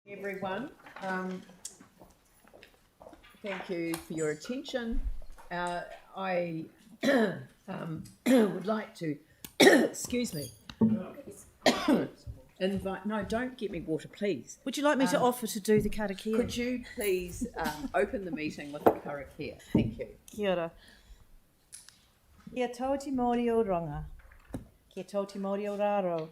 Everyone, thank you for your attention. I would like to, excuse me, no, don't get me water, please. Would you like me to offer to do the karakia? Could you please open the meeting with the karakia? Thank you. Kia ora. Kia tauti Māori o Ronga. Kia tauti Māori o Raro.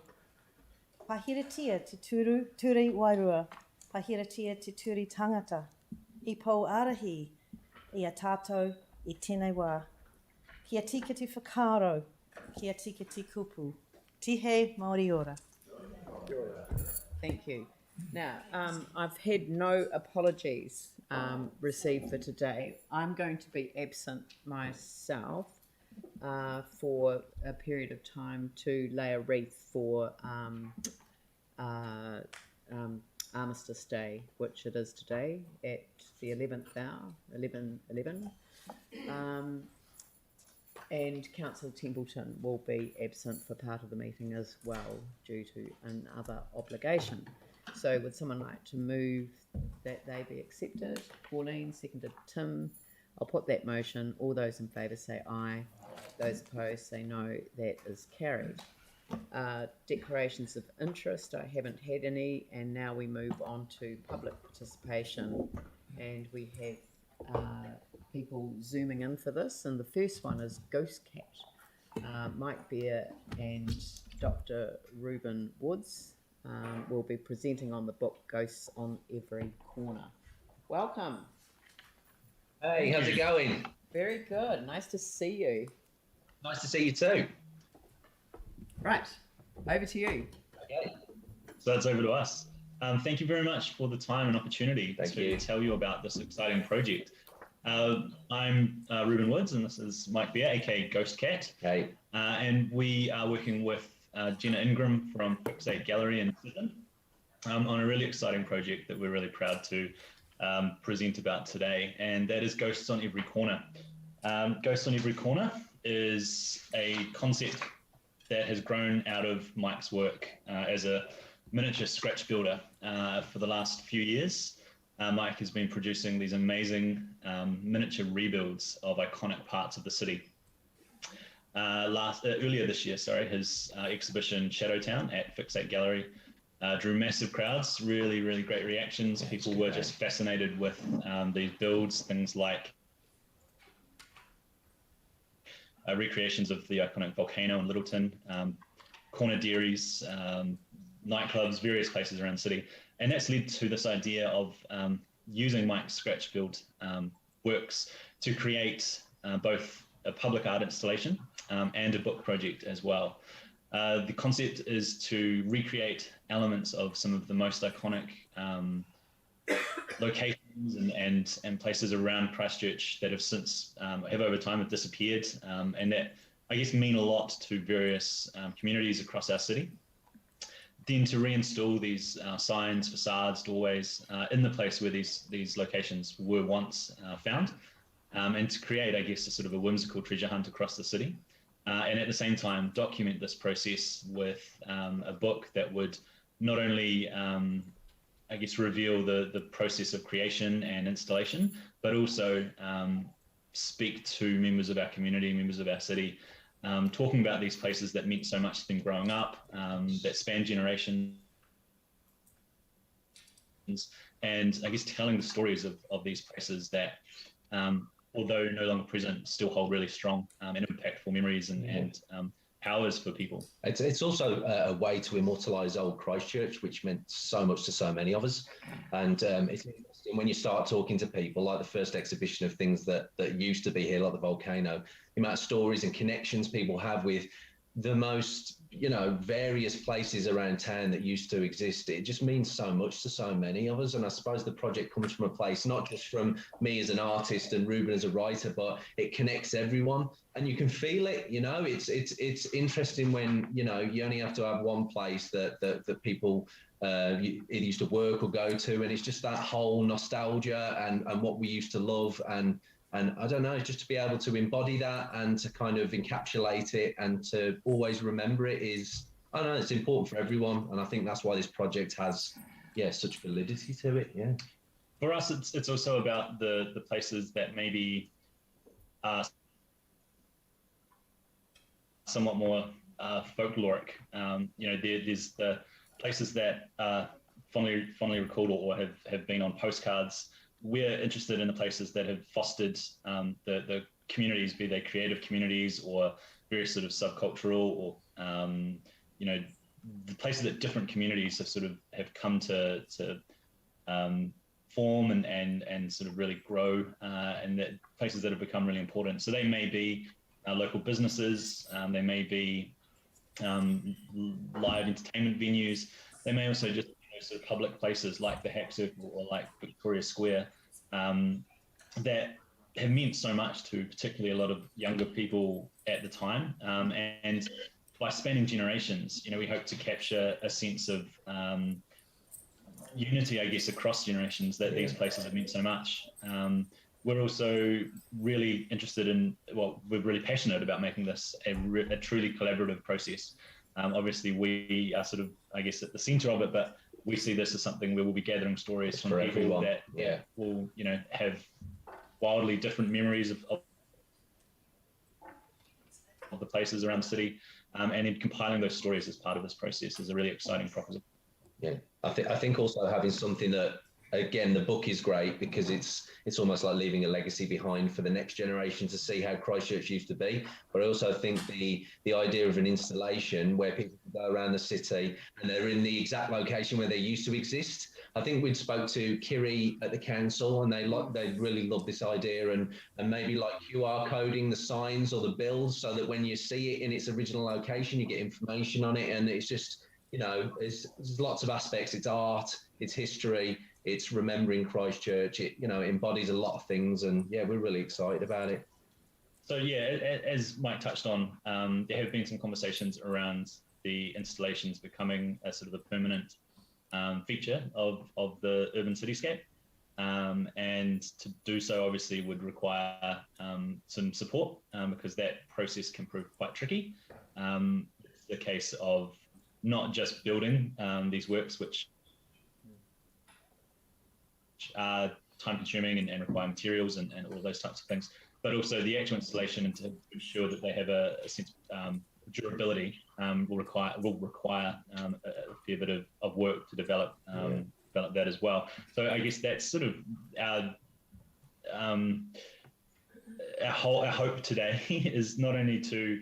Pahiratia te turi wairua. Pahiratia te turi tangata. I pou arahi i a tātou i tēnei wā. Kia tika te whakaro. Kia tika te kupu. Tihe Māori ora. Thank you. Now, I've had no apologies received for today. I'm going to be absent myself for a period of time to lay a wreath for Armistice Day, which it is today at the 11th hour, 11:11. And Councillor Templeton will be absent for part of the meeting as well due to another obligation. So would someone like to move that they be accepted? Pauline, seconded Tim. I'll put that motion. All those in favour say aye. Those opposed say no. That is carried. Declarations of interest, I haven't had any, and now we move on to public participation, and we have people zooming in for this, and the first one is Ghost Cat. Mike Bear and Dr. Reuben Woods will be presenting on the book Ghosts on Every Corner. Welcome. Hey, how's it going? Very good. Nice to see you. Nice to see you too. Right, over to you. Okay, so that's over to us. Thank you very much for the time and opportunity to tell you about this exciting project. I'm Reuben Woods, and this is Mike Bear, aka Ghost Cat. Okay. And we are working with Jenna Ingram from Fixate Gallery in Sydney on a really exciting project that we're really proud to present about today, and that is Ghosts on Every Corner. Ghosts on Every Corner is a concept that has grown out of Mike's work as a miniature scratch builder for the last few years. Mike has been producing these amazing miniature rebuilds of iconic parts of the city. Earlier this year, his exhibition Shadowtown at Fixate Gallery drew massive crowds, really, really great reactions. People were just fascinated with these builds, things like recreations of the iconic volcano in Littleton, corner dairies, nightclubs, various places around the city. And that's led to this idea of using Mike's scratch build works to create both a public art installation and a book project as well. The concept is to recreate elements of some of the most iconic locations and places around Christchurch that have since have over time have disappeared, and that I guess mean a lot to various communities across our city. Then to reinstall these signs, facades, doorways in the place where these locations were once found, and to create, I guess, a sort of a whimsical treasure hunt across the city, and at the same time document this process with a book that would not only I guess reveal the process of creation and installation, but also speak to members of our community, members of our city, talking about these places that meant so much to them growing up, that span generations, and I guess telling the stories of these places that, although no longer present, still hold really strong and impactful memories and powers for people. It's also a way to immortalise old Christchurch, which meant so much to so many of us. And it's interesting when you start talking to people, like the first exhibition of things that used to be here, like the volcano, the amount of stories and connections people have with the most, various places around town that used to exist. It just means so much to so many of us. And I suppose the project comes from a place, not just from me as an artist and Reuben as a writer, but it connects everyone and you can feel it, it's interesting when, you only have to have one place that people either used to work or go to. And it's just that whole nostalgia and what we used to love. And I don't know, just to be able to embody that and to kind of encapsulate it and to always remember it is, I don't know, it's important for everyone. And I think that's why this project has such validity to it. Yeah. For us, it's also about the places that maybe are somewhat more folkloric. There's the places that are fondly recalled or have been on postcards. We're interested in the places that have fostered the communities, be they creative communities or very sort of subcultural, or the places that different communities have come to form and sort of really grow, and that places that have become really important. So they may be local businesses, they may be live entertainment venues, they may also just sort of public places like the Hack Circle or like Victoria Square, that have meant so much to particularly a lot of younger people at the time. And by spanning generations, we hope to capture a sense of unity, I guess, across generations, that these places have meant so much. We're also really interested in, we're really passionate about making this a truly collaborative process. Obviously, we are sort of, I guess, at the centre of it, but we see this as something where we'll be gathering stories from people everyone. that will, have wildly different memories of the places around the city, and then compiling those stories as part of this process is a really exciting proposition. Yeah, I think also having something that, again, the book is great because it's almost like leaving a legacy behind for the next generation to see how Christchurch used to be. But I also think the idea of an installation where people can go around the city and they're in the exact location where they used to exist. I think we'd spoke to Kiri at the council, and they really love this idea, and maybe like QR coding the signs or the bills so that when you see it in its original location, you get information on it. And it's just, there's lots of aspects. It's art, it's history, it's remembering Christchurch. It embodies a lot of things, and we're really excited about it. So as Mike touched on, there have been some conversations around the installations becoming a sort of a permanent feature of the urban cityscape, and to do so obviously would require some support, because that process can prove quite tricky. It's the case of not just building these works, which are time consuming and require materials and all those types of things, but also the actual installation, and to ensure that they have a sense of durability will require a fair bit of work to develop that as well. So I guess that's sort of our hope today is not only to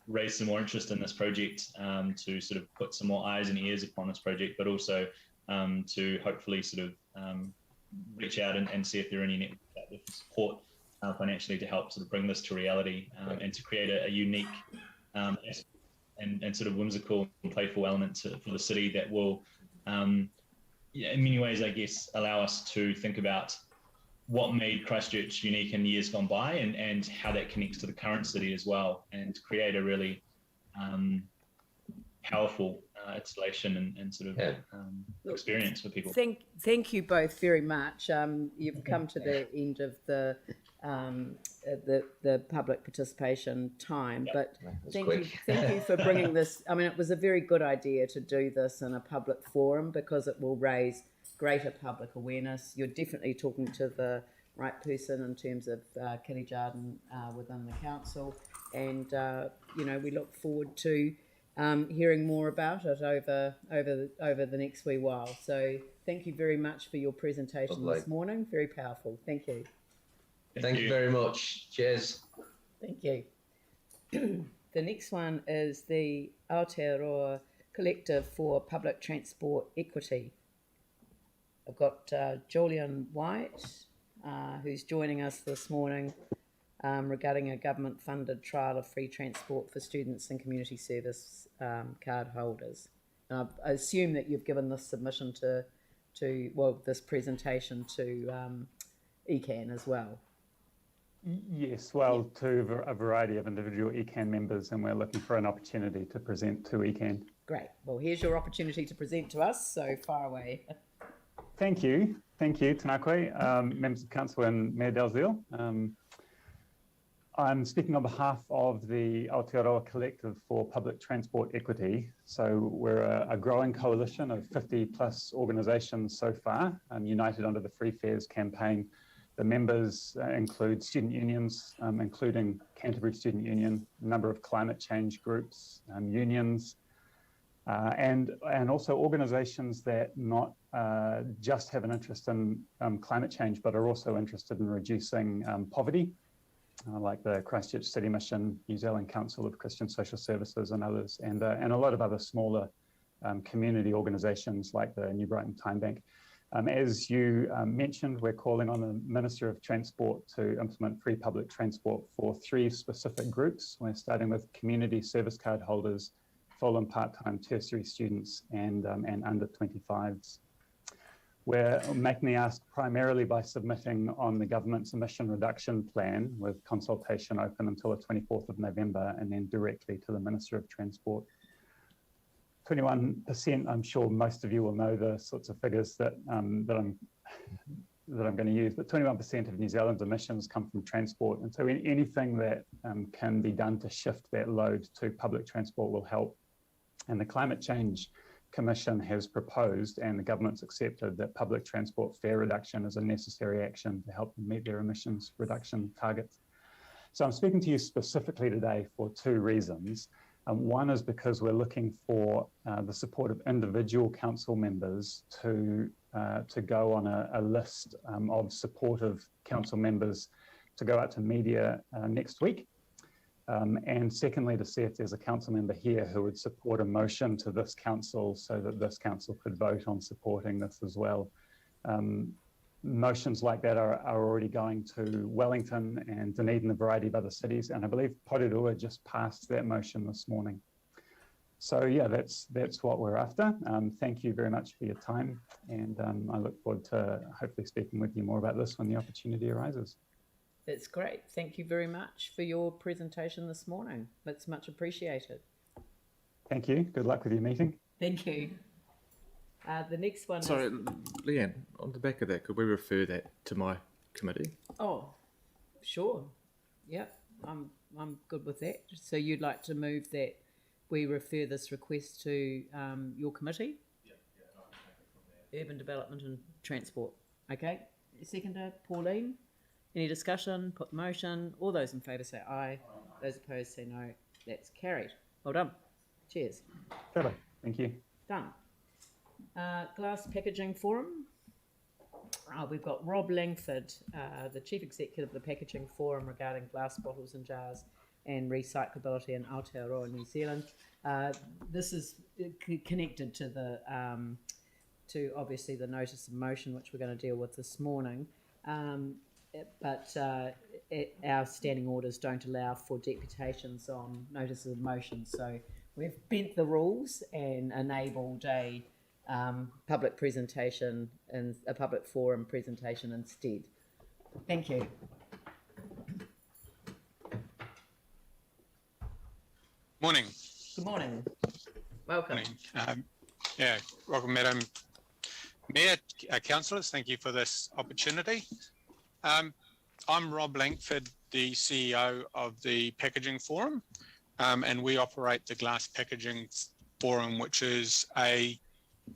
raise some more interest in this project, to sort of put some more eyes and ears upon this project, but also to hopefully sort of reach out and see if there are any networks that will support financially to help sort of bring this to reality, and to create a unique and sort of whimsical and playful element for the city that will, in many ways, I guess, allow us to think about what made Christchurch unique in years gone by, and how that connects to the current city as well, and create a really powerful installation and sort of experience for people. Thank you both very much. You've come to the end of the public participation time, but thank you for bringing this. I mean, it was a very good idea to do this in a public forum because it will raise greater public awareness. You're definitely talking to the right person in terms of Kitty Jardin within the council, and we look forward to hearing more about it over the next wee while. So thank you very much for your presentation this morning. Very powerful. Thank you. Thank you very much. Cheers. Thank you. The next one is the Aotearoa Collective for Public Transport Equity. I've got Julian White, who's joining us this morning regarding a government-funded trial of free transport for students and community service card holders. And I assume that you've given this submission this presentation to ECAN as well. Yes, well, to a variety of individual ECAN members, and we're looking for an opportunity to present to ECAN. Great. Well, here's your opportunity to present to us, so far away. Thank you, Tēnā koe, members of council and Mayor Dalziel. I'm speaking on behalf of the Aotearoa Collective for Public Transport Equity. So we're a growing coalition of 50 plus organisations so far, united under the Free Fares campaign. The members include student unions, including Canterbury Student Union, a number of climate change groups, unions, and also organisations that not just have an interest in climate change, but are also interested in reducing poverty. Like the Christchurch City Mission, New Zealand Council of Christian Social Services and others, and a lot of other smaller community organisations like the New Brighton Time Bank. As you mentioned, we're calling on the Minister of Transport to implement free public transport for 3 specific groups. We're starting with community service card holders, full and part-time tertiary students, and under 25s. We're making the ask primarily by submitting on the government's emission reduction plan, with consultation open until the 24th of November, and then directly to the Minister of Transport. 21%, I'm sure most of you will know the sorts of figures that I'm going to use, but 21% of New Zealand's emissions come from transport. And so anything that can be done to shift that load to public transport will help. And the Climate Change Commission has proposed, and the government's accepted, that public transport fare reduction is a necessary action to help them meet their emissions reduction targets. So I'm speaking to you specifically today for 2 reasons. One is because we're looking for the support of individual council members to go on a list of supportive council members to go out to media next week. And secondly, to see if there's a council member here who would support a motion to this council so that this council could vote on supporting this as well. Motions like that are already going to Wellington and Dunedin and a variety of other cities. And I believe Porirua just passed that motion this morning. So yeah, that's what we're after. Thank you very much for your time. And I look forward to hopefully speaking with you more about this when the opportunity arises. That's great. Thank you very much for your presentation this morning. That's much appreciated. Thank you. Good luck with your meeting. Thank you. The next one Sorry, is... Leanne, on the back of that, could we refer that to my committee? Oh, sure. Yep, I'm good with that. So you'd like to move that we refer this request to your committee? Urban Development and Transport. Okay. Seconder, Pauline. Any discussion? Put the motion. All those in favour say aye. Those opposed say no. That's carried. Well done. Cheers. Sure. Thank you. Done. Glass Packaging Forum. We've got Rob Langford, the Chief Executive of the Packaging Forum regarding glass bottles and jars and recyclability in Aotearoa, New Zealand. This is connected to the to obviously the notice of motion, which we're going to deal with this morning. But our standing orders don't allow for deputations on notices of motion. So we've bent the rules and enabled a public presentation and a public forum presentation instead. Thank you. Morning. Good morning. Welcome. Morning. Welcome, Madam Mayor, councillors. Thank you for this opportunity. I'm Rob Langford, the CEO of the Packaging Forum, and we operate the Glass Packaging Forum, which is a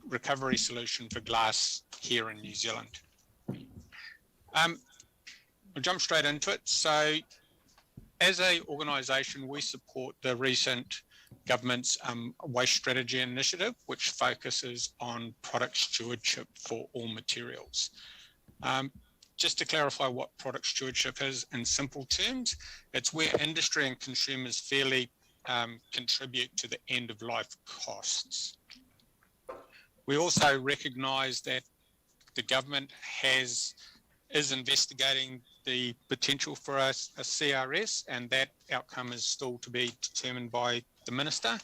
recovery solution for glass here in New Zealand. I'll jump straight into it. So as an organisation, we support the recent government's waste strategy initiative, which focuses on product stewardship for all materials. Just to clarify what product stewardship is in simple terms, it's where industry and consumers fairly contribute to the end of life costs. We also recognise that the government is investigating the potential for a CRS, and that outcome is still to be determined by the Minister.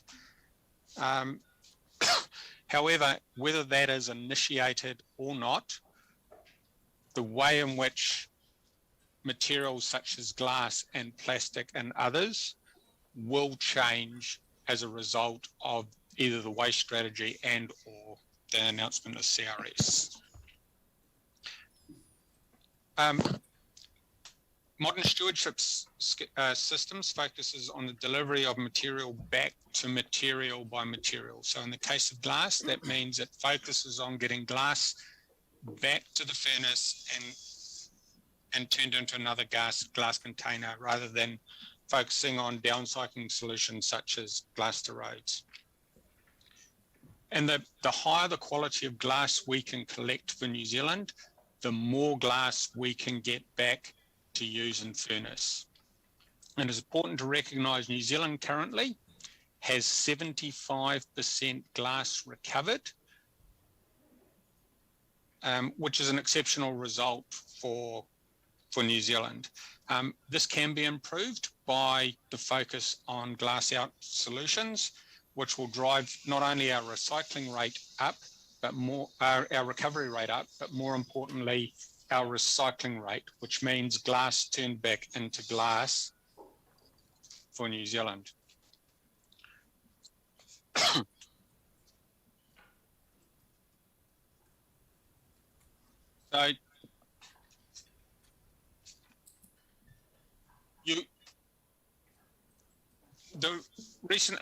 However, whether that is initiated or not, the way in which materials such as glass and plastic and others will change as a result of either the waste strategy and or the announcement of CRS. modern stewardship systems focuses on the delivery of material back to material by material. So in the case of glass, that means it focuses on getting glass back to the furnace and turned into another glass container, rather than focusing on downcycling solutions such as glass to roads. And the higher the quality of glass we can collect for New Zealand, the more glass we can get back to use in furnace. And it's important to recognise New Zealand currently has 75% glass recovered, which is an exceptional result for New Zealand. This can be improved by the focus on glass out solutions, which will drive not only our recycling rate up, but more our recovery rate up, but more importantly, our recycling rate, which means glass turned back into glass for New Zealand. So the recent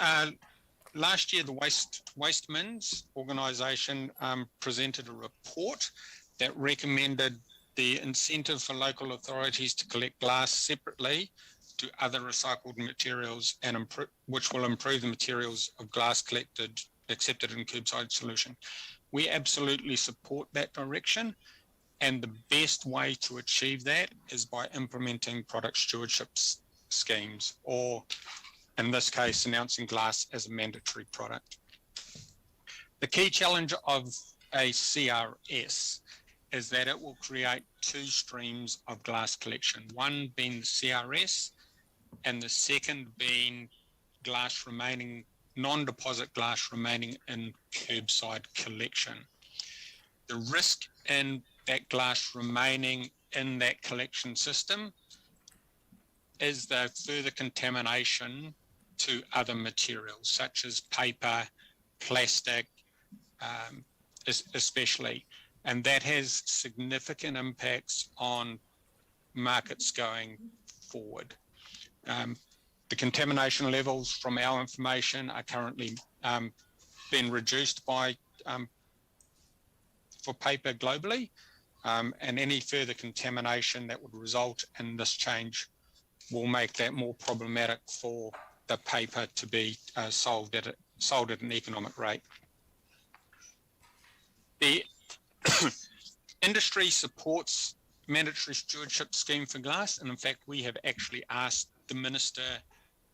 last year, the Waste Mins organisation presented a report that recommended the incentive for local authorities to collect glass separately to other recycled materials, and which will improve the materials of glass accepted in curbside solution. We absolutely support that direction, and the best way to achieve that is by implementing product stewardship schemes, or in this case, announcing glass as a mandatory product. The key challenge of a CRS is that it will create two streams of glass collection, one being the CRS and the second being glass remaining, non-deposit glass remaining in curbside collection. The risk in that glass remaining in that collection system is the further contamination to other materials such as paper, plastic, especially, and that has significant impacts on markets going forward. The contamination levels from our information are currently being reduced by for paper globally, and any further contamination that would result in this change will make that more problematic for the paper to be sold at an economic rate. The industry supports mandatory stewardship scheme for glass, and in fact we have actually asked the Minister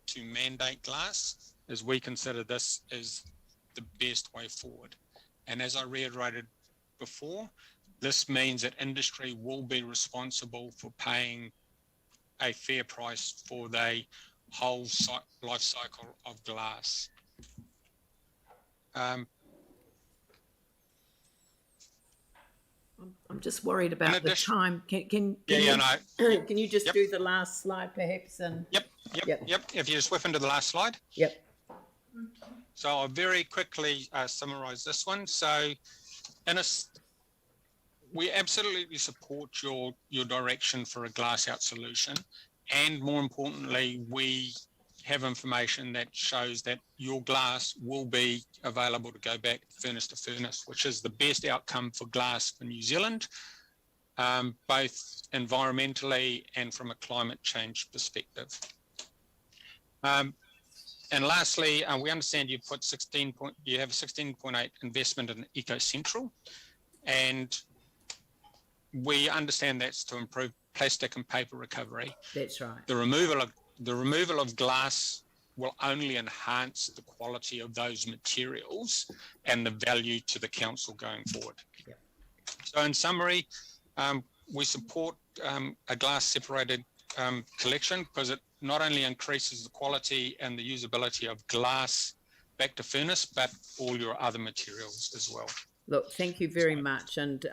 to mandate glass, as we consider this as the best way forward. And as I reiterated before, this means that industry will be responsible for paying a fair price for the whole life cycle of glass. I'm just worried about the time. Can you just do the last slide perhaps? And Yep. If you just whip into the last slide. Yep. So I'll very quickly summarize this one. So we absolutely support your direction for a glass out solution, and more importantly, we have information that shows that your glass will be available to go back furnace to furnace, which is the best outcome for glass for New Zealand, both environmentally and from a climate change perspective. And lastly, we understand you put you have a 16.8 investment in Eco Central, and we understand that's to improve plastic and paper recovery. That's right. The removal of glass will only enhance the quality of those materials and the value to the council going forward. Yep. So in summary, we support a glass separated collection because it not only increases the quality and the usability of glass back to furnace, but all your other materials as well. Look, thank you very much, and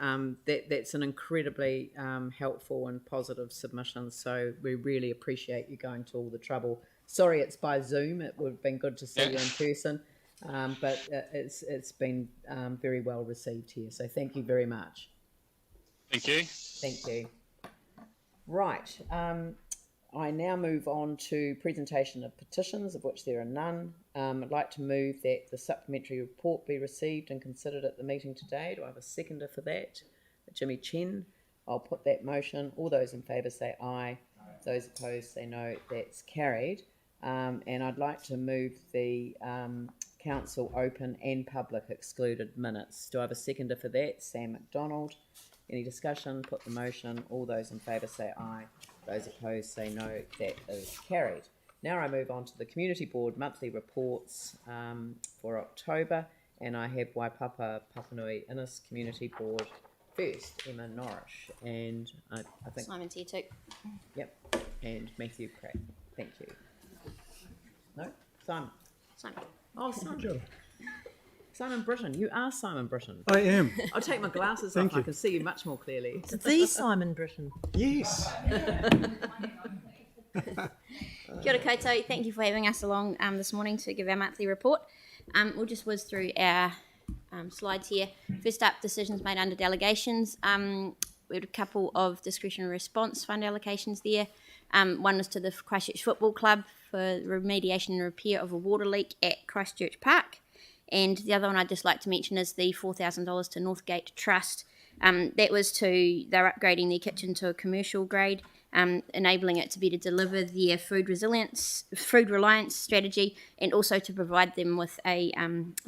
that's an incredibly helpful and positive submission, so we really appreciate you going to all the trouble. Sorry it's by Zoom, it would have been good to see you in person, but it's been very well received here, so thank you very much. Thank you. Thank you. Right, I now move on to presentation of petitions, of which there are none. I'd like to move that the supplementary report be received and considered at the meeting today. Do I have a seconder for that? Jimmy Chen. I'll put that motion. All those in favour say aye. Those opposed say no. That's carried. And I'd like to move the council open and public excluded minutes. Do I have a seconder for that? Sam McDonald. Any discussion? Put the motion. All those in favour say aye. Those opposed say no. That is carried. Now I move on to the Community Board monthly reports for October, and I have Waipapa Papanui Innis Community Board first, Emma Norrish, and I think Simon's here too. Yep, and Matthew Pratt. Thank you. No, Simon. Simon. Oh, Simon. Simon Britton. You are Simon Britton. I am. I'll take my glasses Thank off. you. I can see you much more clearly. The Simon Britton. Yes. Kia ora koutou. Thank you for having us along this morning to give our monthly report. We'll just whiz through our slides here. First up, decisions made under delegations. We had a couple of discretionary response fund allocations there. One was to the Christchurch Football Club for remediation and repair of a water leak at Christchurch Park. And the other one I'd just like to mention is the $4,000 to Northgate Trust. That was they're upgrading their kitchen to a commercial grade, enabling it to better deliver their food reliance strategy, and also to provide them with a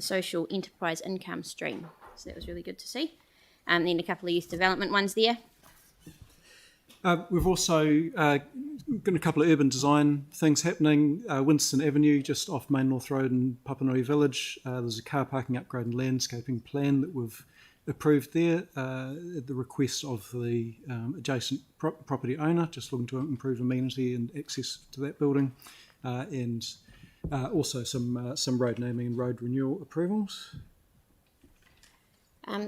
social enterprise income stream. So that was really good to see. Then a couple of youth development ones there. We've also got a couple of urban design things happening. Winston Avenue, just off Main North Road in Papanui Village. There's a car parking upgrade and landscaping plan that we've approved there at the request of the adjacent property owner, just looking to improve amenity and access to that building. And also some road naming and road renewal approvals.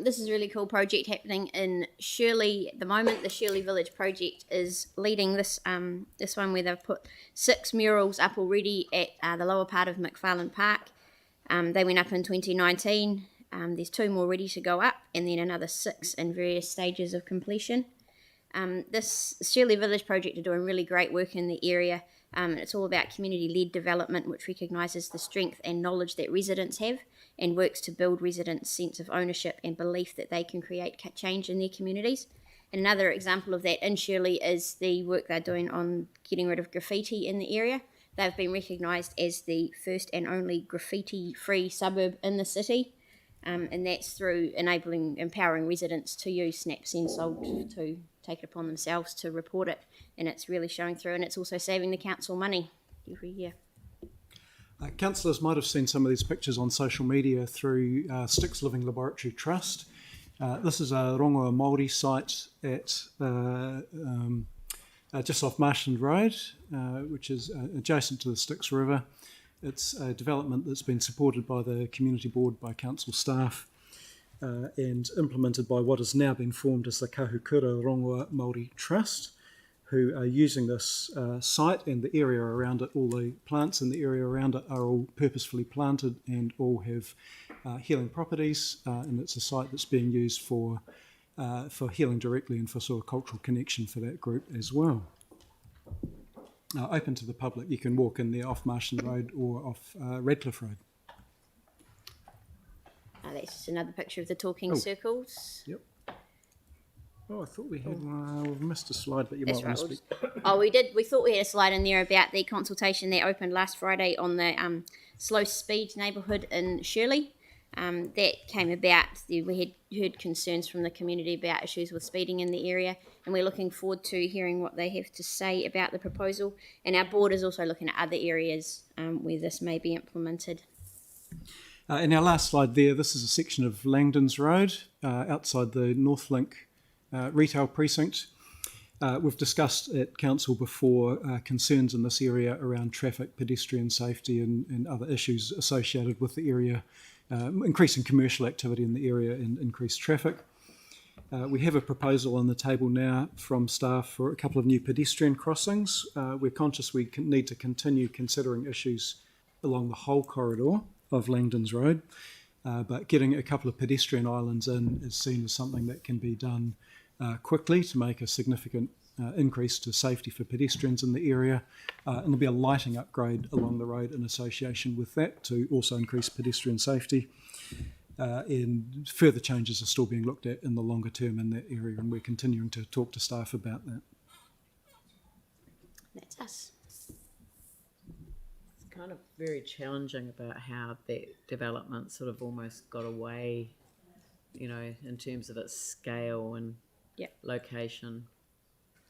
This is a really cool project happening in Shirley at the moment. The Shirley Village project is leading this one, where they've put 6 murals up already at the lower part of McFarlane Park. They went up in 2019. There's 2 more ready to go up, and then another 6 in various stages of completion. This Shirley Village project are doing really great work in the area. It's all about community-led development, which recognises the strength and knowledge that residents have, and works to build residents' sense of ownership and belief that they can create change in their communities. And another example of that in Shirley is the work they're doing on getting rid of graffiti in the area. They've been recognised as the first and only graffiti-free suburb in the city, and that's through empowering residents to use SnapSense to take it upon themselves to report it, and it's really showing through, and it's also saving the council money every year. Councillors might have seen some of these pictures on social media through Sticks Living Laboratory Trust. This is a Rongoa Māori site at just off Marshland Road, which is adjacent to the Styx River. It's a development that's been supported by the Community Board, by council staff, and implemented by what has now been formed as the Kahukura Rongoa Māori Trust, who are using this site and the area around it. All the plants in the area around it are all purposefully planted and all have healing properties, and it's a site that's being used for healing directly and for sort of cultural connection for that group as well. Open to the public. You can walk in there off Marshland Road or off Redcliffe Road. That's just another picture of the talking circles. Yep. Oh, I thought we had one. We've missed a slide, but you That's might want to right, speak. Oh, we did. We thought we had a slide in there about the consultation that opened last Friday on the slow speed neighbourhood in Shirley. That came about. We had heard concerns from the community about issues with speeding in the area, and we're looking forward to hearing what they have to say about the proposal. And our board is also looking at other areas where this may be implemented. In our last slide there, this is a section of Langdons Road outside the Northlink retail precinct. We've discussed at council before concerns in this area around traffic, pedestrian safety and other issues associated with the area, increasing commercial activity in the area and increased traffic. We have a proposal on the table now from staff for a couple of new pedestrian crossings. We're conscious we need to continue considering issues along the whole corridor of Langdons Road, but getting a couple of pedestrian islands in is seen as something that can be done quickly to make a significant increase to safety for pedestrians in the area, and there'll be a lighting upgrade along the road in association with that to also increase pedestrian safety. And further changes are still being looked at in the longer term in that area, and we're continuing to talk to staff about that. That's us. It's kind of very challenging about how that development sort of almost got away, in terms of its scale and location.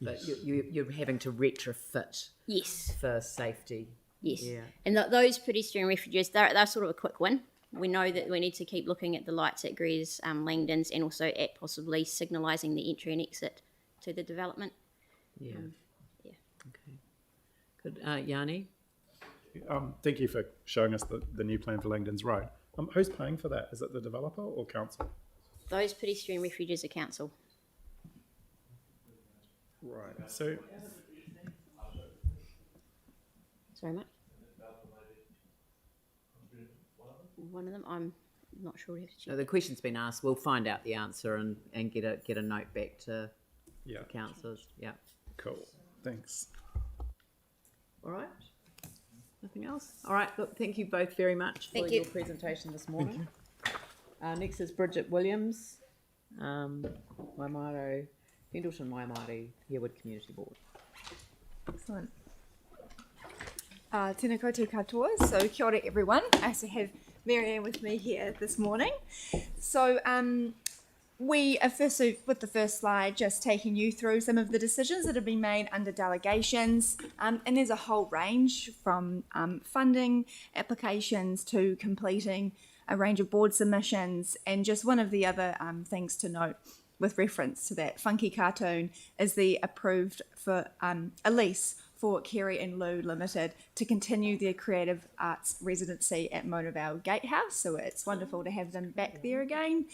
But you're having to retrofit Yes. for safety. Yes. Yeah. And those pedestrian refuges, they're sort of a quick win. We know that we need to keep looking at the lights at Greers, Langdons, and also at possibly signalising the entry and exit to the development. Yeah. Yeah. Okay. Good. Yanni? Thank you for showing us the new plan for Langdons Road. Who's paying for that? Is it the developer or council? Those pedestrian refuges are council. Right. So, Sorry, mate. One of them, I'm not sure. We have to check. No, the question's been asked. We'll find out the answer and get a note back to yeah. the councillors. Yeah. Cool. Thanks. All right. Nothing else? All right. Look, thank you both very much for your presentation this morning. Next is Bridget Williams, Waimaro, Pendleton Waimari, Harewood Community Board. Excellent. Tēnā koutou katoa. So kia ora everyone. I also have Marianne with me here this morning. So we are with the first slide, just taking you through some of the decisions that have been made under delegations. And there's a whole range from funding applications to completing a range of board submissions. And just one of the other things to note with reference to that funky cartoon is the approved for a lease for Kerry and Lou Limited to continue their creative arts residency at Mona Vale Gatehouse. So it's wonderful to have them back there again.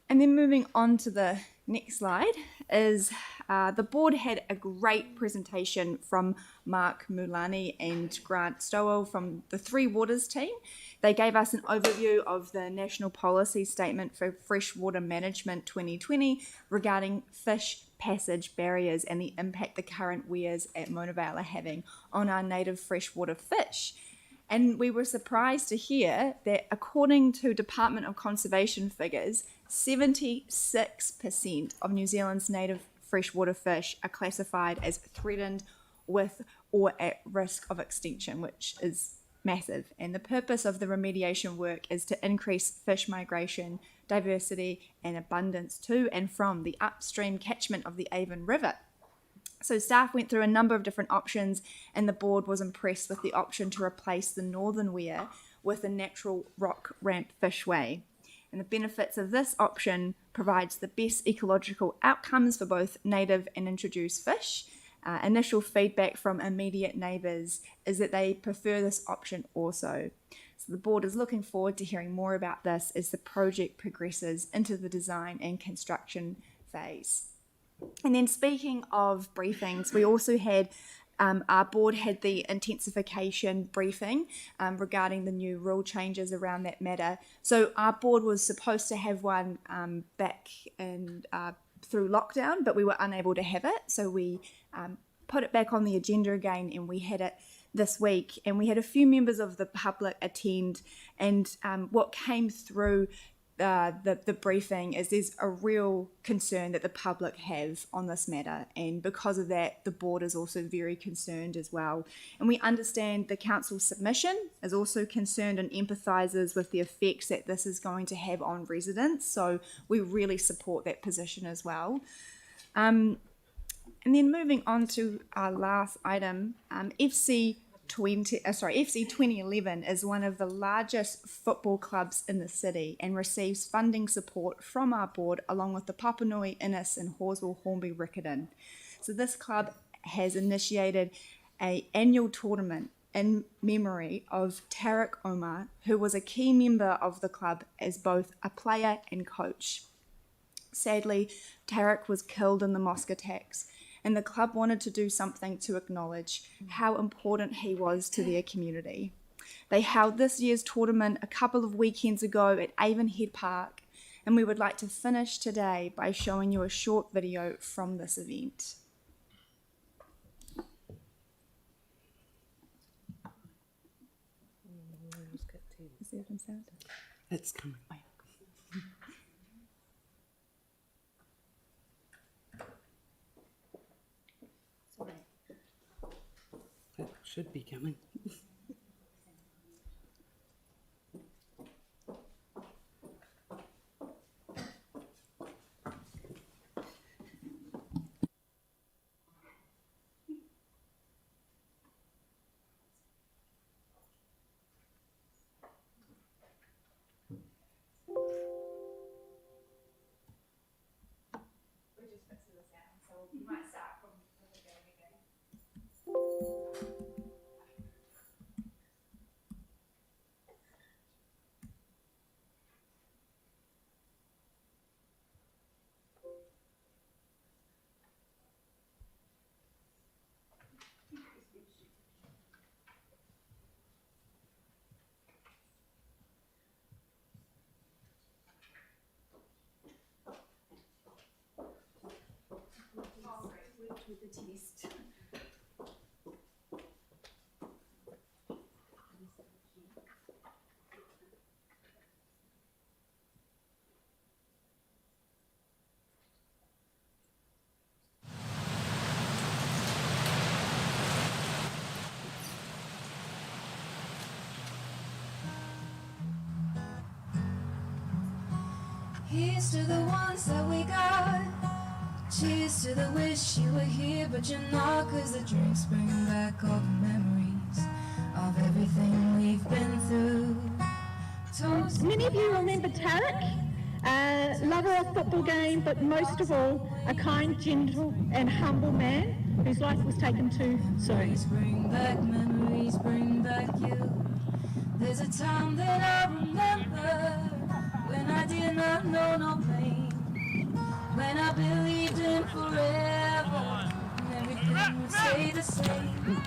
And then moving on to the next slide is the board had a great presentation from Mark Mulani and Grant Stowell from the Three Waters team. They gave us an overview of the National Policy Statement for Freshwater Management 2020 regarding fish passage barriers and the impact the current weirs at Mona Vale are having on our native freshwater fish. And we were surprised to hear that according to Department of Conservation figures, 76% of New Zealand's native freshwater fish are classified as threatened with or at risk of extinction, which is massive. And the purpose of the remediation work is to increase fish migration, diversity and abundance to and from the upstream catchment of the Avon River. So staff went through a number of different options and the board was impressed with the option to replace the northern weir with a natural rock ramp fishway. And the benefits of this option provides the best ecological outcomes for both native and introduced fish. Initial feedback from immediate neighbours is that they prefer this option also. So the board is looking forward to hearing more about this as the project progresses into the design and construction phase. And then speaking of briefings, we also had our board had the intensification briefing regarding the new rule changes around that matter. So our board was supposed to have one back in through lockdown, but we were unable to have it. So we put it back on the agenda again and we had it this week. And we had a few members of the public attend. And what came through the briefing is there's a real concern that the public have on this matter, and because of that the board is also very concerned as well. And we understand the council's submission is also concerned and empathises with the effects that this is going to have on residents, so we really support that position as well. And then moving on to our last item, FC 2011 is one of the largest football clubs in the city and receives funding support from our board along with the Papanui, Innis and Horswell Hornby Riccarton. So this club has initiated an annual tournament in memory of Tarek Omar, who was a key member of the club as both a player and coach. Sadly, Tarek was killed in the mosque attacks, and the club wanted to do something to acknowledge how important he was to their community. They held this year's tournament a couple of weekends ago at Avonhead Park, and we would like to finish today by showing you a short video from this event. certain sound. It's coming. It should be coming. With the test. Here's to the ones that we got. Cheers to the wish you were here, but you're not. 'Cause the drinks bring back all the memories of everything we've been through. Many of you remember Tarek, a lover of football game, but most of all, a kind, gentle and humble man whose life was taken too soon. Bring back memories, bring back you. There's a time that I remember when I did not know no pain, when I believed in forever and everything would stay the same.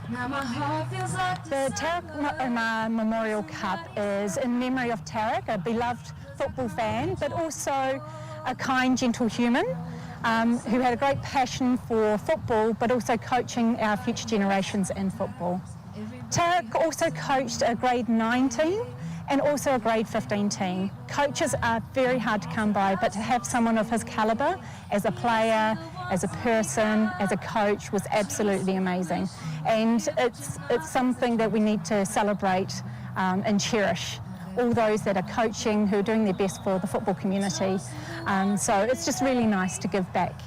Now my heart feels like The Tarek Omar Memorial Cup is in memory of Tarek, a beloved football fan, but also a kind, gentle human who had a great passion for football, but also coaching our future generations in football. Tarek also coached a grade 9 team and also a grade 15 team. Coaches are very hard to come by, but to have someone of his calibre as a player, as a person, as a coach was absolutely amazing. And it's something that we need to celebrate and cherish. All those that are coaching, who are doing their best for the football community. So it's just really nice to give back.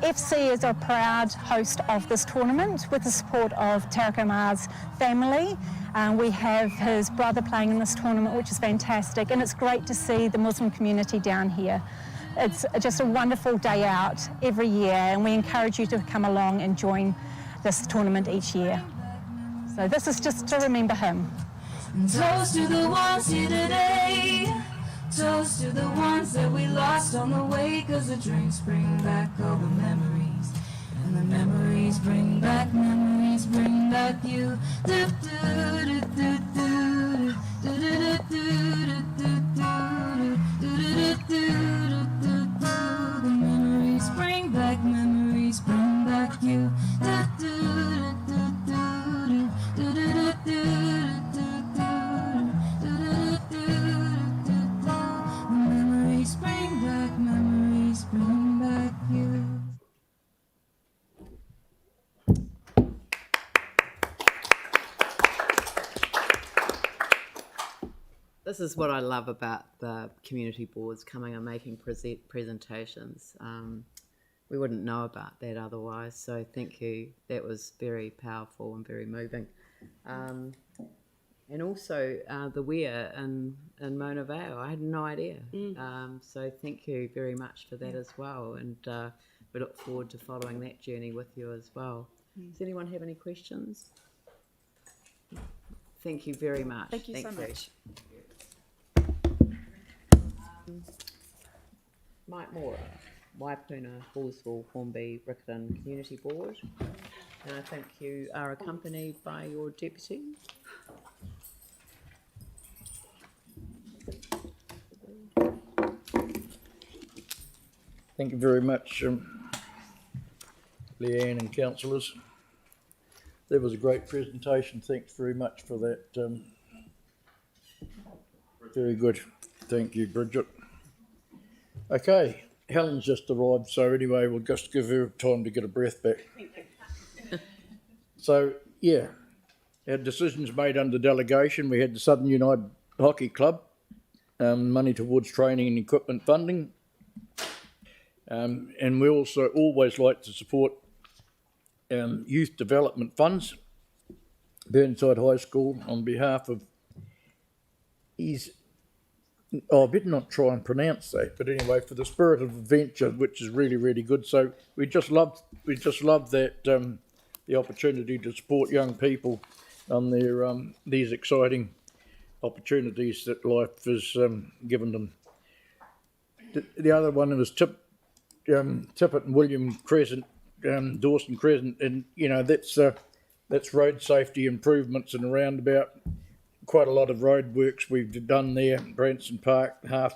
FC is a proud host of this tournament with the support of Tarek Omar's family. We have his brother playing in this tournament, which is fantastic, and it's great to see the Muslim community down here. It's just a wonderful day out every year, and we encourage you to come along and join this tournament each year. So this is just to remember him. And toast to the ones here today. Toast to the ones that we lost on the way. 'Cause the drinks bring back all the memories, and the memories bring back you. Do, do, do, do, do, do, do, do, do, do, do, do, do, do. The memories bring back you. Do, do, do, do, do, do, do, do. Memories bring back you. This is what I love about the community boards coming and making presentations. We wouldn't know about that otherwise, so thank you. That was very powerful and very moving. And also the weir in Mona Vale, I had no idea. So thank you very much for that as well. And we look forward to following that journey with you as well. Does anyone have any questions? Thank you very much. Thank you so much. Mike Moore, Waipuna, Hallsville, Hornby, Riccarton Community Board. And I think you are accompanied by your deputy. Thank you very much, Leanne and councillors. That was a great presentation. Thanks very much for that Very good. Thank you, Bridget. Okay, Helen's just arrived, so anyway, we'll just give her time to get her breath back. So, yeah, our decisions made under delegation. We had the Southern United Hockey Club, money towards training and equipment funding. And we also always like to support youth development funds. Burnside High School, on behalf of I better not try and pronounce that, but anyway, for the spirit of adventure, which is really, really good. So we just love that the opportunity to support young people on their these exciting opportunities that life has given them. The other one was Tippett and William Crescent, Dawson Crescent, and you know that's road safety improvements and around about. Quite a lot of road works we've done there. Branson Park, half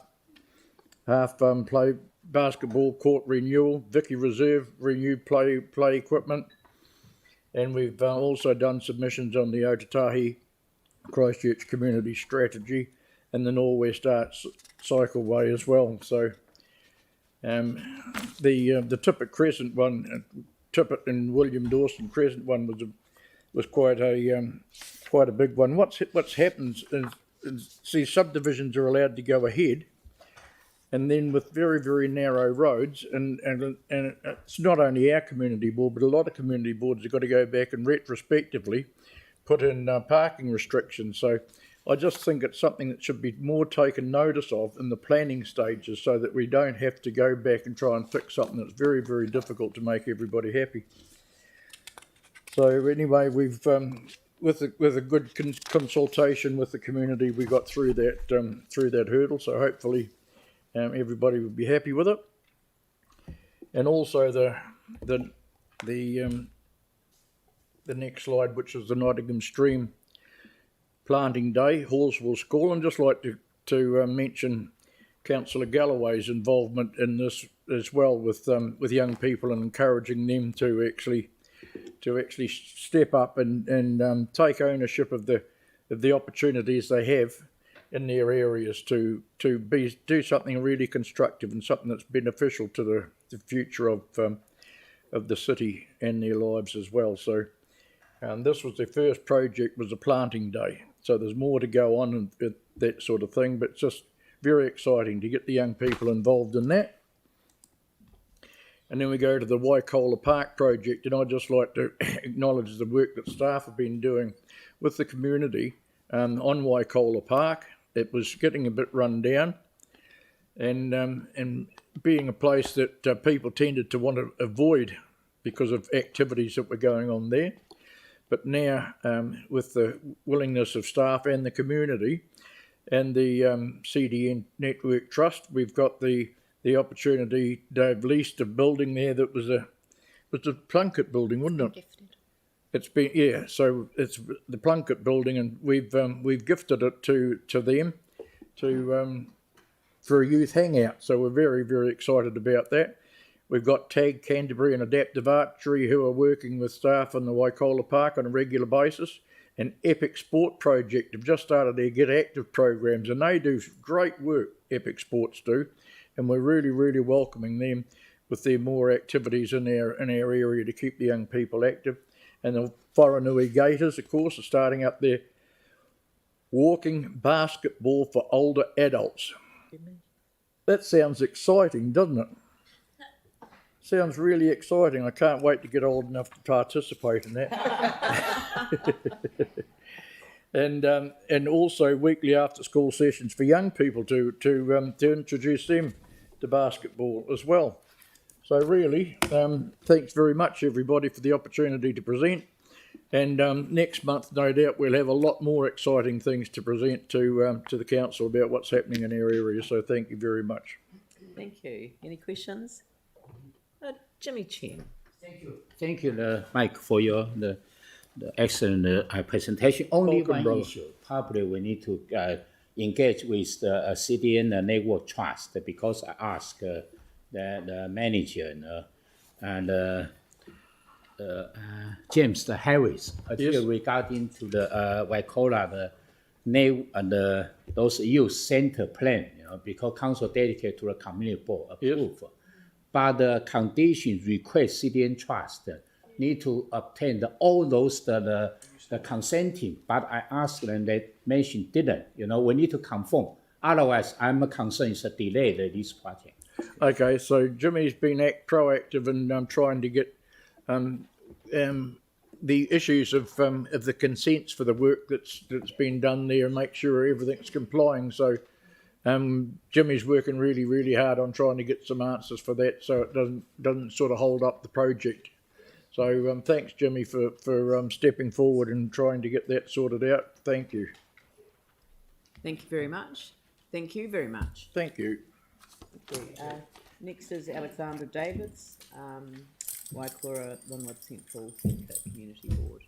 play basketball court renewal, Vicky Reserve renewed play equipment, and we've also done submissions on the Otatahi Christchurch Community Strategy and the Norwest Arts Cycleway as well. So the Tippett Crescent one, Tippett and William Dawson Crescent one was quite a big one. What's happened is see, subdivisions are allowed to go ahead, and then with very, very narrow roads, and it's not only our community board, but a lot of community boards have got to go back and retrospectively put in parking restrictions. So I just think it's something that should be more taken notice of in the planning stages, so that we don't have to go back and try and fix something that's very, very difficult to make everybody happy. So anyway, we've with a good consultation with the community, we got through that hurdle. So hopefully, everybody will be happy with it. And also the next slide, which is the Nottingham Stream Planting Day, Hallsville School, and just like to mention Councillor Galloway's involvement in this as well with young people and encouraging them to actually step up and take ownership of the opportunities they have in their areas to do something really constructive and something that's beneficial to the future of the city and their lives as well. So this was their first project, was a planting day. So there's more to go on and that sort of thing, but it's just very exciting to get the young people involved in that. And then we go to the Waikola Park project, and I'd just like to acknowledge the work that staff have been doing with the community on Waikola Park. It was getting a bit run down, and being a place that people tended to want to avoid because of activities that were going on there. But now, with the willingness of staff and the community and the CDN Network Trust, we've got the opportunity. They've leased a building there that was a Plunkett building, wasn't it? Gifted. It's been, so it's the Plunkett building, and we've gifted it to them for a youth hangout. So we're very, very excited about that. We've got TAG Canterbury and Adaptive Archery who are working with staff on the Waikola Park on a regular basis. And Epic Sport Project have just started their Get Active programs, and they do great work, Epic Sports do. And we're really, really welcoming them with their more activities in our area to keep the young people active. And the Wharanui Gators, of course, are starting up their walking basketball for older adults. That sounds exciting, doesn't it? Sounds really exciting. I can't wait to get old enough to participate in that. And also weekly after-school sessions for young people to introduce them to basketball as well. So really, thanks very much everybody for the opportunity to present. And next month, no doubt, we'll have a lot more exciting things to present to the council about what's happening in our area. So thank you very much. Thank you. Any questions? Jimmy Chen. Thank you, Mike, for the excellent presentation. Only Welcome, one brother. issue. Probably we need to engage with the CDN Network Trust, because I asked the manager and James Harris, Yes. regarding to the Waikola those youth center plan, because council dedicated to the community board approve. But the conditions request citizen trust need to obtain all those the consenting. But I asked them, they mentioned didn't. We need to conform. Otherwise, I'm concerned it's a delay this project. Okay, so Jimmy's been proactive in trying to get the issues of the consents for the work that's been done there and make sure everything's complying. So Jimmy's working really, really hard on trying to get some answers for that, so it doesn't sort of hold up the project. So thanks, Jimmy, for stepping forward and trying to get that sorted out. Thank you. Thank you very much. Thank you very much. Thank you. Okay, next is Alexandra Davids, Waikura Linwood Central Centre Community Board,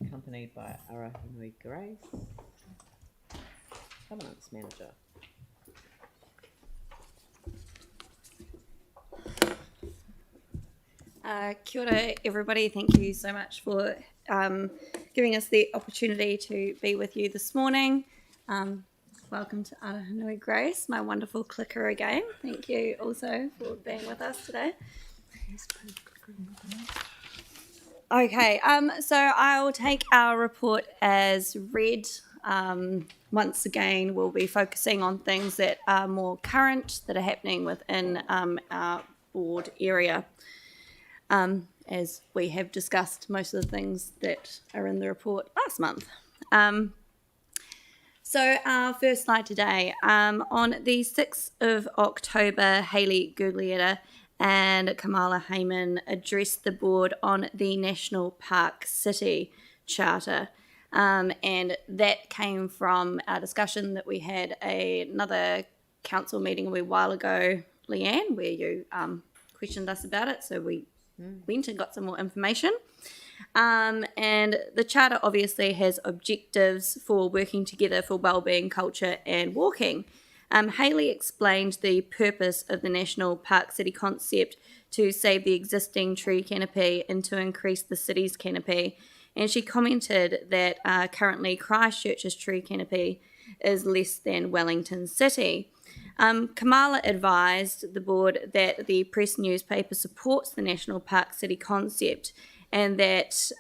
accompanied by Arahinui Grace, Governance Manager. Kia ora, everybody. Thank you so much for giving us the opportunity to be with you this morning. Welcome to Arahinui Grace, my wonderful clicker again. Thank you also for being with us today. Okay, so I will take our report as read. Once again, we'll be focusing on things that are more current, that are happening within our board area. As we have discussed most of the things that are in the report last month. So our first slide today, on the 6th of October, Hayley Guglietta and Kamala Heyman addressed the board on the National Park City Charter. And that came from our discussion that we had another council meeting a wee while ago, Leanne, where you questioned us about it. So we went and got some more information. And the charter obviously has objectives for working together for wellbeing, culture and walking. Hayley explained the purpose of the National Park City concept to save the existing tree canopy and to increase the city's canopy. And she commented that currently Christchurch's tree canopy is less than Wellington City. Kamala advised the board that the Press newspaper supports the National Park City concept and that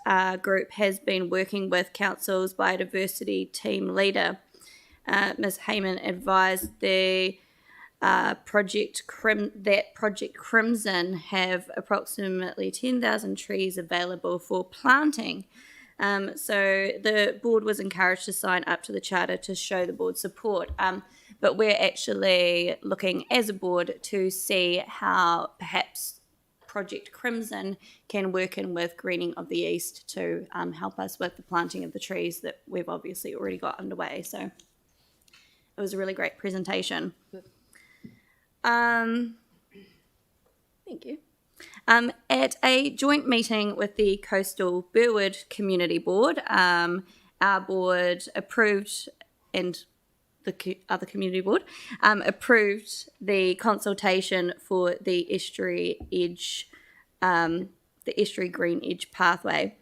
group has been working with Council's biodiversity team leader. Ms. Heyman advised the Project Crimson have approximately 10,000 trees available for planting. So the board was encouraged to sign up to the charter to show the board's support. But we're actually looking as a board to see how perhaps Project Crimson can work in with Greening of the East to help us with the planting of the trees that we've obviously already got underway. So it was a really great presentation. Thank you. At a joint meeting with the Coastal Burwood Community Board, our board approved, and the other community board approved the consultation for the Estuary Edge, the Estuary Green Edge pathway.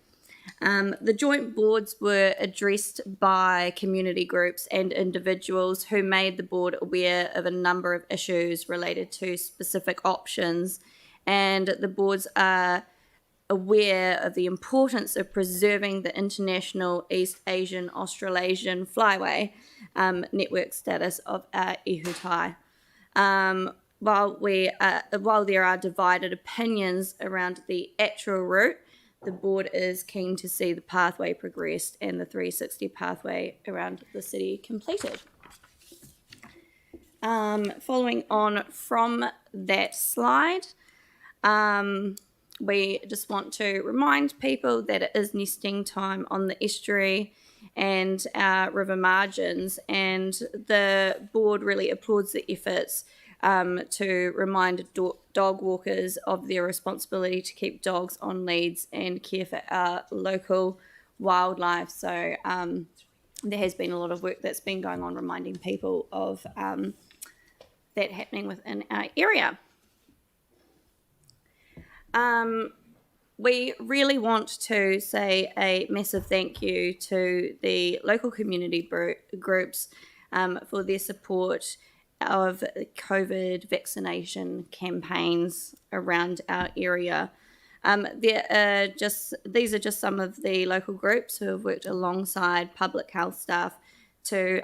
The joint boards were addressed by community groups and individuals who made the board aware of a number of issues related to specific options, and the boards are aware of the importance of preserving the international East Asian Australasian Flyway network status of Ihutai. While there are divided opinions around the actual route, the board is keen to see the pathway progressed and the 360 pathway around the city completed. Following on from that slide, we just want to remind people that it is nesting time on the estuary and our river margins, and the board really applauds the efforts to remind dog walkers of their responsibility to keep dogs on leads and care for our local wildlife. So there has been a lot of work that's been going on reminding people of that happening within our area. we really want to say a massive thank you to the local community groups for their support of COVID vaccination campaigns around our area. These are just some of the local groups who have worked alongside public health staff to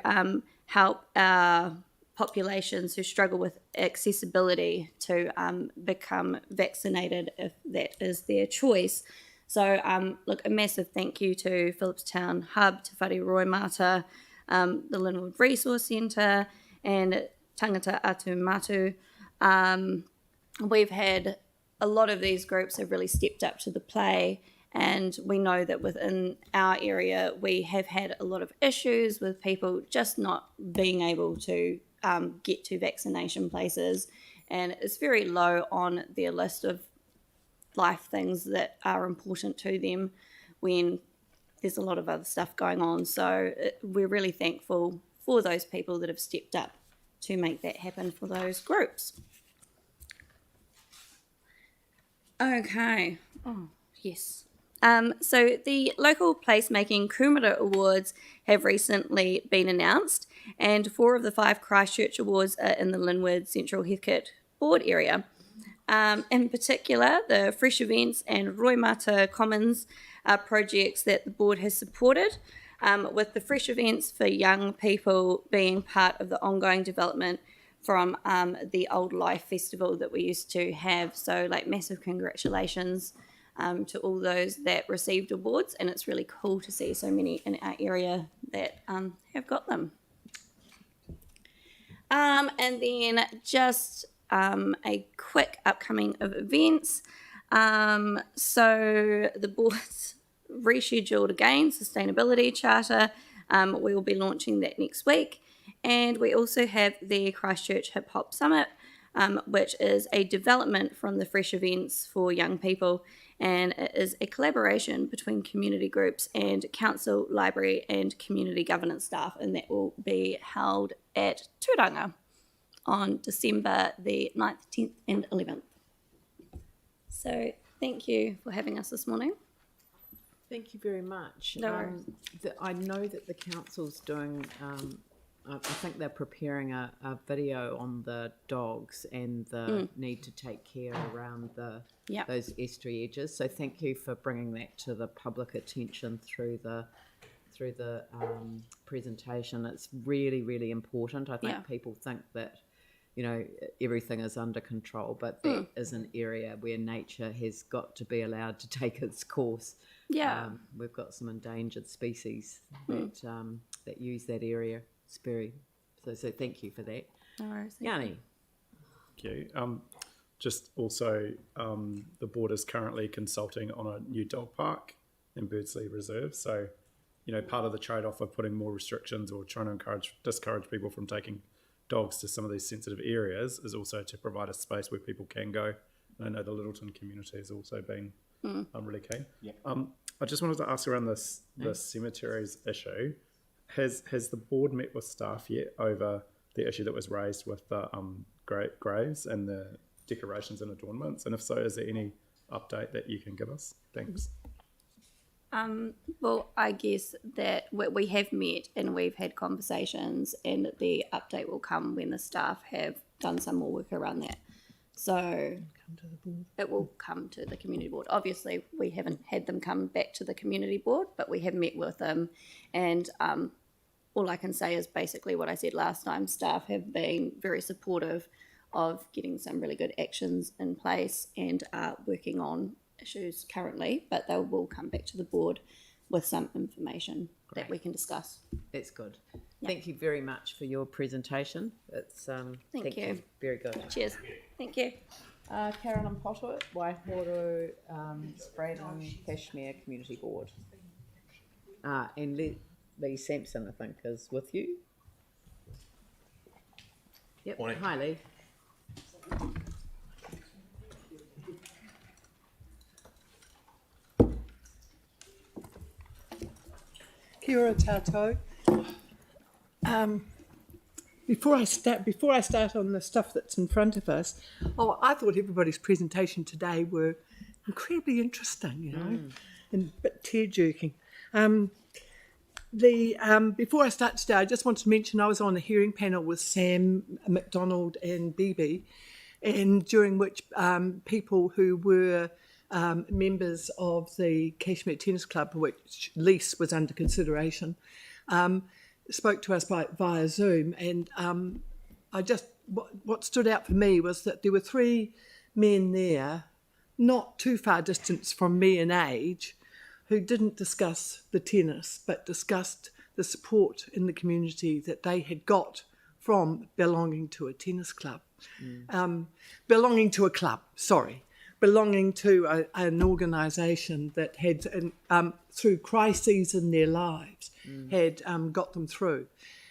help our populations who struggle with accessibility to become vaccinated if that is their choice. So look, a massive thank you to Phillipstown Hub, Te Whare Roimata, the Linwood Resource Centre and Tangata Atu Matu. We've had a lot of these groups have really stepped up to the play, and we know that within our area we have had a lot of issues with people just not being able to get to vaccination places, and it's very low on their list of life things that are important to them when there's a lot of other stuff going on. So we're really thankful for those people that have stepped up to make that happen for those groups. Okay. Oh, yes. So the local placemaking Kumara Awards have recently been announced, and 4 of the 5 Christchurch Awards are in the Linwood Central Heathcote Board area. In particular, the Fresh Events and Roimata Commons are projects that the board has supported, with the Fresh Events for young people being part of the ongoing development from the Old Life Festival that we used to have. So like massive congratulations to all those that received awards, and it's really cool to see so many in our area that have got them. And then just a quick upcoming of events. So the board's rescheduled again, Sustainability Charter. We will be launching that next week. And we also have the Christchurch Hip Hop Summit, which is a development from the Fresh Events for young people, and it is a collaboration between community groups and council, library and community governance staff, and that will be held at Turanga on December the 9th, 10th and 11th. So thank you for having us this morning. Thank you very much. No worries. I know that the council's doing, I think they're preparing a video on the dogs and the need to take care around those estuary edges. So thank you for bringing that to the public attention through the presentation. It's really, really important. I think people think that, you know, everything is under control, but that is an area where nature has got to be allowed to take its course. Yeah. We've got some endangered species that use that area. It's very, so thank you for that. No worries. Yanni. Thank you. Just also, the board is currently consulting on a new dog park in Birdsley Reserve. So, you know, part of the trade-off of putting more restrictions or trying to discourage people from taking dogs to some of these sensitive areas is also to provide a space where people can go. And I know the Littleton community has also been really keen. Yeah. I just wanted to ask around the cemeteries issue. Has the board met with staff yet over the issue that was raised with the graves and the decorations and adornments? And if so, is there any update that you can give us? Thanks. Well, I guess that we have met and we've had conversations, and the update will come when the staff have done some more work around that. So it will come to the community board. Obviously, we haven't had them come back to the community board, but we have met with them, and all I can say is basically what I said last time. Staff have been very supportive of getting some really good actions in place and are working on issues currently, but they will come back to the board with some information that we can discuss. That's good. Yep. Thank you very much for your presentation. It's thank you. Very good. Cheers. Thank you. Carolyn Potter, Waihoro Spraydon Cashmere Community Board. And Lee Sampson, I think, is with you. Yep. Morning. Hi, Lee. Kia ora tātou. Before I start on the stuff that's in front of us, I thought everybody's presentation today were incredibly interesting, you know, and a bit tear-jerking. Before I start today, I just wanted to mention I was on a hearing panel with Sam McDonald and Bibi, and during which people who were members of the Kashmir Tennis Club, which lease was under consideration, spoke to us via Zoom. And what stood out for me was that there were 3 men there, not too far distance from me in age, who didn't discuss the tennis, but discussed the support in the community that they had got from belonging to a tennis club. Belonging to an organisation that had, through crises in their lives, had got them through.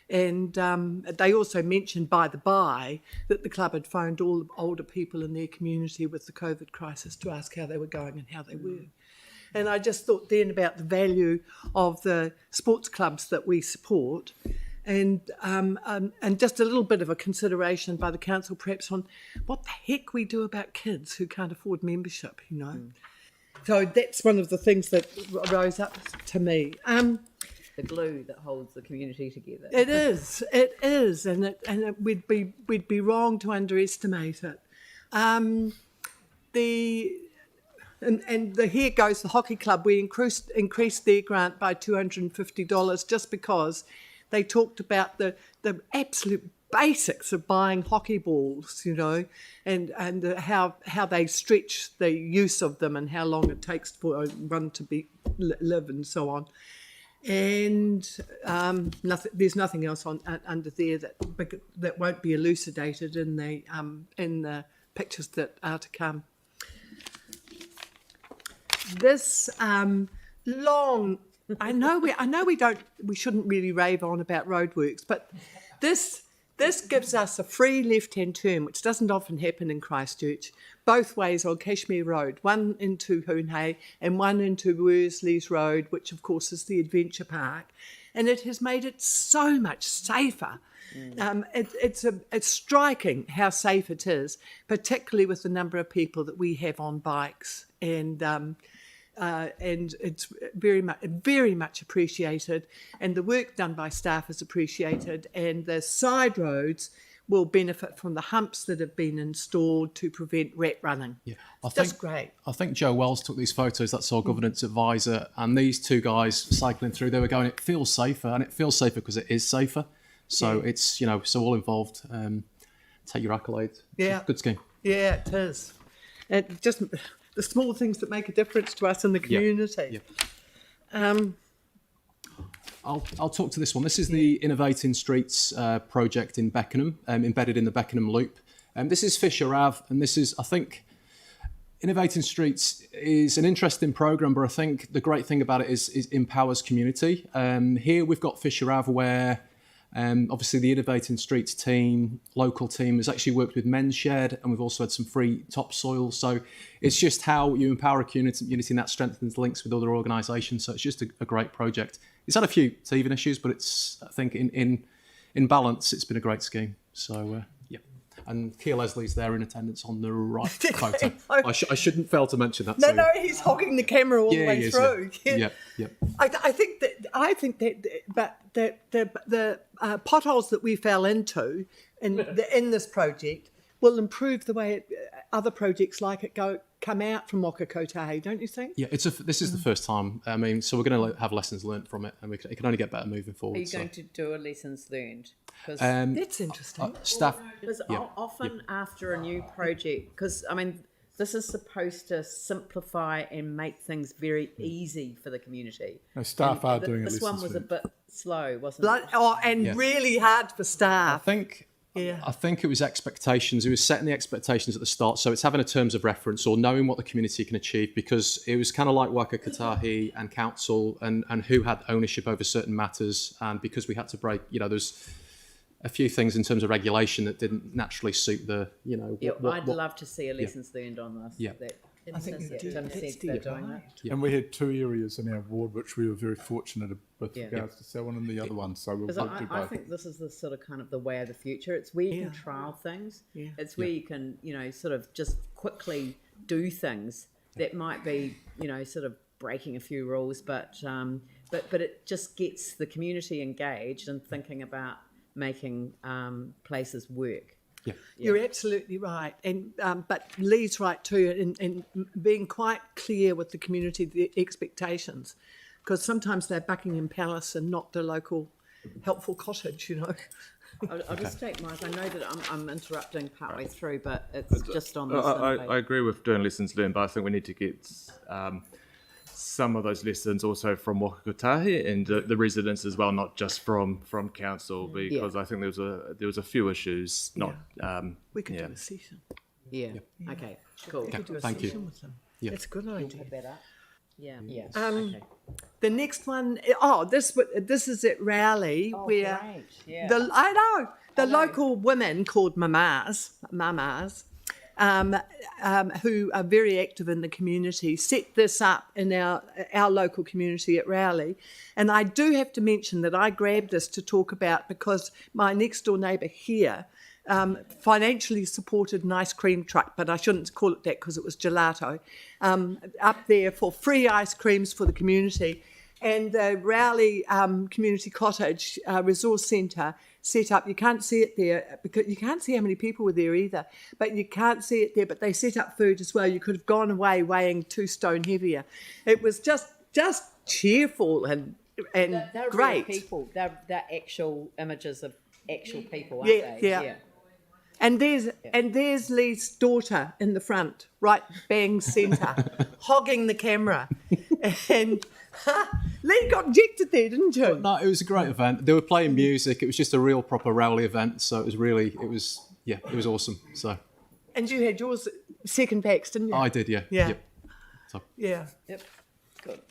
And they also mentioned, by the by, that the club had phoned all the older people in their community with the COVID crisis to ask how they were going and how they were. And I just thought then about the value of the sports clubs that we support, and just a little bit of a consideration by the council perhaps on what the heck we do about kids who can't afford membership, you know. So that's one of the things that rose up to me. The glue that holds the community together. It is, and we'd be wrong to underestimate it. And here goes the hockey club. We increased their grant by $250 just because they talked about the absolute basics of buying hockey balls, you know, and how they stretch the use of them and how long it takes for one to live and so on. And there's nothing else under there that won't be elucidated in the pictures that are to come. This long, I know we shouldn't really rave on about roadworks, but this gives us a free left-hand turn, which doesn't often happen in Christchurch, both ways on Kashmir Road, one into Hoonhay and one into Worsleys Road, which of course is the adventure park, and it has made it so much safer. It's striking how safe it is, particularly with the number of people that we have on bikes, and it's very much appreciated, and the work done by staff is appreciated, and the side roads will benefit from the humps that have been installed to prevent rat running. Yeah, Great. I think Joe Wells took these photos. That's our governance advisor, and these 2 guys cycling through, they were going, it feels safer, and it feels safer because it is safer. So it's, you know, so all involved. Take your accolades. Yeah, good scheme. Yeah, it is. It just the small things that make a difference to us in the community. Yeah. I'll talk to this one. This is the Innovating Streets project in Beckenham, embedded in the Beckenham Loop. This is Fisher Ave, and this is, I think, Innovating Streets is an interesting programme, but I think the great thing about it is empowers community. Here we've got Fisher Ave, where obviously the Innovating Streets team, local team, has actually worked with Men's Shed, and we've also had some free topsoil. So it's just how you empower a community, and that strengthens links with other organisations. So it's just a great project. It's had a few teething issues, but it's, I think, in balance, it's been a great scheme. So yeah. And Keir Leslie's there in attendance on the right photo. I shouldn't fail to mention that. No, he's hogging the camera all the way through. Yeah. I think that the potholes that we fell into in this project will improve the way other projects like it come out from Waka Kotahi, don't you think? Yeah, this is the first time. I mean, so we're going to have lessons learned from it, and it can only get better moving forward. Are you going to do a lessons learned? That's interesting. Staff. Because often after a new project, because I mean, this is supposed to simplify and make things very easy for the community. No, staff are doing it. This one was a bit slow, wasn't it? Really hard for staff. I think it was expectations. It was setting the expectations at the start. So it's having a terms of reference or knowing what the community can achieve, because it was kind of like Waka Kotahi and council and who had ownership over certain matters. And because we had to break, there's a few things in terms of regulation that didn't naturally suit the, I'd love to see a lessons learned on this. Yeah. I think Tim said they're doing that. Yeah. And we had 2 areas in our ward which we were very fortunate with regards to Selwyn and the other one. So we'll do both. I think this is the sort of kind of the way of the future. It's where you can trial things. Yeah. It's where you can, sort of just quickly do things that might be, sort of breaking a few rules, but it just gets the community engaged and thinking about making places work. Yeah. You're absolutely right, and but Lee's right too, in being quite clear with the community, the expectations, because sometimes they're Buckingham Palace and not the local helpful cottage, I'll just take mine. I know that I'm interrupting partway through, but it's just on the I agree with doing lessons learned, but I think we need to get some of those lessons also from Waka Kotahi and the residents as well, not just from council, because I think there was a few issues. We could do a session. Yeah. Okay. Cool. We could do a Thank session you. with them. Yeah. That's a good idea. Put that up. Yeah. Yes. Okay. The next one, this is at Rowley, where great. Yeah. the local women called mamas, who are very active in the community, set this up in our local community at Rowley. And I do have to mention that I grabbed this to talk about because my next door neighbour here financially supported an ice cream truck, but I shouldn't call it that because it was gelato, up there for free ice creams for the community. And the Rowley Community Cottage Resource Centre set up, you can't see it there because you can't see how many people were there either, but you can't see it there, but they set up food as well. You could have gone away weighing 2 stone heavier. It was just cheerful and they're great. Real people. They're actual images of actual people, aren't they? Yeah. And there's Lee's daughter in the front, right bang centre, hogging the camera. And Lee got ejected there, didn't you? No, it was a great event. They were playing music. It was just a real proper Rowley event. So it was awesome. So. And you had yours second packs, didn't you? I did, yeah. Yeah. Yep. So. Yeah. Yep. Good.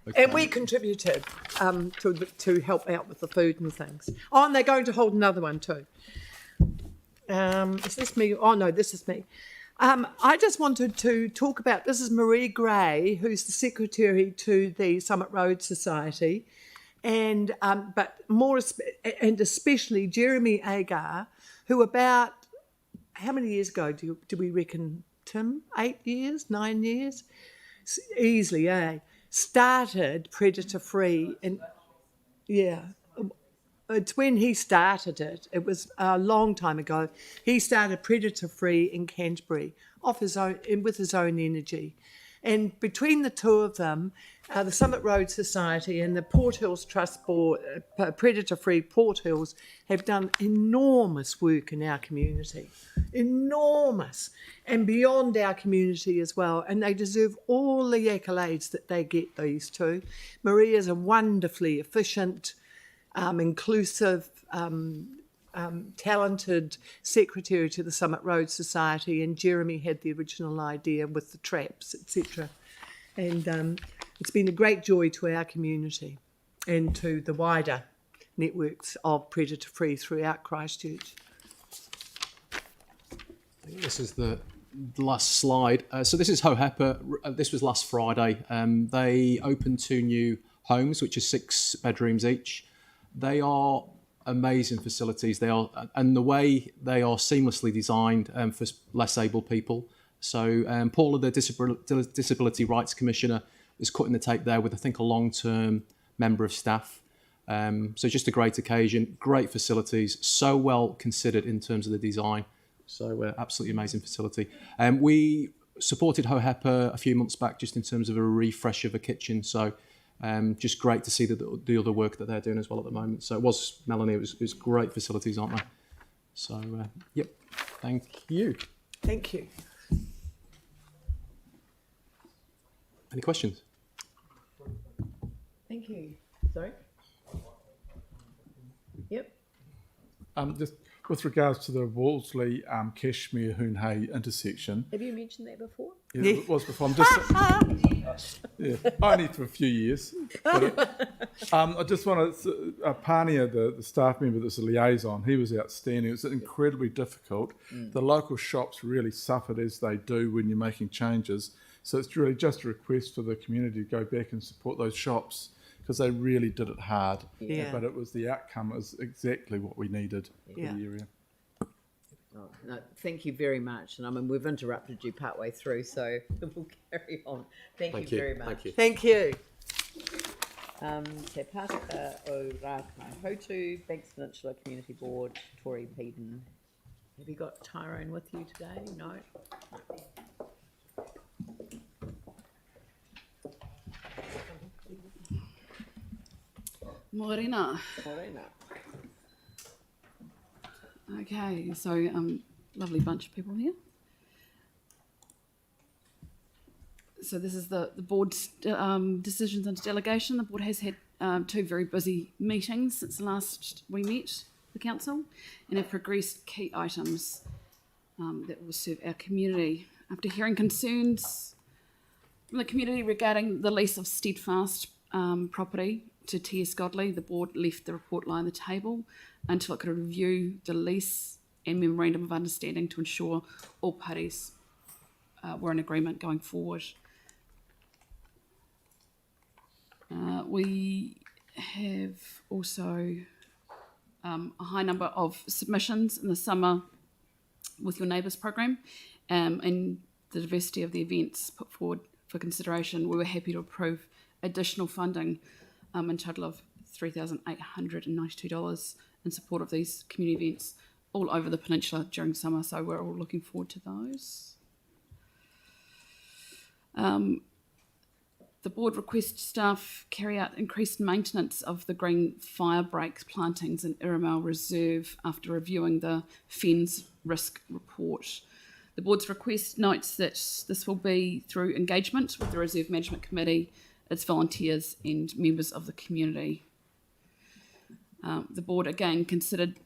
Okay. And we contributed to help out with the food and things. Oh, and they're going to hold another one too. Is this me? Oh, no, this is me. I just wanted to talk about, this is Marie Gray, who's the secretary to the Summit Road Society, and especially Jeremy Agar, who about, how many years ago do we reckon, Tim? 8 years, 9 years? Easily, started Predator Free, and it's when he started it. It was a long time ago. He started Predator Free in Canterbury off his own, with his own energy. And between the two of them, the Summit Road Society and the Port Hills Trust Board, Predator Free Port Hills, have done enormous work in our community. Enormous. And beyond our community as well. And they deserve all the accolades that they get, these two. Marie is a wonderfully efficient, inclusive, talented secretary to the Summit Road Society, and Jeremy had the original idea with the traps, etc. And it's been a great joy to our community and to the wider networks of Predator Free throughout Christchurch. This is the last slide. So this is Hohepa. This was last Friday. They opened 2 new homes, which are 6 bedrooms each. They are amazing facilities. They are, and the way they are seamlessly designed for less able people. So Paula, the Disability Rights Commissioner, is cutting the tape there with, I think, a long-term member of staff. So just a great occasion, great facilities, so well considered in terms of the design. So absolutely amazing facility. We supported Hohepa a few months back just in terms of a refresh of a kitchen. So just great to see the other work that they're doing as well at the moment. So it was, Melanie, it was great facilities, aren't they? So, yep, thank you. Thank you. Any questions? Thank you. Sorry? Yep. Just with regards to the Wolseley Cashmere Hoonhay intersection. Have you mentioned that before? Yeah, it was before. I'm just only for a few years. But I just want to, Pania, the staff member that's a liaison, he was outstanding. It was incredibly difficult. The local shops really suffered, as they do when you're making changes. So it's really just a request for the community to go back and support those shops, because they really did it hard. Yeah. But it was, the outcome is exactly what we needed for the area. Oh, no, thank you very much. And I mean, we've interrupted you partway through, so we'll carry on. Thank you very much. Thank you. Te Pātaka o Rākai Hotu, Banks Peninsula Community Board, Tory Peden. Have you got Tyrone with you today? No? Morena. Morena. Okay, so lovely bunch of people here. So this is the board's decisions under delegation. The board has had 2 very busy meetings since the last we met, the council, and have progressed key items that will serve our community. After hearing concerns from the community regarding the lease of Steadfast property to T.S. Godley, the board left the report lie on the table until it could review the lease and memorandum of understanding to ensure all parties were in agreement going forward. We have also a high number of submissions in the Summer with Your Neighbours program, and the diversity of the events put forward for consideration. We were happy to approve additional funding in total of $3,892 in support of these community events all over the peninsula during summer, so we're all looking forward to those. The board requests staff carry out increased maintenance of the green fire break plantings in Iramau Reserve after reviewing the FENS risk report. The board's request notes that this will be through engagement with the Reserve Management Committee, its volunteers and members of the community. The board again considered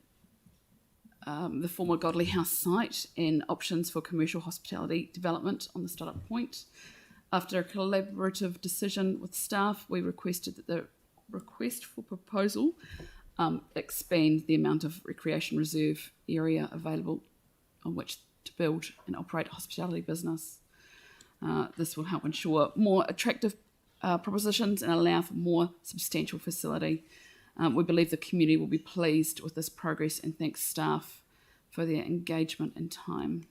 the former Godley House site and options for commercial hospitality development on the startup point. After a collaborative decision with staff, we requested that the request for proposal expand the amount of recreation reserve area available on which to build and operate a hospitality business. This will help ensure more attractive propositions and allow for more substantial facility. We believe the community will be pleased with this progress and thanks staff for their engagement and time.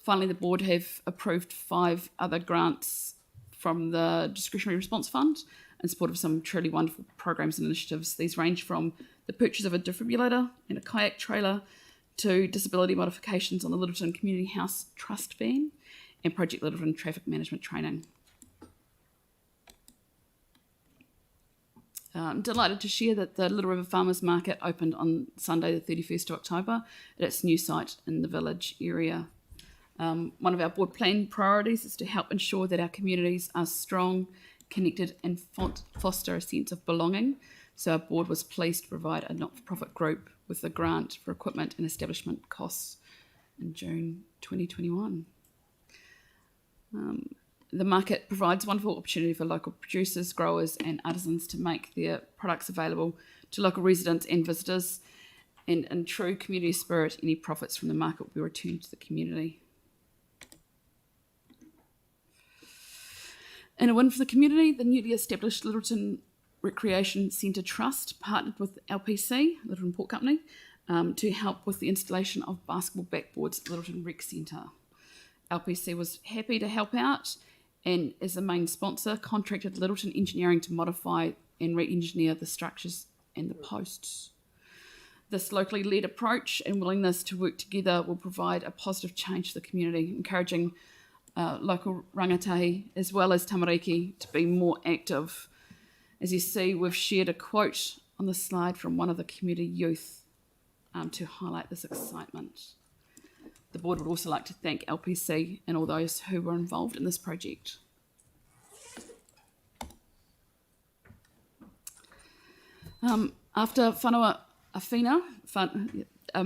Finally, the board have approved 5 other grants from the Discretionary Response Fund in support of some truly wonderful programs and initiatives. These range from the purchase of a defibrillator and a kayak trailer to disability modifications on the Littleton Community House Trust van and Project Littleton traffic management training. I'm delighted to share that the Little River Farmers Market opened on Sunday the 31st of October at its new site in the village area. One of our board plan priorities is to help ensure that our communities are strong, connected and foster a sense of belonging. So our board was pleased to provide a not-for-profit group with a grant for equipment and establishment costs in June 2021. The market provides wonderful opportunity for local producers, growers and artisans to make their products available to local residents and visitors. And in true community spirit, any profits from the market will be returned to the community. In a win for the community, the newly established Littleton Recreation Centre Trust partnered with LPC, Littleton Port Company, to help with the installation of basketball backboards at Littleton Rec Centre. LPC was happy to help out and, as the main sponsor, contracted Littleton Engineering to modify and re-engineer the structures and the posts. This locally led approach and willingness to work together will provide a positive change to the community, encouraging local rangatahi as well as tamariki to be more active. As you see, we've shared a quote on the slide from one of the community youth to highlight this excitement. The board would also like to thank LPC and all those who were involved in this project. After Whanua Awhina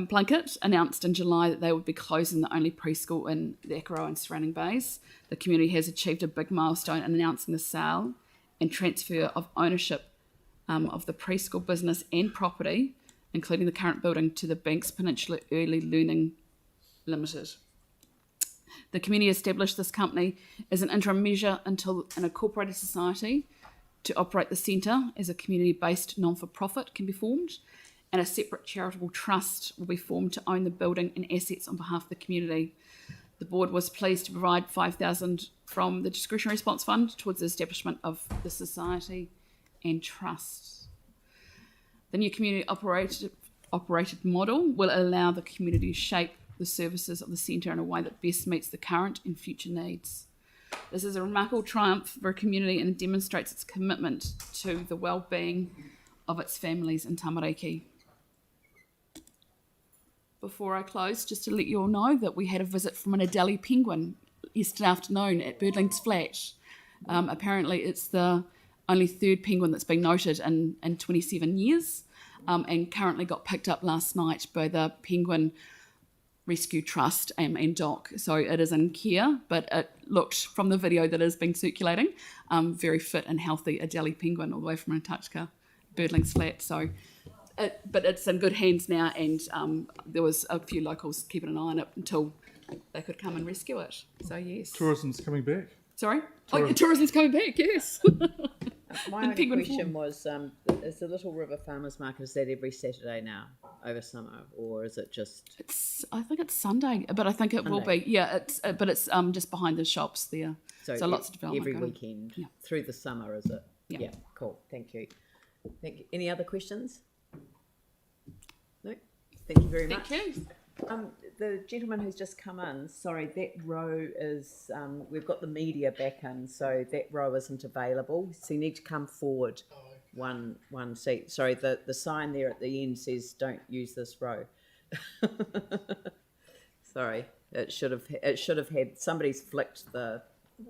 Blanket announced in July that they would be closing the only preschool in the Akaroa and surrounding bays, the community has achieved a big milestone in announcing the sale and transfer of ownership of the preschool business and property, including the current building, to the Banks Peninsula Early Learning Limited. The community established this company as an interim measure until an incorporated society to operate the centre as a community-based non-for-profit can be formed, and a separate charitable trust will be formed to own the building and assets on behalf of the community. The board was pleased to provide $5,000 from the discretionary response fund towards the establishment of the society and trust. The new community operated model will allow the community to shape the services of the centre in a way that best meets the current and future needs. This is a remarkable triumph for a community and demonstrates its commitment to the well-being of its families in Tamariki. Before I close, just to let you all know that we had a visit from an Adelie penguin yesterday afternoon at Birdling's Flat. Apparently it's the only third penguin that's been noted in 27 years, and currently got picked up last night by the Penguin Rescue Trust and Doc. So it is in care, but it looked from the video that has been circulating, very fit and healthy Adelie penguin all the way from Antarctica, Birdling's Flat. So, but it's in good hands now, and there was a few locals keeping an eye on it until they could come and rescue it. So yes. Tourism's coming back. Sorry? Tourism's coming back, yes. My only question was, is the Little River Farmers Market, is that every Saturday now over summer, or is it just? I think it's Sunday, but I think it will be. Yeah, but it's just behind the shops there. So lots of development every going. weekend through the summer, is it? Yeah. Cool. Thank you. Any other questions? No. Thank you very much. Thank you. The gentleman who's just come in, sorry, that row is, we've got the media back in, so that row isn't available. So you need to come forward one seat. Sorry, the sign there at the end says don't use this row. Sorry, it should have had, somebody's flicked the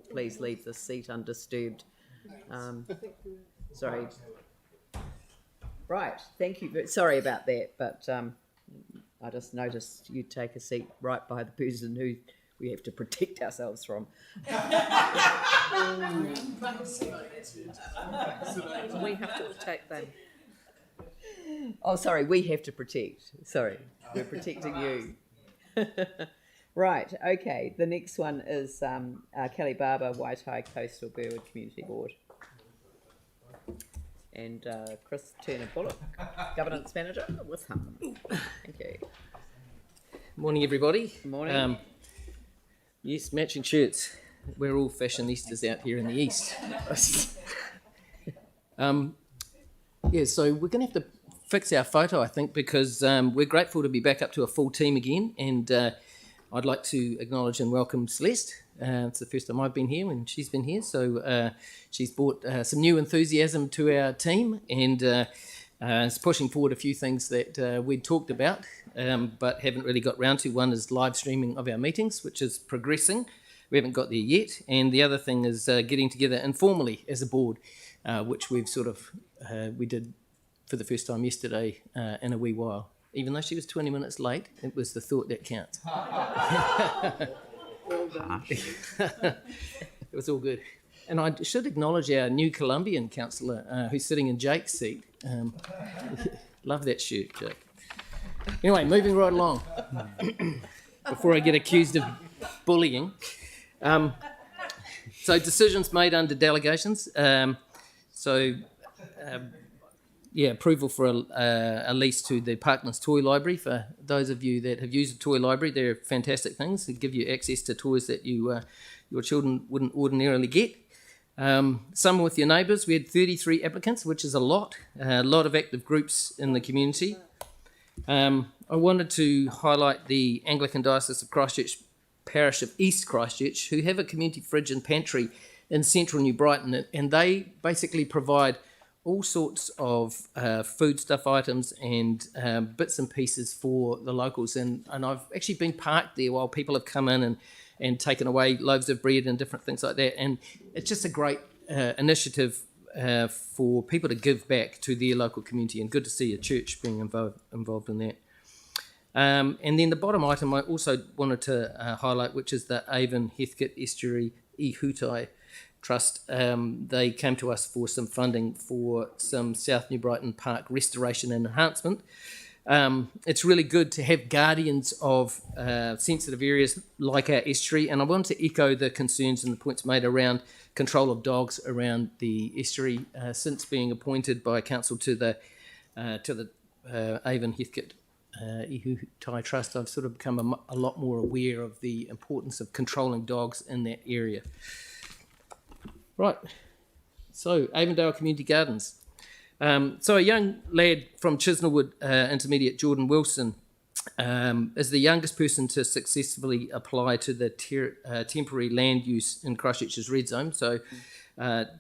please leave this seat undisturbed. Sorry. Right, thank you. Sorry about that, but I just noticed you take a seat right by the person who we have to protect ourselves from. We have to protect them. Oh, sorry, we have to protect. Sorry, we're protecting you. Right, okay. The next one is Kelly Barber, Waitai Coastal Burwood Community Board. And Chris Turner-Bullock, Governance Manager with him. Thank you. Morning, everybody. Morning. Yes, matching shirts. We're all fashionistas out here in the east. So we're going to have to fix our photo, I think, because we're grateful to be back up to a full team again, and I'd like to acknowledge and welcome Celeste. It's the first time I've been here and she's been here, so she's brought some new enthusiasm to our team, and is pushing forward a few things that we'd talked about but haven't really got round to. One is live streaming of our meetings, which is progressing. We haven't got there yet, and the other thing is getting together informally as a board, which we've sort of we did for the first time yesterday in a wee while. Even though she was 20 minutes late, it was the thought that counts. It was all good. And I should acknowledge our new Colombian councillor who's sitting in Jake's seat. Love that shirt, Jake. Anyway, moving right along before I get accused of bullying. So decisions made under delegations. Approval for a lease to the Parklands Toy Library. For those of you that have used a toy library, they're fantastic things. They give you access to toys that your children wouldn't ordinarily get. Summer with your neighbours, we had 33 applicants, which is a lot of active groups in the community. I wanted to highlight the Anglican Diocese of Christchurch Parish of East Christchurch, who have a community fridge and pantry in central New Brighton, and they basically provide all sorts of foodstuff items and bits and pieces for the locals. And I've actually been parked there while people have come in and taken away loaves of bread and different things like that. And it's just a great initiative for people to give back to their local community, and good to see a church being involved in that. And then the bottom item I also wanted to highlight, which is the Avon Heathcote Estuary I Hutai Trust. They came to us for some funding for some South New Brighton Park restoration and enhancement. It's really good to have guardians of sensitive areas like our estuary, and I want to echo the concerns and the points made around control of dogs around the estuary. Since being appointed by council to the Avon Heathcote Ihu Tai Trust, I've sort of become a lot more aware of the importance of controlling dogs in that area. Right, so Avondale Community Gardens. So a young lad from Chisnellwood Intermediate, Jordan Wilson, is the youngest person to successfully apply to the temporary land use in Christchurch's red zone, so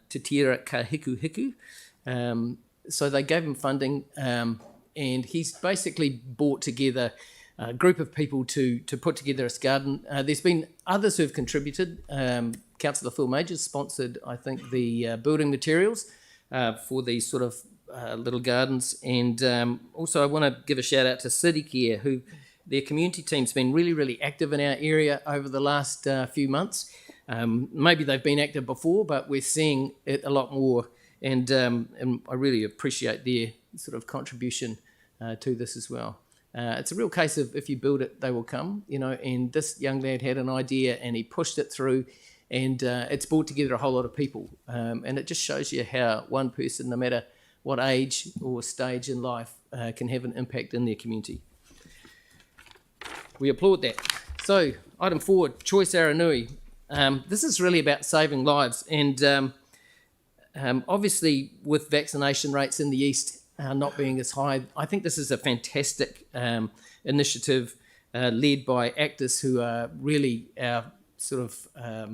Te Tira Ka Hiku Hiku. So they gave him funding, and he's basically brought together a group of people to put together this garden. There's been others who have contributed. Councillor Phil Majors sponsored, I think, the building materials for these sort of little gardens. And also I want to give a shout out to City Care, who their community team's been really, really active in our area over the last few months. Maybe they've been active before, but we're seeing it a lot more. And I really appreciate their sort of contribution to this as well. It's a real case of if you build it, they will come, you know, and this young lad had an idea and he pushed it through, and it's brought together a whole lot of people. And it just shows you how one person, no matter what age or stage in life, can have an impact in their community. We applaud that. So, item 4, Choice Aranui. This is really about saving lives, and obviously with vaccination rates in the east not being as high, I think this is a fantastic initiative led by actors who are really our sort of, our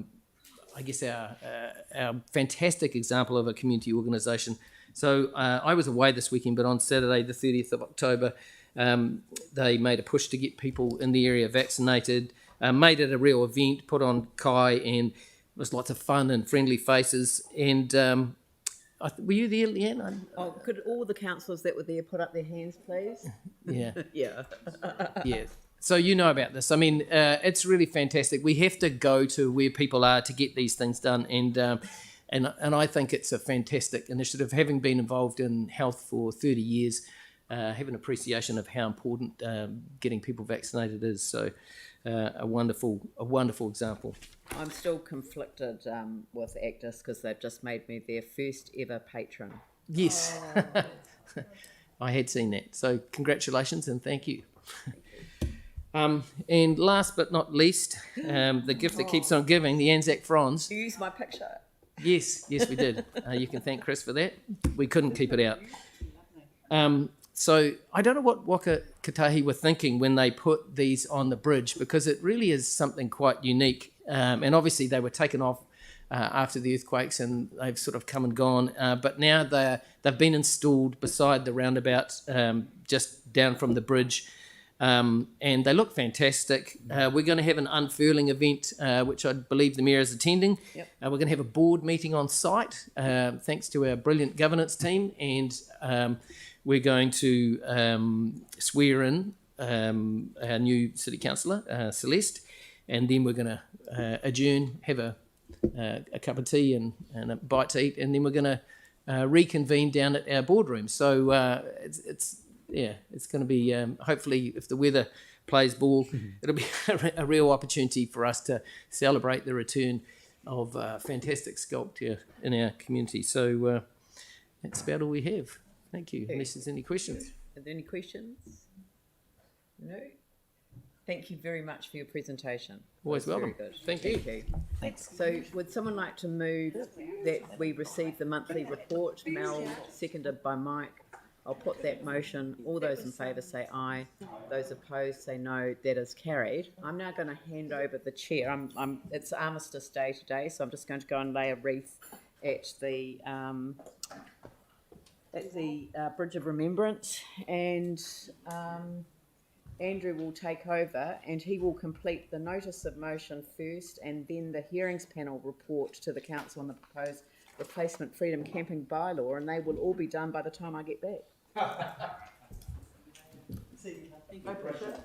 fantastic example of a community organisation. So I was away this weekend, but on Saturday, the 30th of October, they made a push to get people in the area vaccinated, made it a real event, put on kai, and it was lots of fun and friendly faces. And were you there, Leanne? Could all the councillors that were there put up their hands, please? Yeah. Yeah. Yeah. So you know about this. I mean, it's really fantastic. We have to go to where people are to get these things done, and I think it's a fantastic initiative. Having been involved in health for 30 years, have an appreciation of how important getting people vaccinated is. So a wonderful example. I'm still conflicted with Actis because they've just made me their first ever patron. Yes. I had seen that. So congratulations and thank you. And last but not least, the gift that keeps on giving, the Anzac Fronds. You used my picture. Yes, we did. You can thank Chris for that. We couldn't keep it out. So I don't know what Waka Katahi were thinking when they put these on the bridge, because it really is something quite unique. And obviously they were taken off after the earthquakes and they've sort of come and gone. But now they've been installed beside the roundabout, just down from the bridge. And they look fantastic. We're going to have an unfurling event, which I believe the Mayor is attending. Yep. We're going to have a board meeting on site, thanks to our brilliant governance team, and we're going to swear in our new City Councillor, Celeste, and then we're going to adjourn, have a cup of tea and a bite to eat, and then we're going to reconvene down at our boardroom. So it's going to be, hopefully, if the weather plays ball, it'll be a real opportunity for us to celebrate the return of fantastic sculpture in our community. So that's about all we have. Thank you. Unless there's any questions. Are there any questions? No? Thank you very much for your presentation. Always welcome. Very good. Thank you. Thanks. So would someone like to move that we receive the monthly report? Mel, seconded by Mike. I'll put that motion. All those in favour say aye. Those opposed say no. That is carried. I'm now going to hand over the chair. It's Armistice Day today, so I'm just going to go and lay a wreath at the Bridge of Remembrance, and Andrew will take over, and he will complete the notice of motion first, and then the hearings panel report to the council on the proposed replacement freedom camping bylaw, and they will all be done by the time I get back. No pressure.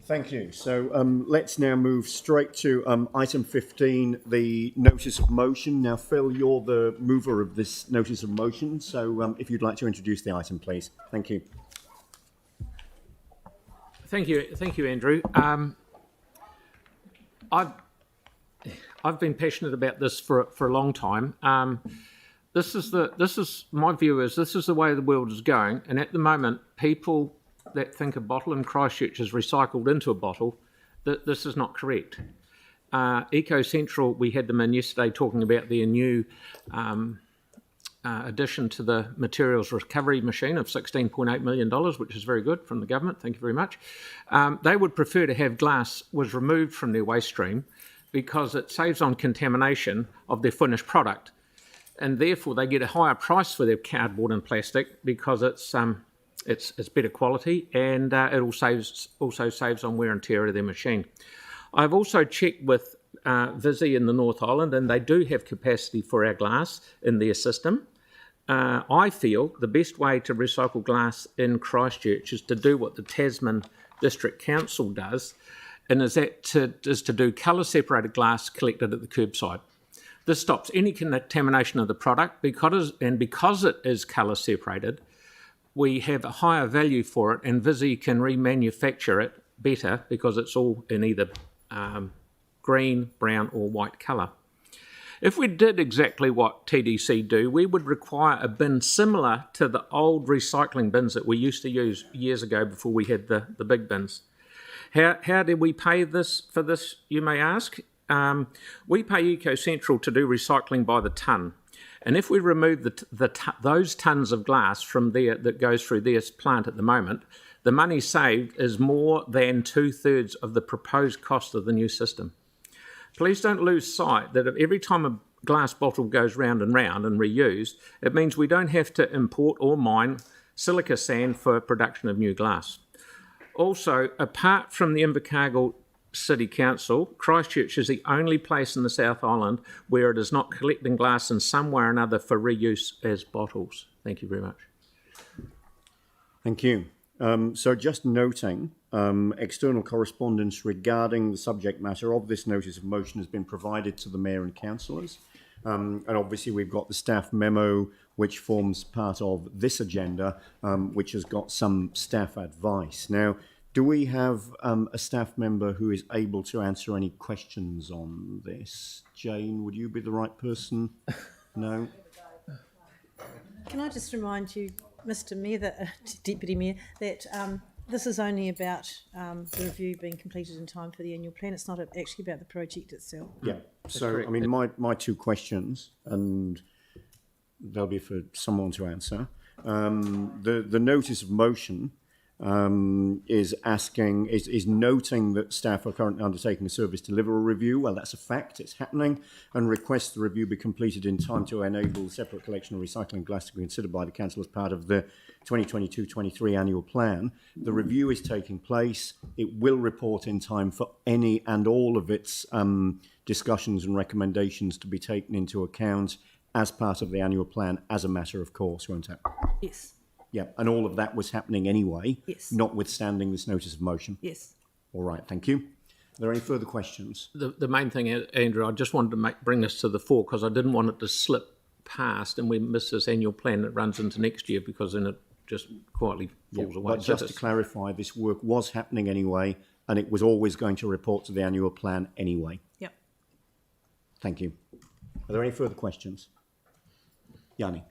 Thank you. So let's now move straight to item 15, the notice of motion. Now, Phil, you're the mover of this notice of motion, so if you'd like to introduce the item, please. Thank you. Thank you, Andrew. I've been passionate about this for a long time. this is my view is this is the way the world is going, and at the moment, people that think a bottle in Christchurch is recycled into a bottle, this is not correct. Eco Central, we had them in yesterday talking about their new addition to the materials recovery machine of $16.8 million, which is very good from the government. Thank you very much. They would prefer to have glass was removed from their waste stream because it saves on contamination of their finished product, and therefore they get a higher price for their cardboard and plastic because it's better quality, and it also saves on wear and tear of their machine. I've also checked with Visi in the North Island, and they do have capacity for our glass in their system. I feel the best way to recycle glass in Christchurch is to do what the Tasman District Council does, and is to do colour separated glass collected at the curbside. This stops any contamination of the product because it is colour separated. We have a higher value for it, and Visi can remanufacture it better because it's all in either green, brown or white colour. If we did exactly what TDC do, we would require a bin similar to the old recycling bins that we used to use years ago before we had the big bins. How do we pay for this, you may ask? We pay Eco Central to do recycling by the tonne. And if we remove those tonnes of glass from there that goes through their plant at the moment, the money saved is more than 2/3 of the proposed cost of the new system. Please don't lose sight that if every time a glass bottle goes round and round and reused, it means we don't have to import or mine silica sand for production of new glass. Also, apart from the Invercargill City Council, Christchurch is the only place in the South Island where it is not collecting glass in some way or another for reuse as bottles. Thank you very much. Thank you. So just noting, external correspondence regarding the subject matter of this notice of motion has been provided to the Mayor and councillors. And obviously we've got the staff memo which forms part of this agenda, which has got some staff advice. Now, do we have a staff member who is able to answer any questions on this? Jane, would you be the right person? No? Can I just remind you, Mr. Mayor, Deputy Mayor, that this is only about the review being completed in time for the annual plan. It's not actually about the project itself. Yeah. So, I mean, my two questions, and they'll be for someone to answer. The notice of motion is noting that staff are currently undertaking a service delivery review. Well, that's a fact, it's happening, and requests the review be completed in time to enable separate collection of recycling glass to be considered by the council as part of the 2022-23 annual plan. The review is taking place. It will report in time for any and all of its discussions and recommendations to be taken into account as part of the annual plan as a matter of course, won't it? Yes. Yeah, and all of that was happening anyway, yes, notwithstanding this notice of motion. Yes. All right, thank you. Are there any further questions? The main thing, Andrew, I just wanted to bring this to the fore because I didn't want it to slip past and we miss this annual plan that runs into next year, because then it just quietly falls away. But just to clarify, this work was happening anyway, and it was always going to report to the annual plan anyway. Yep. Thank you. Are there any further questions? Yanni.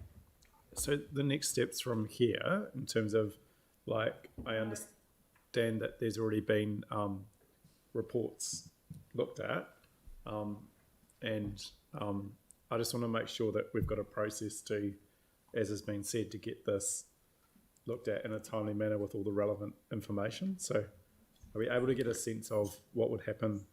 So the next steps from here, in terms of, like, I understand that there's already been reports looked at, and I just want to make sure that we've got a process to, as has been said, to get this looked at in a timely manner with all the relevant information. So are we able to get a sense of what would happen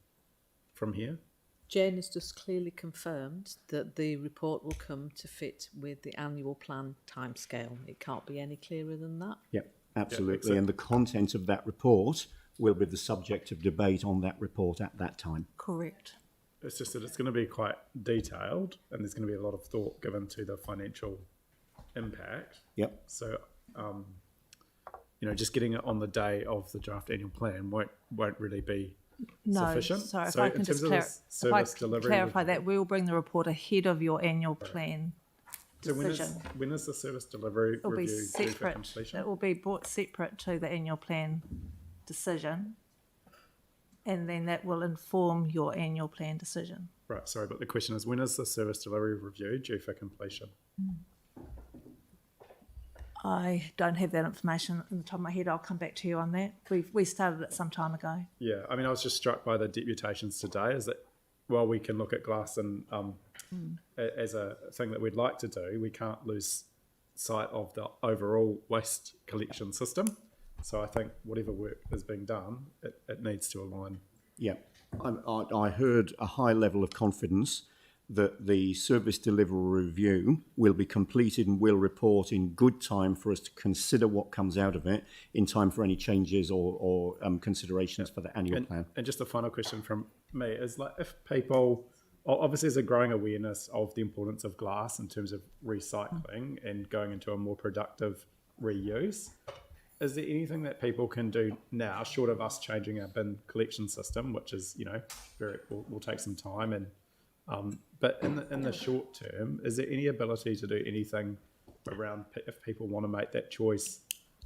from here? Jane has just clearly confirmed that the report will come to fit with the annual plan timescale. It can't be any clearer than that. Yep, absolutely. Yeah, and the content of that report will be the subject of debate on that report at that time. Correct. It's just that it's going to be quite detailed, and there's going to be a lot of thought given to the financial impact. Yep. So, just getting it on the day of the draft annual plan won't really be sufficient. Sorry, so if I can just clarify that, we will bring the report ahead of your annual plan decision. So when is the service delivery It'll review be due for separate. completion? It will be brought separate to the annual plan decision, and then that will inform your annual plan decision. Right, sorry, but the question is, when is the service delivery review due for completion? I don't have that information in the top of my head. I'll come back to you on that. We started it some time ago. Yeah, I mean, I was just struck by the deputations today, is that while we can look at glass and as a thing that we'd like to do, we can't lose sight of the overall waste collection system. So I think whatever work is being done, it needs to align. Yeah, I heard a high level of confidence that the service delivery review will be completed and will report in good time for us to consider what comes out of it in time for any changes or considerations for the annual plan. And just a final question from me is, like, if people, obviously there's a growing awareness of the importance of glass in terms of recycling and going into a more productive reuse, is there anything that people can do now, short of us changing our bin collection system, which is, will take some time, and but in the short term, is there any ability to do anything around, if people want to make that choice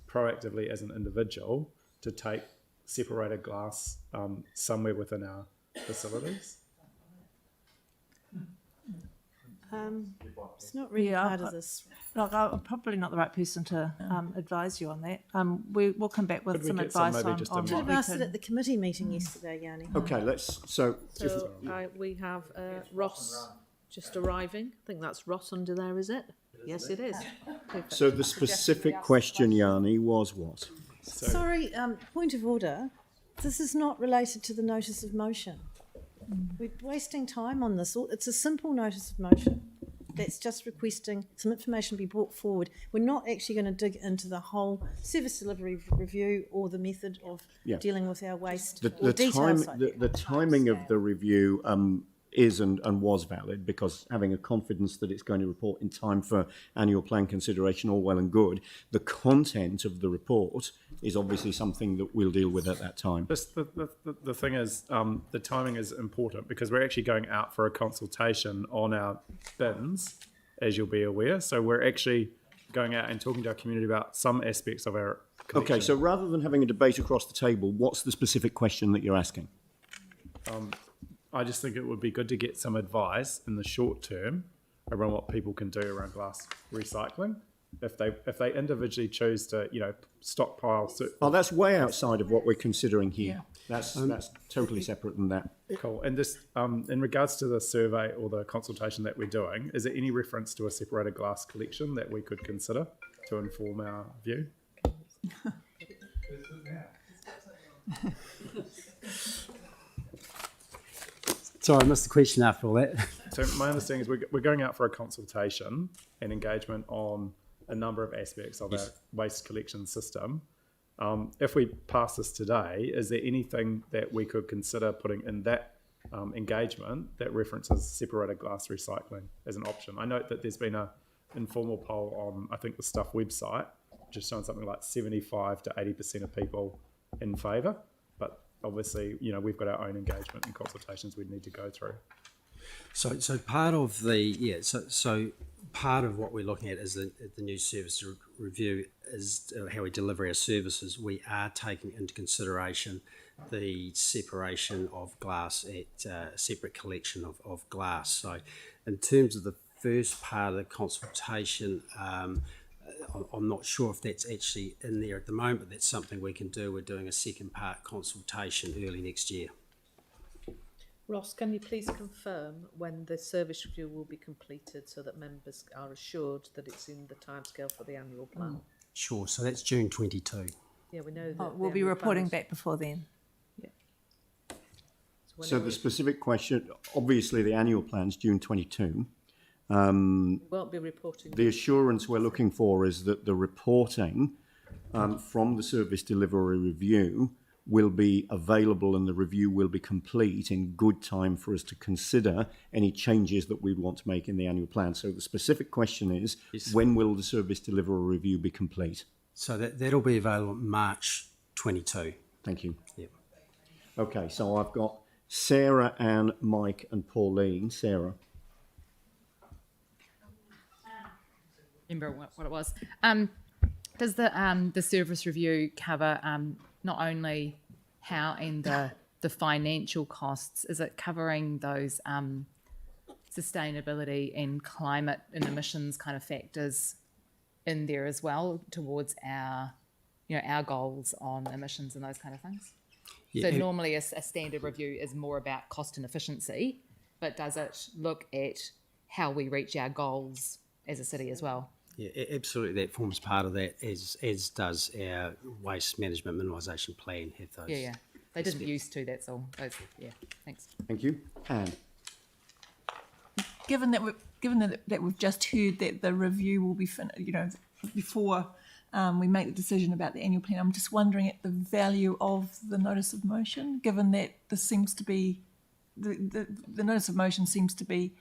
proactively as an individual, to take separated glass somewhere within our facilities? It's not really part of this. Look, I'm probably not the right person to advise you on that. We'll come back with some advice on what we asked it at the committee meeting yesterday, Yanni. Okay, We have Ross just arriving. I think that's Ross under there, is it? Yes, it is. Perfect. So the specific question, Yanni, was what? Sorry, point of order. This is not related to the notice of motion. We're wasting time on this. It's a simple notice of motion that's just requesting some information be brought forward. We're not actually going to dig into the whole service delivery review or the method of dealing with our waste or details like that. The timing of the review is and was valid, because having a confidence that it's going to report in time for annual plan consideration, all well and good. The content of the report is obviously something that we'll deal with at that time. The thing is, the timing is important because we're actually going out for a consultation on our bins, as you'll be aware. So we're actually going out and talking to our community about some aspects of our collection. Okay, so rather than having a debate across the table, what's the specific question that you're asking? I just think it would be good to get some advice in the short term around what people can do around glass recycling. If they individually choose to, stockpile. That's way outside of what we're considering here. Yeah. That's totally separate than that. Cool. And this, in regards to the survey or the consultation that we're doing, is there any reference to a separated glass collection that we could consider to inform our view? Sorry, I missed the question after all that. So my understanding is we're going out for a consultation and engagement on a number of aspects of our waste collection system. If we pass this today, is there anything that we could consider putting in that engagement that references separated glass recycling as an option? I note that there's been an informal poll on, I think, the Stuff website, which has shown something like 75 to 80% of people in favour. But obviously, we've got our own engagement and consultations we'd need to go through. So part of the part of what we're looking at is the new service review is how we deliver our services. We are taking into consideration the separation of glass at separate collection of glass. So in terms of the first part of the consultation, I'm not sure if that's actually in there at the moment, but that's something we can do. We're doing a second part consultation early next year. Ross, can you please confirm when the service review will be completed so that members are assured that it's in the timescale for the annual plan? Sure, so that's June 22. Yeah, we know that. We'll be reporting back before then. Yeah. So the specific question, obviously the annual plan's June 22. We won't be reporting. The assurance we're looking for is that the reporting from the service delivery review will be available and the review will be complete in good time for us to consider any changes that we want to make in the annual plan. So the specific question is, when will the service delivery review be complete? So that'll be available March 22. Thank you. Yep. Okay, so I've got Sarah, Anne, Mike and Pauline. Sarah. Remember what it was. Does the service review cover not only how and the financial costs? Is it covering those? Is sustainability and climate and emissions kind of factors in there as well towards our, our goals on emissions and those kind of things? Yeah, So normally a standard review is more about cost and efficiency, but does it look at how we reach our goals as a city as well? Yeah, absolutely. That forms part of that, as does our waste management minimisation plan. Have those? Yeah. They didn't used to. That's all. Yeah. Thanks. Thank you. Anne. Given that we've just heard that the review will be before we make the decision about the annual plan, I'm just wondering at the value of the notice of motion, given that this seems to be the notice of motion seems to be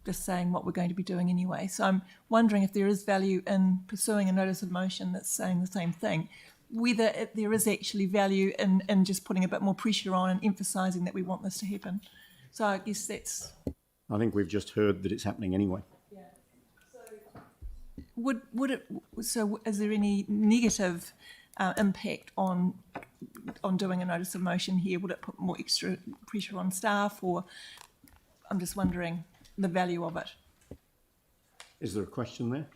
just saying what we're going to be doing anyway. So I'm wondering if there is value in pursuing a notice of motion that's saying the same thing, whether there is actually value in just putting a bit more pressure on and emphasising that we want this to happen. So I guess that's... I think we've just heard that it's happening anyway. Yeah. So is there any negative impact on doing a notice of motion here? Would it put more extra pressure on staff, or I'm just wondering the value of it? Is there a question there?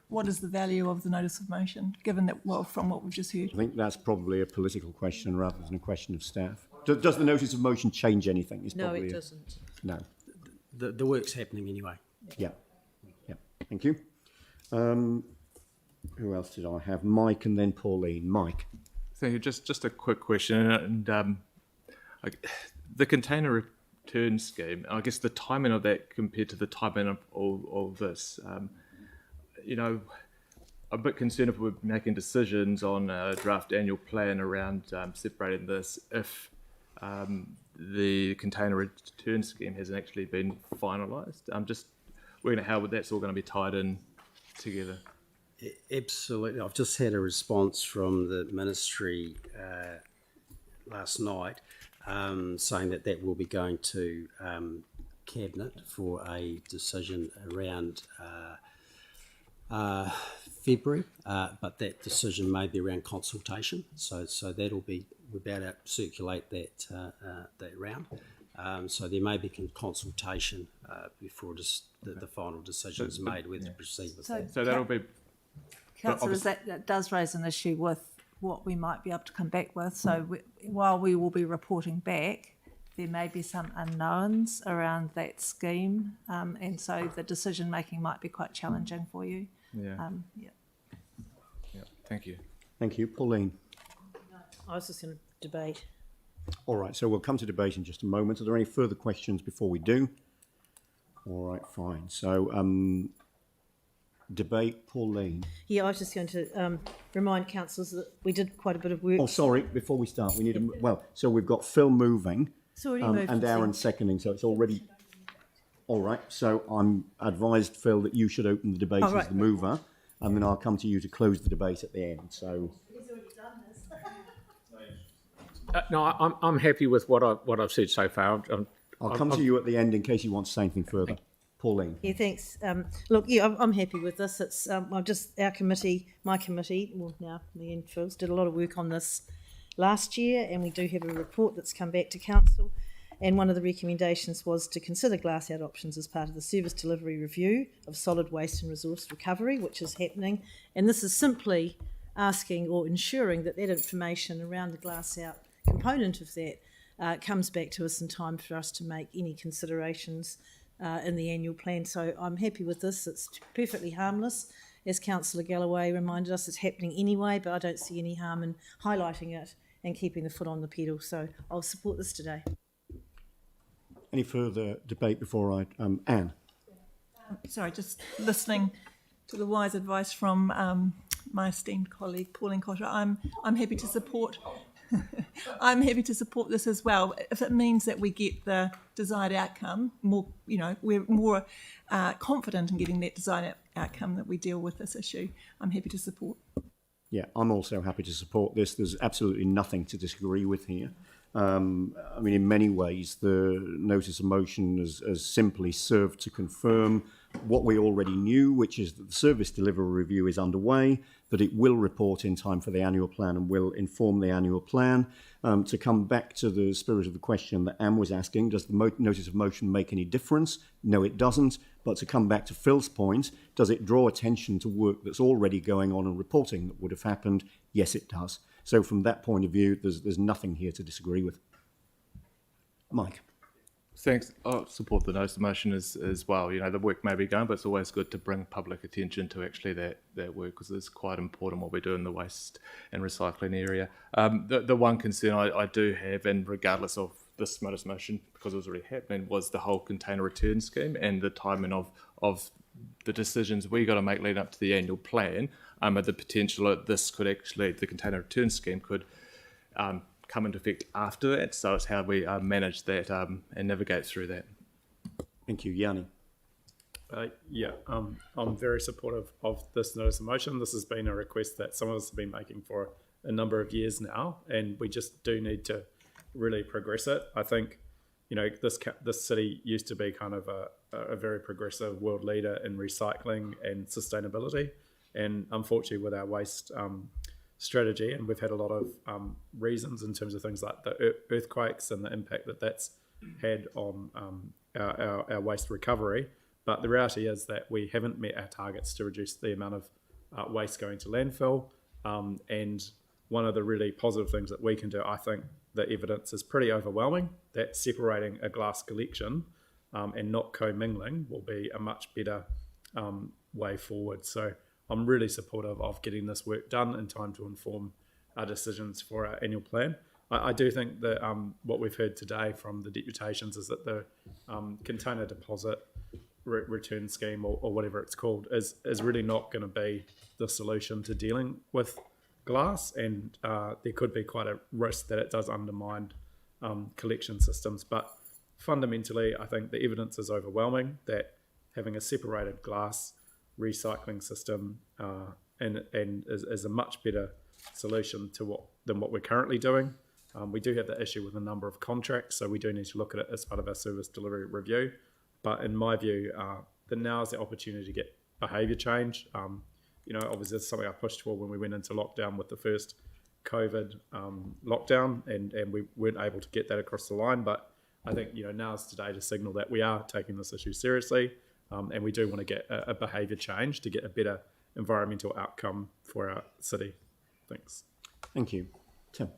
What is the value of the notice of motion, given that, well, from what we've just heard? I think that's probably a political question rather than a question of staff. Does the notice of motion change anything? No, it doesn't. No. The work's happening anyway. Yeah. Thank you. Who else did I have? Mike and then Pauline. Mike. Thank you. Just a quick question. And the container return scheme, I guess the timing of that compared to the timing of all this, I'm a bit concerned if we're making decisions on a draft annual plan around separating this if the container return scheme hasn't actually been finalised. I'm just wondering how that's all going to be tied in together. Absolutely. I've just had a response from the ministry last night saying that will be going to Cabinet for a decision around February, but that decision may be around consultation. So that'll be, we're about to circulate that round. So there may be consultation before just the final decision is made whether to proceed with that. So that'll be... Councillor, that does raise an issue with what we might be able to come back with. So while we will be reporting back, there may be some unknowns around that scheme, and so the decision making might be quite challenging for you. Yeah. Thank you. Thank you. Pauline. I was just going to debate. All right, so we'll come to debate in just a moment. Are there any further questions before we do? All right, fine. So debate, Pauline. Yeah, I was just going to remind councillors that we did quite a bit of work. Oh, sorry, before we start, we need so we've got Phil moving It's already moved, and Aaron seconding, so it's already... All right, so I'm advised, Phil, that you should open the debate as the mover, and then I'll come to you to close the debate at the end, so... He's already done this. No, I'm happy with what I've said so far. I'll come to you at the end in case you want to say anything further. Pauline. Yeah, thanks. Look, yeah, I'm happy with this. It's our committee, my committee, well now me and Phil's did a lot of work on this last year, and we do have a report that's come back to council. And one of the recommendations was to consider glass-out options as part of the service delivery review of solid waste and resource recovery, which is happening. And this is simply asking or ensuring that information around the glass-out component of that comes back to us in time for us to make any considerations in the annual plan. So I'm happy with this. It's perfectly harmless. As Councillor Galloway reminded us, it's happening anyway, but I don't see any harm in highlighting it and keeping the foot on the pedal. So I'll support this today. Any further debate before I... Anne? Sorry, just listening to the wise advice from my esteemed colleague Pauline Cotter. I'm happy to support... I'm happy to support this as well. If it means that we get the desired outcome, we're more confident in getting that desired outcome that we deal with this issue. I'm happy to support. Yeah, I'm also happy to support this. There's absolutely nothing to disagree with here. I mean, in many ways, the notice of motion has simply served to confirm what we already knew, which is that the service delivery review is underway, that it will report in time for the annual plan and will inform the annual plan. To come back to the spirit of the question that Anne was asking, does the notice of motion make any difference? No, it doesn't. But to come back to Phil's point, does it draw attention to work that's already going on and reporting that would have happened? Yes, it does. So from that point of view, there's nothing here to disagree with. Mike. Thanks. I support the notice of motion as well. You know, the work may be going, but it's always good to bring public attention to actually that work, because it's quite important what we do in the waste and recycling area. The one concern I do have, and regardless of this notice of motion, because it was already happening, was the whole container return scheme and the timing of the decisions we got to make leading up to the annual plan. At the potential that this could actually, the container return scheme could come into effect after that. So it's how we manage that and navigate through that. Thank you, Yanni. I'm very supportive of this notice of motion. This has been a request that some of us have been making for a number of years now, and we just do need to really progress it. I think, you know, this city used to be kind of a very progressive world leader in recycling and sustainability, and unfortunately with our waste strategy, and we've had a lot of reasons in terms of things like the earthquakes and the impact that that's had on our waste recovery. But the reality is that we haven't met our targets to reduce the amount of waste going to landfill. And one of the really positive things that we can do, I think the evidence is pretty overwhelming, that separating a glass collection and not commingling will be a much better way forward. So I'm really supportive of getting this work done in time to inform our decisions for our annual plan. I do think that what we've heard today from the deputations is that the container deposit return scheme, or whatever it's called, is really not going to be the solution to dealing with glass, and there could be quite a risk that it does undermine collection systems. But fundamentally, I think the evidence is overwhelming that having a separated glass recycling system and is a much better solution than what we're currently doing. We do have the issue with a number of contracts, so we do need to look at it as part of our service delivery review. But in my view, now is the opportunity to get behaviour change. You know, obviously it's something I pushed for when we went into lockdown with the first COVID lockdown, and we weren't able to get that across the line. But I think, you know, now is today to signal that we are taking this issue seriously, and we do want to get a behaviour change to get a better environmental outcome for our city. Thanks. Thank you. Tim.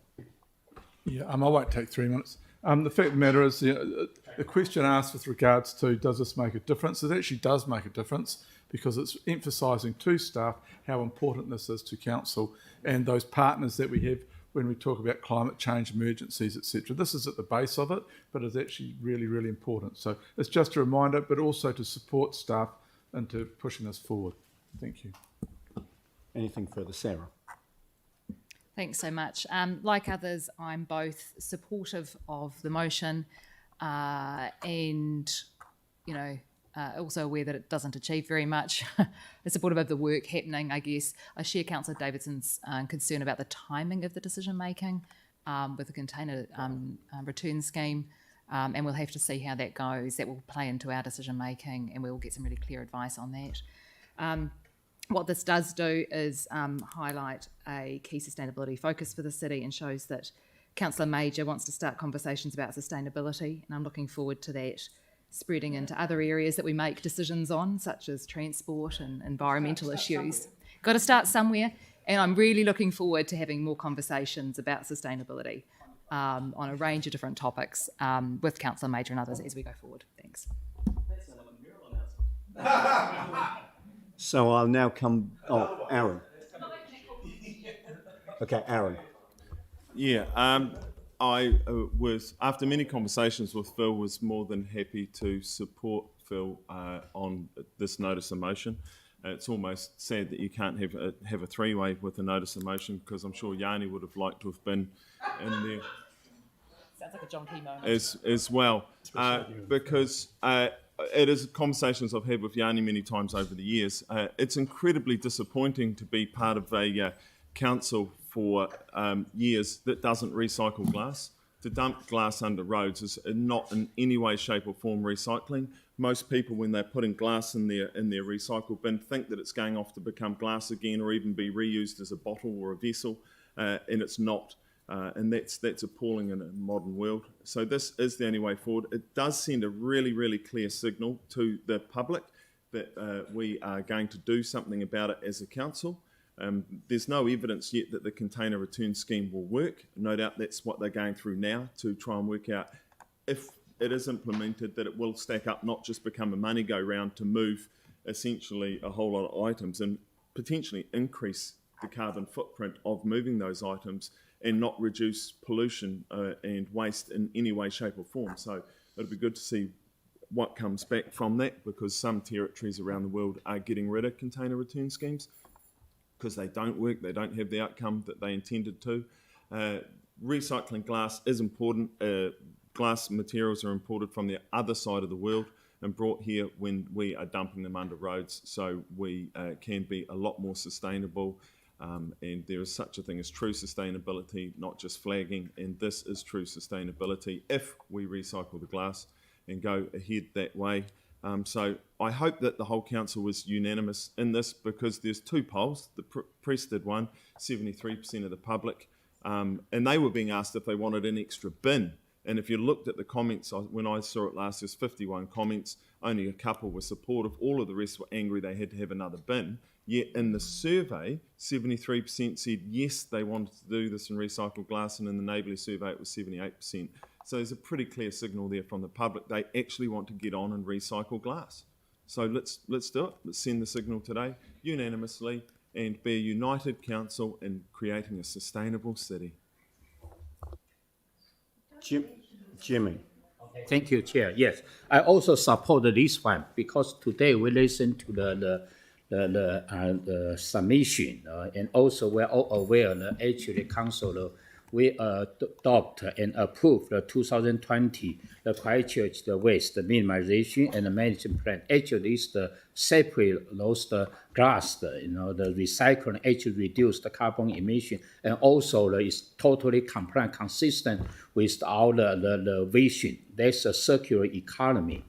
Yeah, I won't take 3 minutes. The fact of the matter is, the question asked with regards to does this make a difference? It actually does make a difference, because it's emphasising to staff how important this is to council and those partners that we have when we talk about climate change emergencies, etc. This is at the base of it, but it's actually really, really important. So it's just a reminder, but also to support staff into pushing this forward. Thank you. Anything further, Sarah? Thanks so much. Like others, I'm both supportive of the motion and, you know, also aware that it doesn't achieve very much. Supportive of the work happening, I guess. I share Councillor Davidson's concern about the timing of the decision making with the container return scheme, and we'll have to see how that goes. That will play into our decision making, and we will get some really clear advice on that. What this does do is highlight a key sustainability focus for the city, and shows that Councillor Major wants to start conversations about sustainability, and I'm looking forward to that spreading into other areas that we make decisions on, such as transport and environmental issues. Got to start somewhere, and I'm really looking forward to having more conversations about sustainability on a range of different topics with Councillor Major and others as we go forward. Thanks. So I'll now come... Oh, Aaron. Okay, Aaron. Yeah, I was, after many conversations with Phil, was more than happy to support Phil on this notice of motion. It's almost sad that you can't have a three-way with a notice of motion, because I'm sure Yanni would have liked to have been in there. Sounds like a John Key moment. As well, because it is conversations I've had with Yanni many times over the years. It's incredibly disappointing to be part of a council for years that doesn't recycle glass. To dump glass under roads is not in any way, shape or form recycling. most people, when they're putting glass in their recycle bin, think that it's going off to become glass again, or even be reused as a bottle or a vessel, and it's not. And that's appalling in a modern world. So this is the only way forward. It does send a really, really clear signal to the public that we are going to do something about it as a council. There's no evidence yet that the container return scheme will work. No doubt that's what they're going through now to try and work out if it is implemented, that it will stack up, not just become a money go round to move essentially a whole lot of items and potentially increase the carbon footprint of moving those items and not reduce pollution and waste in any way, shape or form. So it'll be good to see what comes back from that, because some territories around the world are getting rid of container return schemes because they don't work, they don't have the outcome that they intended to. Recycling glass is important. Glass materials are imported from the other side of the world and brought here when we are dumping them under roads, so we can be a lot more sustainable. And there is such a thing as true sustainability, not just flagging, and this is true sustainability if we recycle the glass and go ahead that way. So I hope that the whole council was unanimous in this, because there's two polls. The press did one, 73% of the public, and they were being asked if they wanted an extra bin. And if you looked at the comments, when I saw it last, there's 51 comments, only a couple were supportive, all of the rest were angry they had to have another bin. Yet in the survey, 73% said yes, they wanted to do this in recycled glass, and in the Neighbourly survey it was 78%. So there's a pretty clear signal there from the public. They actually want to get on and recycle glass. So let's do it. Let's send the signal today, unanimously, and be a united council in creating a sustainable city. Jimmy. Thank you, Chair. Yes, I also support this one, because today we listened to the submission, and also we're all aware that actually council we adopt and approve the 2020 the Christchurch the waste the minimization and the management plan. Actually, it's the separate those the glass, the recycling actually reduce the carbon emission, and also it's totally compliant, consistent with our the vision. That's a circular economy.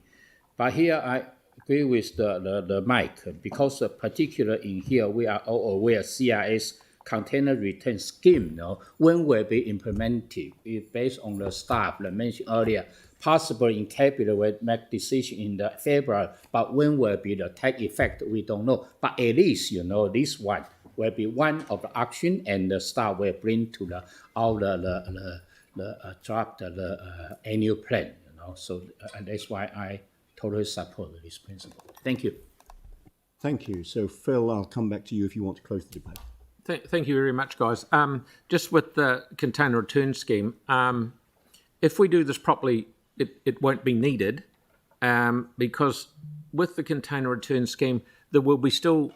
But here I agree with the Mike, because particularly in here we are all aware CRS container return scheme, when will be implemented, based on the staff that mentioned earlier. Possibly in capital will make decision in the February, but when will be the take effect, we don't know. But at least this one will be one of the action, and the staff will bring to the draft the annual plan. So that's why I totally support this principle. Thank you. Thank you. So Phil, I'll come back to you if you want to close the debate. Thank you very much, guys. Just with the container return scheme, if we do this properly, it won't be needed, because with the container return scheme, there will be still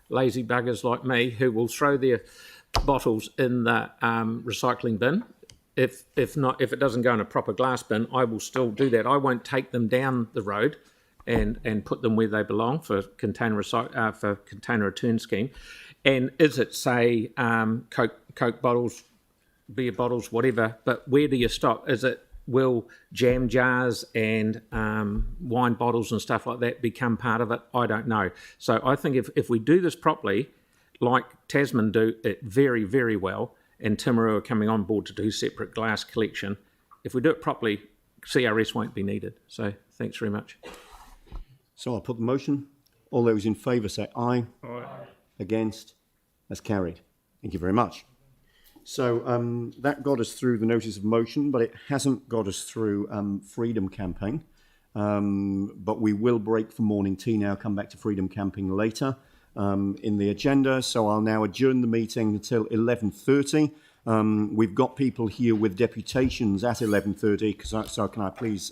lazy buggers like me who will throw their bottles in the recycling bin. If it doesn't go in a proper glass bin, I will still do that. I won't take them down the road and put them where they belong for container return scheme. And is it, say, Coke bottles, beer bottles, whatever, but where do you stop? Will jam jars and wine bottles and stuff like that become part of it? I don't know. So I think if we do this properly, like Tasman do it very, very well, and Timaru are coming on board to do separate glass collection, if we do it properly, CRS won't be needed. So thanks very much. So I'll put the motion. All those in favour say aye. Aye. Against? That's carried. Thank you very much. So that got us through the notice of motion, but it hasn't got us through Freedom Camping. But we will break for morning tea now, come back to Freedom Camping later in the agenda. So I'll now adjourn the meeting until 11:30. We've got people here with deputations at 11:30, so can I please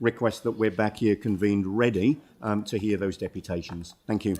request that we're back here convened ready to hear those deputations. Thank you.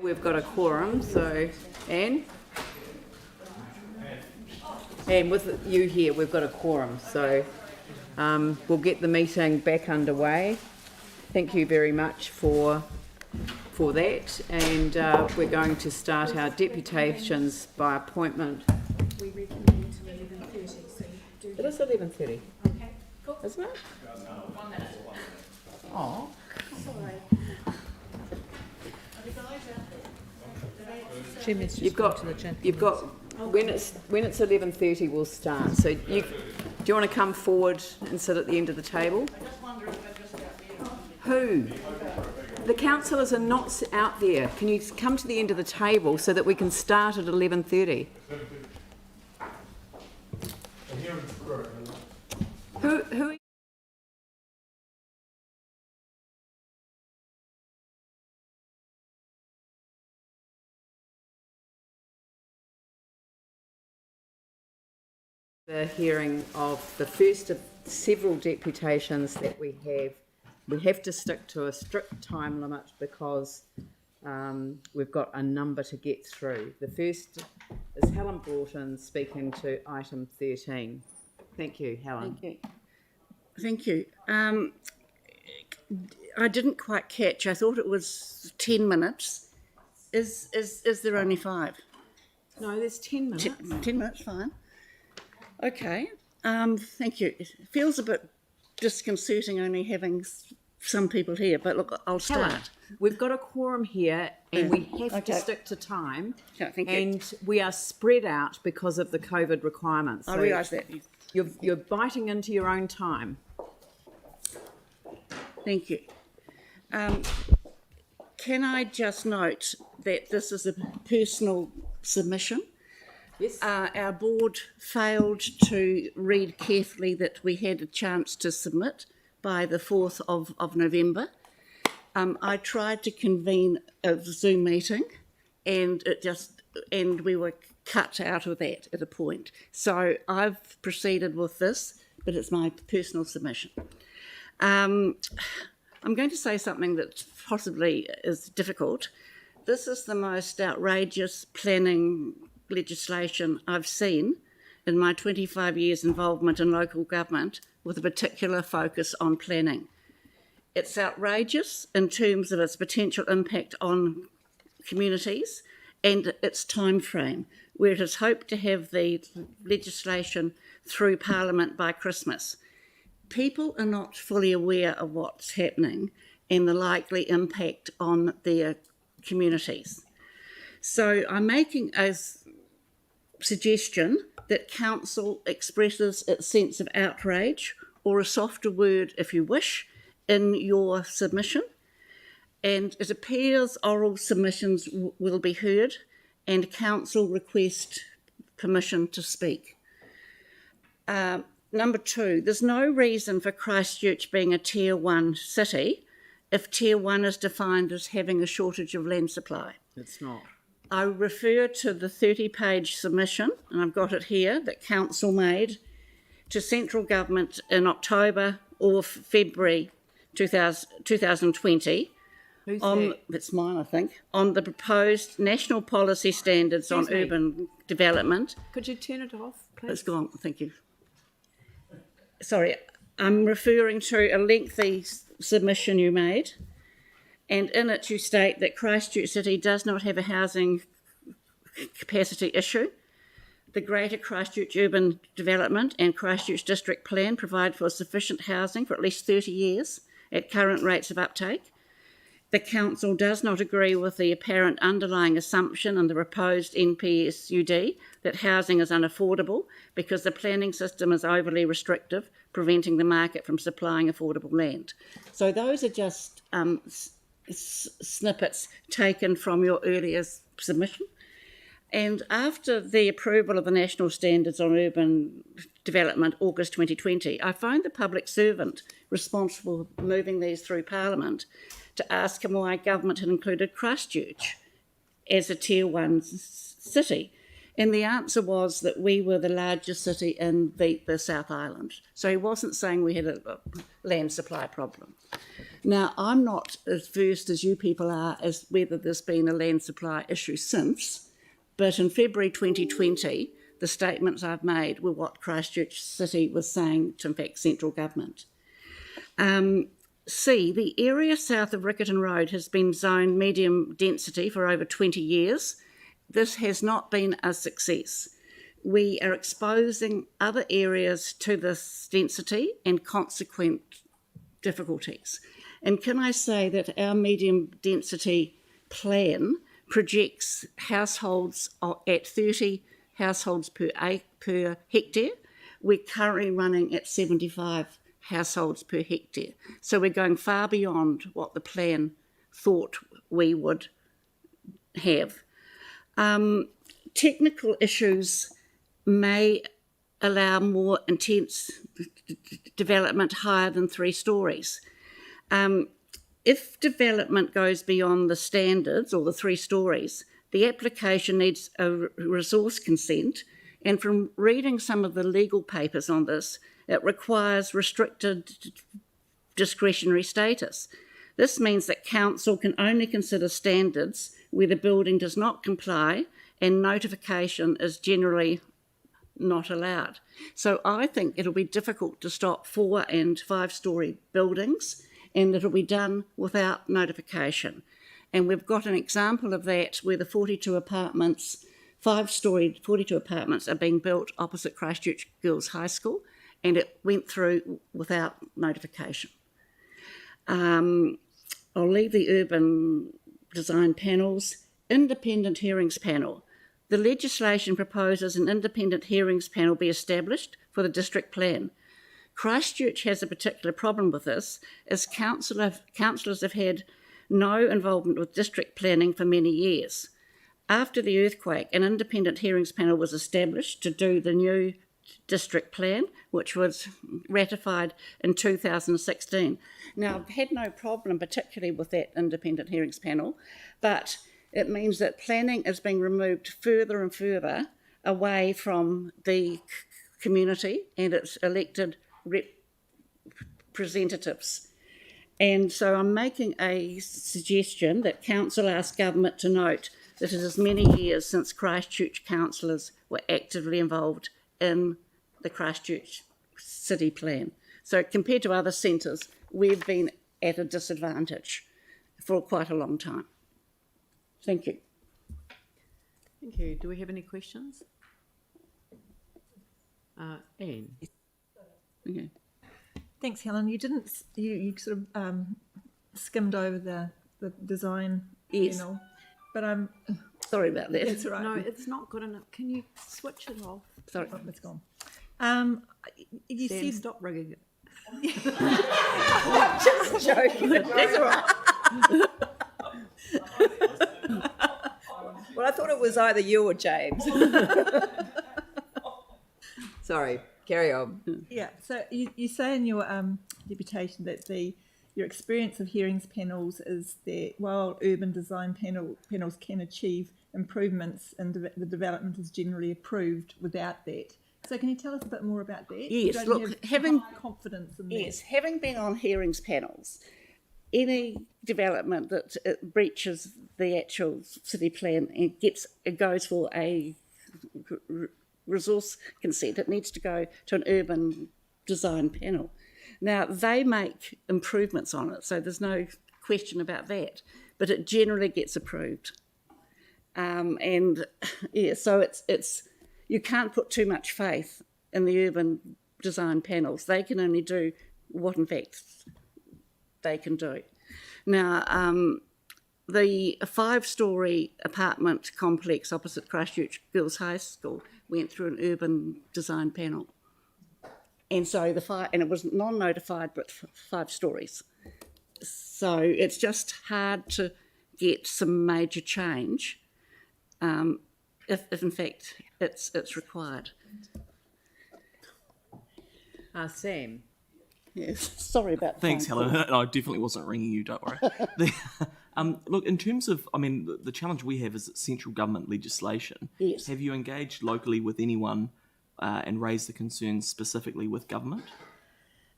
We've got a quorum, so Anne? And with you here, we've got a quorum, so we'll get the meeting back underway. Thank you very much for that, and we're going to start our deputations by appointment. We recommend 11:30, so do. It is 11:30. Okay, cool. Isn't it? 1 minute. Oh. Sorry. You've got when it's 11:30 we'll start. So do you want to come forward and sit at the end of the table? Who? The councillors are not out there. Can you come to the end of the table so that we can start at 11:30? Who? The hearing of the first of several deputations that we have to stick to a strict time limit because we've got a number to get through. The first is Helen Broughton speaking to item 13. Thank you, Helen. Thank you. I didn't quite catch. I thought it was 10 minutes. Is there only 5? No, there's 10 minutes. 10 minutes, fine. Okay. Thank you. It feels a bit disconcerting only having some people here, but look, I'll start. Helen, we've got a quorum here and we have to stick to time. Okay, thank you. And we are spread out because of the COVID requirements. I realise that. You're biting into your own time. Thank you. Can I just note that this is a personal submission? Yes. Our board failed to read carefully that we had a chance to submit by the 4th of November. I tried to convene a Zoom meeting and we were cut out of that at a point. So I've proceeded with this, but it's my personal submission. I'm going to say something that possibly is difficult. This is the most outrageous planning legislation I've seen in my 25 years involvement in local government with a particular focus on planning. It's outrageous in terms of its potential impact on communities and its time frame, where it is hoped to have the legislation through Parliament by Christmas. People are not fully aware of what's happening and the likely impact on their communities. So I'm making a suggestion that council expresses its sense of outrage, or a softer word if you wish, in your submission. And it appears oral submissions will be heard and council request permission to speak. Number 2, there's no reason for Christchurch being a Tier 1 city if Tier 1 is defined as having a shortage of land supply. It's not. I refer to the 30-page submission, and I've got it here, that council made to central government in October or February 2020. Who's that? That's mine, I think, on the proposed national policy standards on urban development. Could you turn it off, please? It's gone, thank you. Sorry, I'm referring to a lengthy submission you made, and in it you state that Christchurch City does not have a housing capacity issue. The Greater Christchurch Urban Development and Christchurch District Plan provide for sufficient housing for at least 30 years at current rates of uptake. The council does not agree with the apparent underlying assumption in the proposed NPSUD that housing is unaffordable because the planning system is overly restrictive, preventing the market from supplying affordable land. So those are just snippets taken from your earlier submission. And after the approval of the National Standards on Urban Development, August 2020, I phoned the public servant responsible for moving these through Parliament to ask him why government had included Christchurch as a Tier 1 city. And the answer was that we were the largest city in the South Island. So he wasn't saying we had a land supply problem. Now, I'm not as versed as you people are as whether there's been a land supply issue since, but in February 2020, the statements I've made were what Christchurch City was saying to, in fact, central government. C, the area south of Riccarton Road has been zoned medium density for over 20 years. This has not been a success. We are exposing other areas to this density and consequent difficulties. And can I say that our medium density plan projects households at 30 households per hectare. We're currently running at 75 households per hectare. So we're going far beyond what the plan thought we would have. Technical issues may allow more intense development higher than 3 stories. If development goes beyond the standards or the 3 stories, the application needs a resource consent, and from reading some of the legal papers on this, it requires restricted discretionary status. This means that council can only consider standards where the building does not comply and notification is generally not allowed. So I think it'll be difficult to stop 4 and 5-storey buildings, and it'll be done without notification. And we've got an example of that where the 42 apartments, 5-storey 42 apartments are being built opposite Christchurch Girls High School, and it went through without notification. I'll leave the urban design panels. Independent hearings panel. The legislation proposes an independent hearings panel be established for the district plan. Christchurch has a particular problem with this, as councillors have had no involvement with district planning for many years. After the earthquake, an independent hearings panel was established to do the new district plan, which was ratified in 2016. Now, I've had no problem particularly with that independent hearings panel, but it means that planning is being removed further and further away from the community and its elected representatives. And so I'm making a suggestion that council ask government to note that it is many years since Christchurch councillors were actively involved in the Christchurch city plan. So compared to other centres, we've been at a disadvantage for quite a long time. Thank you. Thank you. Do we have any questions? Anne? Okay. Thanks, Helen. You didn't. You sort of skimmed over the design panel, but I'm sorry about that. That's right. No, it's not good enough. Can you switch it off? Sorry, oh, it's gone. You Sam, said stop rigging it. Just joking. That's all right. Well, I thought it was either you or James. Sorry, carry on. Yeah, so you say in your deputation that your experience of hearings panels is that while urban design panels can achieve improvements and the development is generally approved without that. So can you tell us a bit more about that? Yes, look, having confidence in that. Having been on hearings panels, any development that it breaches the actual city plan and goes for a resource consent, it needs to go to an urban design panel. Now, they make improvements on it, so there's no question about that, but it generally gets approved. And yeah, so it's you can't put too much faith in the urban design panels. They can only do what, in fact, they can do. Now, the 5-storey apartment complex opposite Christchurch Girls High School went through an urban design panel. And so it was non-notified, but 5 stories. So it's just hard to get some major change if in fact it's required. Sam. Yes, sorry about that. Thanks, Helen. I definitely wasn't ringing you, don't worry. Look, in terms of, I mean, the challenge we have is central government legislation. Yes. Have you engaged locally with anyone and raised the concerns specifically with government?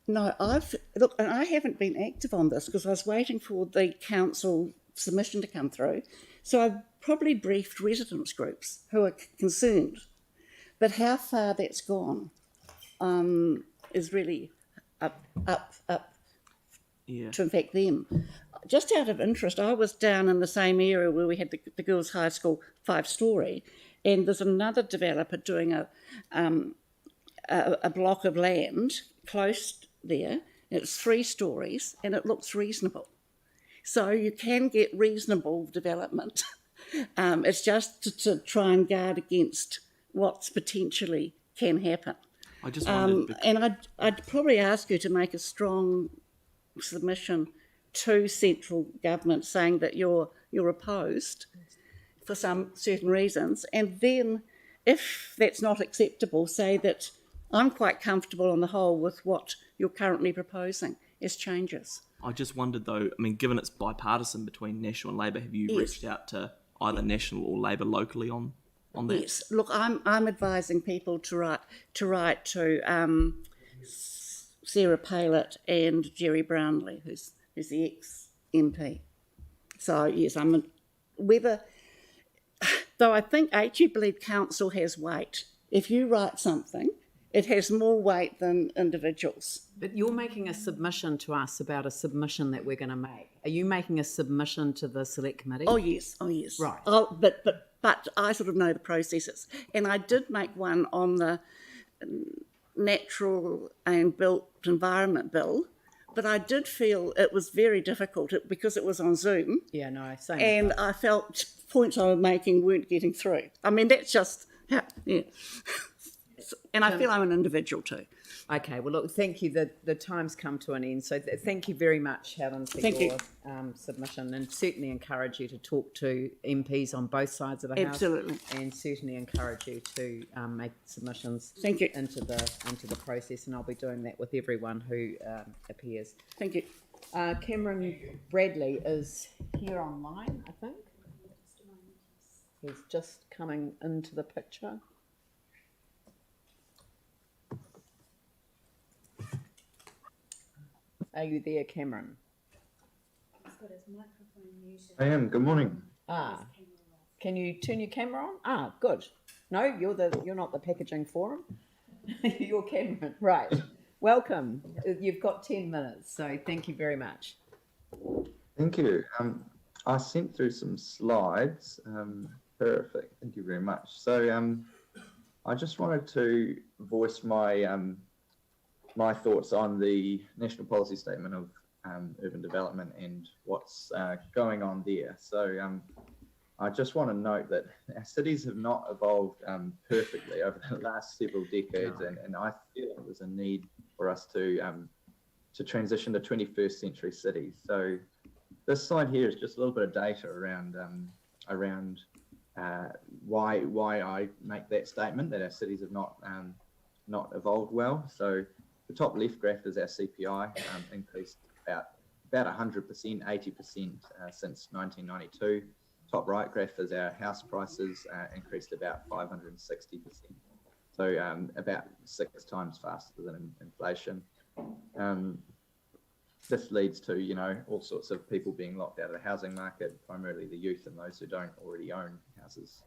No, and I haven't been active on this because I was waiting for the council submission to come through. So I've probably briefed residents groups who are concerned. But how far that's gone is really up Yeah. to affect them. Just out of interest, I was down in the same area where we had the girls' high school 5-storey, and there's another developer doing a block of land close there. It's 3 stories, and it looks reasonable. So you can get reasonable development. It's just to try and guard against what's potentially can happen. I just wondered. And I'd probably ask you to make a strong submission to central government saying that you're opposed for some certain reasons, and then if that's not acceptable, say that I'm quite comfortable on the whole with what you're currently proposing as changes. I just wondered though, I mean, given it's bipartisan between National and Labour, have you Yes. reached out to either National or Labour locally on that? Yes, look, I'm advising people to write to Sarah Palett and Jerry Brownlee, who's the ex-MP. So yes, though I think HE Council has weight. If you write something, it has more weight than individuals. But you're making a submission to us about a submission that we're going to make. Are you making a submission to the select committee? Oh yes. Right. Oh, but I sort of know the processes, and I did make one on the Natural and Built Environment Bill, but I did feel it was very difficult because it was on Zoom. Yeah, no, same. And I felt points I was making weren't getting through. I mean, that's just, yeah. And I feel I'm an individual too. Okay, well, look, thank you. The time's come to an end. So thank you very much, Helen, for Thank your submission, and certainly encourage you to talk to MPs on both sides of the House. Absolutely. And certainly encourage you to make submissions Thank you. into the process, and I'll be doing that with everyone who appears. Thank you. Cameron Bradley is here online, I think. He's just coming into the picture. Are you there, Cameron? He's got his microphone muted. I am. Good morning. Can you turn your camera on? Good. No, you're not the packaging forum. You're Cameron, right? Welcome. You've got 10 minutes, so thank you very much. Thank you. I sent through some slides. Perfect. Thank you very much. So I just wanted to voice my thoughts on the National Policy Statement of Urban Development and what's going on there. So I just want to note that our cities have not evolved perfectly over the last several decades, and I feel there's a need for us to transition to 21st century cities. So this slide here is just a little bit of data around why I make that statement that our cities have not evolved well. So the top left graph is our CPI, increased about 100%, 80% since 1992. Top right graph is our house prices, increased about 560%. So about 6 times faster than inflation. This leads to, all sorts of people being locked out of the housing market, primarily the youth and those who don't already own houses.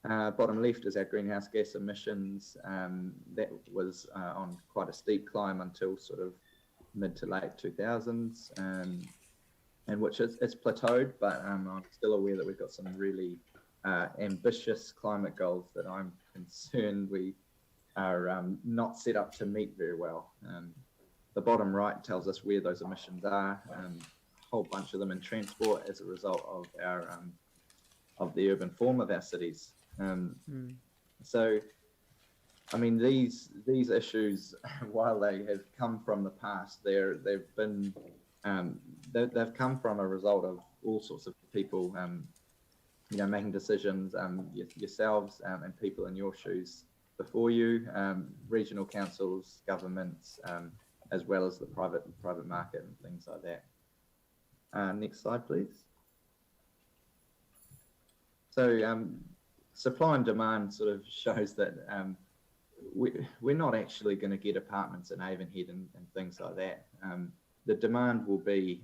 Bottom left is our greenhouse gas emissions. That was on quite a steep climb until sort of mid to late 2000s, and which it's plateaued, but I'm still aware that we've got some really ambitious climate goals that I'm concerned we are not set up to meet very well. The bottom right tells us where those emissions are, a whole bunch of them in transport as a result of our of the urban form of our cities. So, I mean, these issues, while they have come from the past, they've come from a result of all sorts of people, making decisions, yourselves and people in your shoes before you, regional councils, governments, as well as the private market and things like that. Next slide, please. So supply and demand sort of shows that we're not actually going to get apartments in Avonhead and things like that. The demand will be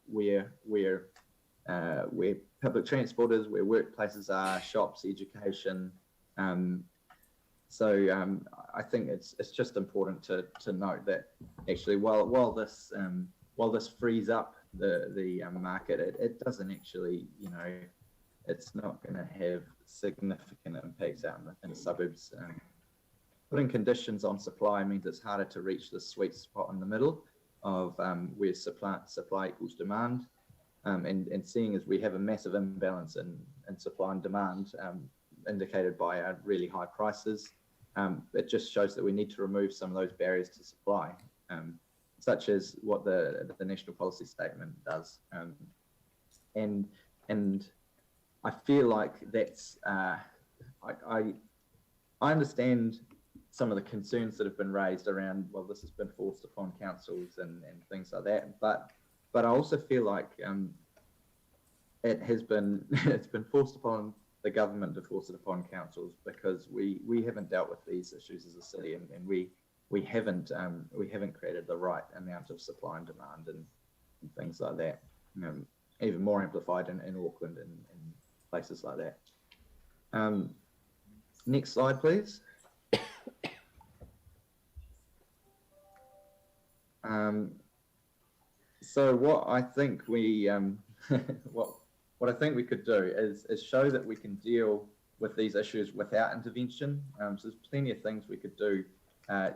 where public transport is, where workplaces are, shops, education. So I think it's just important to note that actually while this frees up the market, it doesn't actually, you know, it's not going to have significant impacts out in the suburbs. Putting conditions on supply means it's harder to reach the sweet spot in the middle of where supply equals demand. And seeing as we have a massive imbalance in supply and demand, indicated by our really high prices, it just shows that we need to remove some of those barriers to supply, such as what the National Policy Statement does. And I feel like that's, I understand some of the concerns that have been raised around, well, this has been forced upon councils and things like that, but I also feel like it's been forced upon the government to force it upon councils, because we haven't dealt with these issues as a city, and we haven't created the right amount of supply and demand and things like that. Even more amplified in Auckland and places like that. Next slide, please. So what I think we what I think we could do is show that we can deal with these issues without intervention. So there's plenty of things we could do,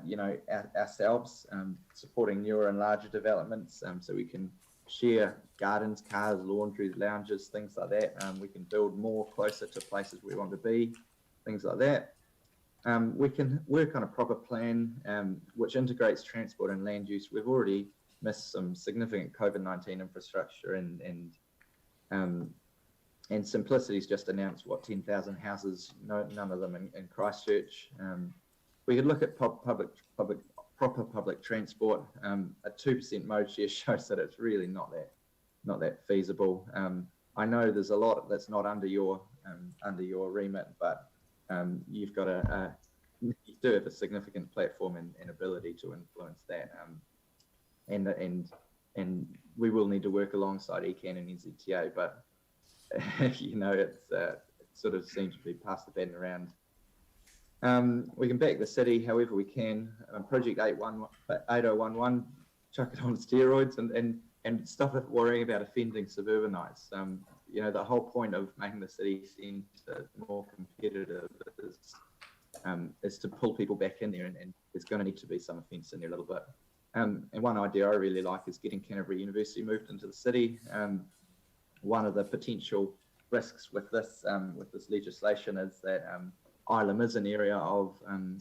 you know, ourselves, supporting newer and larger developments, so we can share gardens, cars, laundries, lounges, things like that. We can build more closer to places we want to be, things like that. We can work on a proper plan which integrates transport and land use. We've already missed some significant COVID-19 infrastructure, and Simplicity's just announced, what, 10,000 houses, none of them in Christchurch. We could look at proper public transport. A 2% mode share shows that it's really not that feasible. I know there's a lot that's not under your remit, but you've got you do have a significant platform and ability to influence that. And we will need to work alongside ECAN and NZTA, but you know, it sort of seems to be passed the baton around. We can back the city however we can. Project 8011, chuck it on steroids and stop it worrying about offending suburbanites. You know, the whole point of making the city centre more competitive is to pull people back in there, and there's going to need to be some offence in there a little bit. And one idea I really like is getting Canterbury University moved into the city. One of the potential risks with this legislation is that Ilam is an area of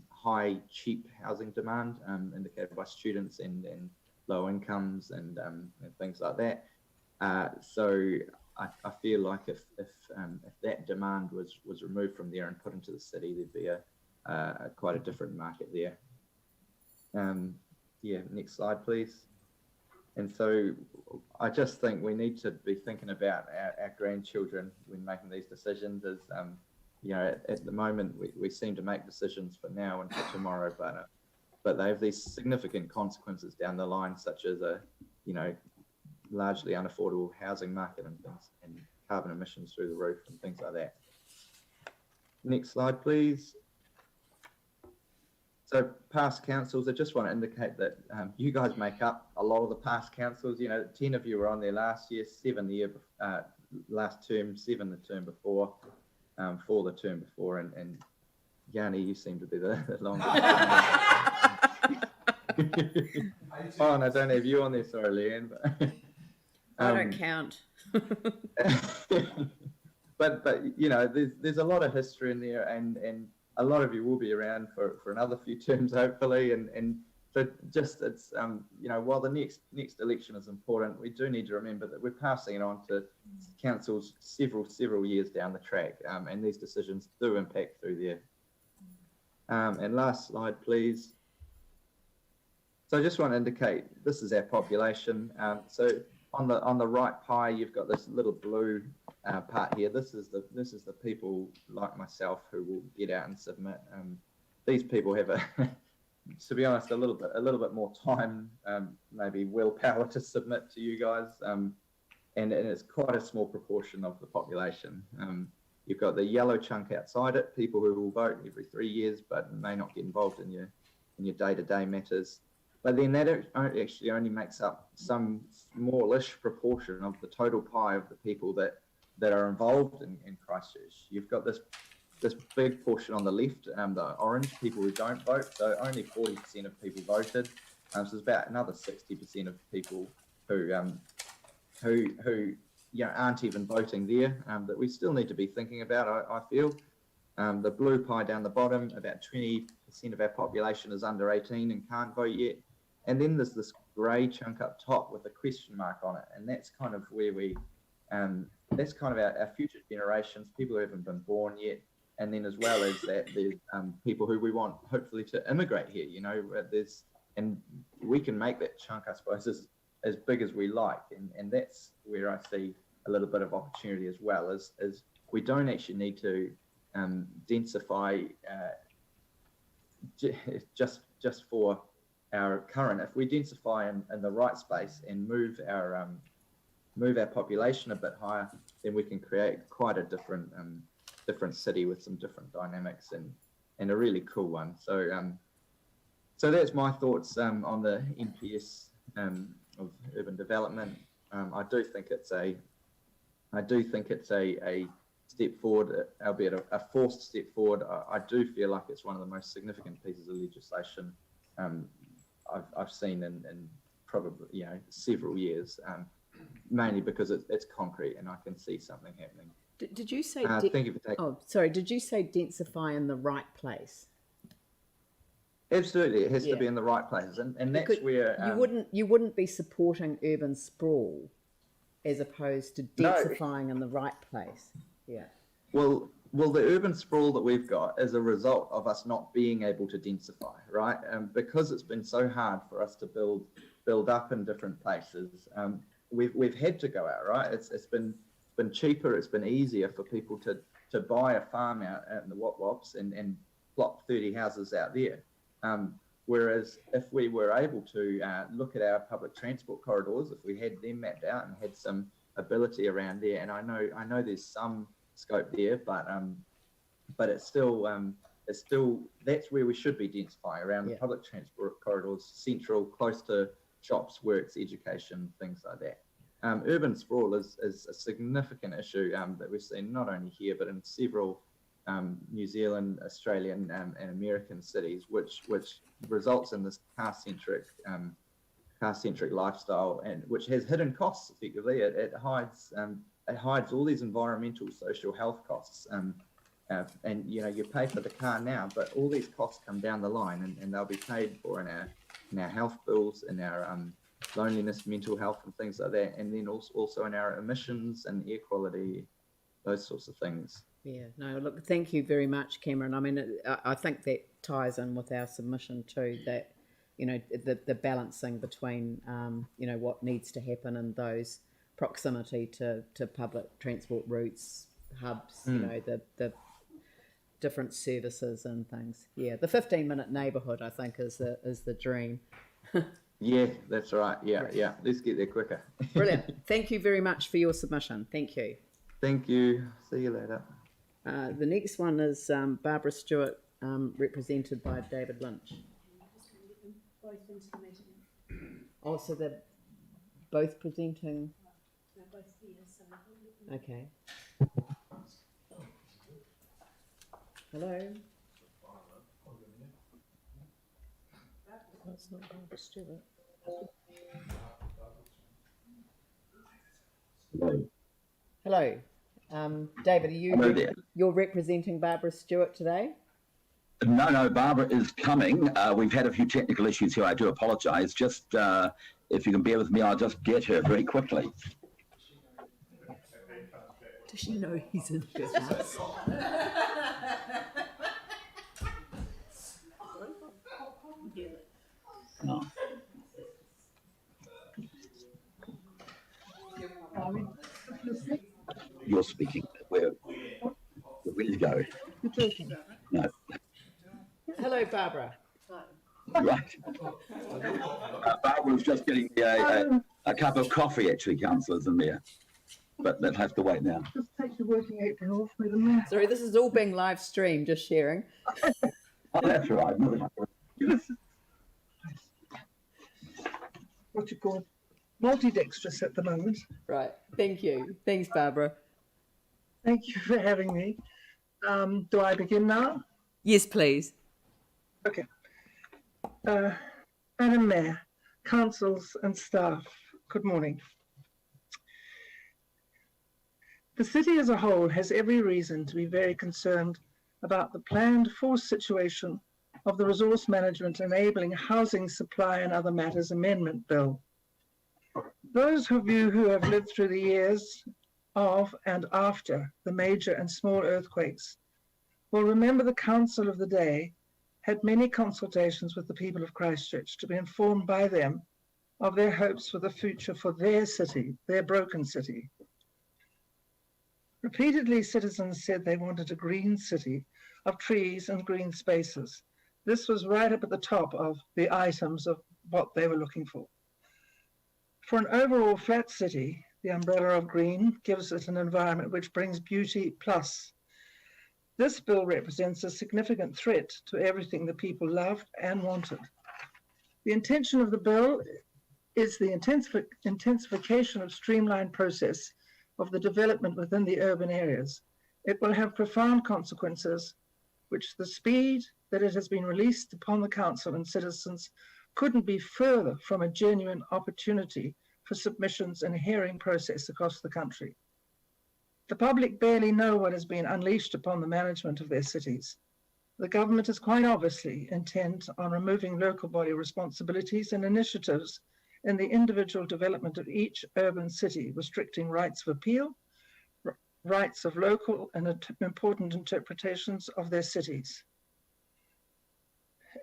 high, cheap housing demand, indicated by students and low incomes and things like that. So I feel like if that demand was removed from there and put into the city, there'd be quite a different market there. Yeah, next slide, please. And so I just think we need to be thinking about our grandchildren when making these decisions. As you know, at the moment we seem to make decisions for now and for tomorrow, but they have these significant consequences down the line, such as a, you know, largely unaffordable housing market and things, and carbon emissions through the roof and things like that. Next slide, please. So past councils, I just want to indicate that you guys make up a lot of the past councils. You know, 10 of you were on there last year, 7 the year last term, 7 the term before, 4 the term before, and Yanni, you seem to be the longest. Oh, and I don't have you on there, sorry, Leanne. But, I don't count. but you know, there's a lot of history in there, and a lot of you will be around for another few terms, hopefully, and so just it's you know, while the next election is important, we do need to remember that we're passing it on to councils several years down the track, and these decisions do impact through there. And last slide, please. So I just want to indicate this is our population. So on the right pie, you've got this little blue part here. This is the people like myself who will get out and submit. These people have to be honest, a little bit more time, maybe willpower to submit to you guys, and it's quite a small proportion of the population. You've got the yellow chunk outside it, people who will vote every 3 years but may not get involved in your day-to-day matters. But then that actually only makes up some smallish proportion of the total pie of the people that are involved in Christchurch. You've got this big portion on the left, the orange, people who don't vote. So only 40% of people voted. So there's about another 60% of people who aren't even voting there, that we still need to be thinking about, I feel. The blue pie down the bottom, about 20% of our population is under 18 and can't vote yet. And then there's this grey chunk up top with a question mark on it. And that's kind of where that's kind of our future generations, people who haven't been born yet. And then as well as that, there's people who we want hopefully to immigrate here, and we can make that chunk, I suppose, as big as we like. And that's where I see a little bit of opportunity as well, is we don't actually need to densify just for our current. If we densify in the right space and move our population a bit higher, then we can create quite a different city with some different dynamics and a really cool one. So that's my thoughts on the NPS of urban development. I do think it's a step forward, albeit a forced step forward. I do feel like it's one of the most significant pieces of legislation I've seen in probably several years, mainly because it's concrete and I can see something happening. Did you say? Thank you for taking. Oh, sorry. Did you say densify in the right place? Absolutely, it has to be in the right places, and that's where you wouldn't be supporting urban sprawl as opposed to densifying in the right place. Yeah. Well, the urban sprawl that we've got is a result of us not being able to densify, right? Because it's been so hard for us to build up in different places. We've had to go out, right? It's been cheaper, it's been easier for people to buy a farm out in the Wop-Wops and plop 30 houses out there. Whereas if we were able to look at our public transport corridors, if we had them mapped out and had some ability around there, and I know there's some scope there, but it's still that's where we should be densifying, around the public transport corridors, central, close to shops, works, education, things like that. Urban sprawl is a significant issue that we've seen not only here but in several New Zealand, Australian, and American cities, which results in this car-centric lifestyle, and which has hidden costs. Effectively, it hides all these environmental, social, health costs, and you pay for the car now, but all these costs come down the line, and they'll be paid for in our health bills, in our loneliness, mental health, and things like that, and then also in our emissions and air quality, those sorts of things. Yeah, no, look, thank you very much, Cameron. I mean, I think that ties in with our submission too, that, the balancing between, what needs to happen in those proximity to public transport routes, hubs, the different services and things. Yeah, the 15-minute neighbourhood, I think, is the dream. Yeah, that's right. Yeah. Let's get there quicker. Brilliant. Thank you very much for your submission. Thank you. Thank you. See you later. The next one is Barbara Stewart, represented by David Lynch. Oh, so they're both presenting? They're both here, so okay. Hello? That's not Barbara Stewart. Hello. David, you're representing Barbara Stewart today? No, Barbara is coming. We've had a few technical issues here. I do apologise. Just if you can bear with me, I'll just get her very quickly. Does she know he's in her house? No. you're speaking. Where you go? You're joking. No, Hello, Barbara. right. Barbara was just getting me a cup of coffee, actually, councillors and Mayor. But they'll have to wait now. Just take the working apron off with them. Sorry, this is all being live streamed, just sharing. Oh, that's right. What you call multidextrous at the moment. Right. Thank you. Thanks, Barbara. Thank you for having me. Do I begin now? Yes, please. Okay. Madam Mayor, councils and staff, good morning. The city as a whole has every reason to be very concerned about the planned forced situation of the Resource Management Enabling Housing Supply and Other Matters Amendment Bill. Those of you who have lived through the years of and after the major and small earthquakes will remember the council of the day had many consultations with the people of Christchurch to be informed by them of their hopes for the future for their city, their broken city. Repeatedly, citizens said they wanted a green city of trees and green spaces. This was right up at the top of the items of what they were looking for. For an overall flat city, the umbrella of green gives it an environment which brings beauty plus. This bill represents a significant threat to everything the people loved and wanted. The intention of the bill is the intensification of streamlined process of the development within the urban areas. It will have profound consequences, which the speed that it has been released upon the council and citizens couldn't be further from a genuine opportunity for submissions and hearing process across the country. The public barely know what has been unleashed upon the management of their cities. The government is quite obviously intent on removing local body responsibilities and initiatives in the individual development of each urban city, restricting rights of appeal, rights of local and important interpretations of their cities.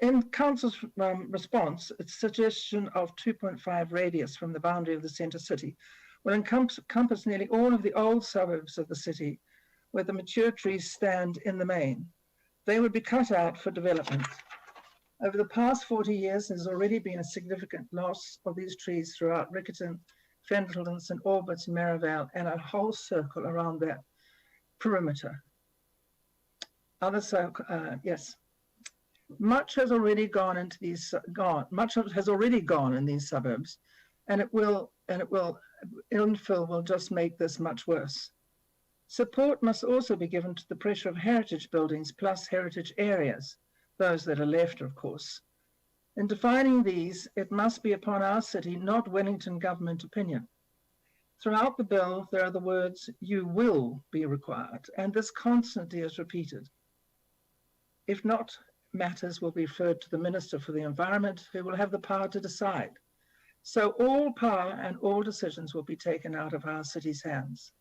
In Council's response, its suggestion of 2.5 radius from the boundary of the centre city will encompass nearly all of the old suburbs of the city where the mature trees stand in the main. They would be cut out for development. Over the past 40 years, there's already been a significant loss of these trees throughout Riccarton, Fendleton, St Albert's, Merivale, and a whole circle around that perimeter. Yes. Much has already gone into these has already gone in these suburbs, and infill will just make this much worse. Support must also be given to the pressure of heritage buildings plus heritage areas, those that are left, of course. In defining these, it must be upon our city, not Wellington government opinion. Throughout the bill, there are the words, "you will be required," and this constantly is repeated. If not, matters will be referred to the Minister for the Environment, who will have the power to decide. So all power and all decisions will be taken out of our city's hands.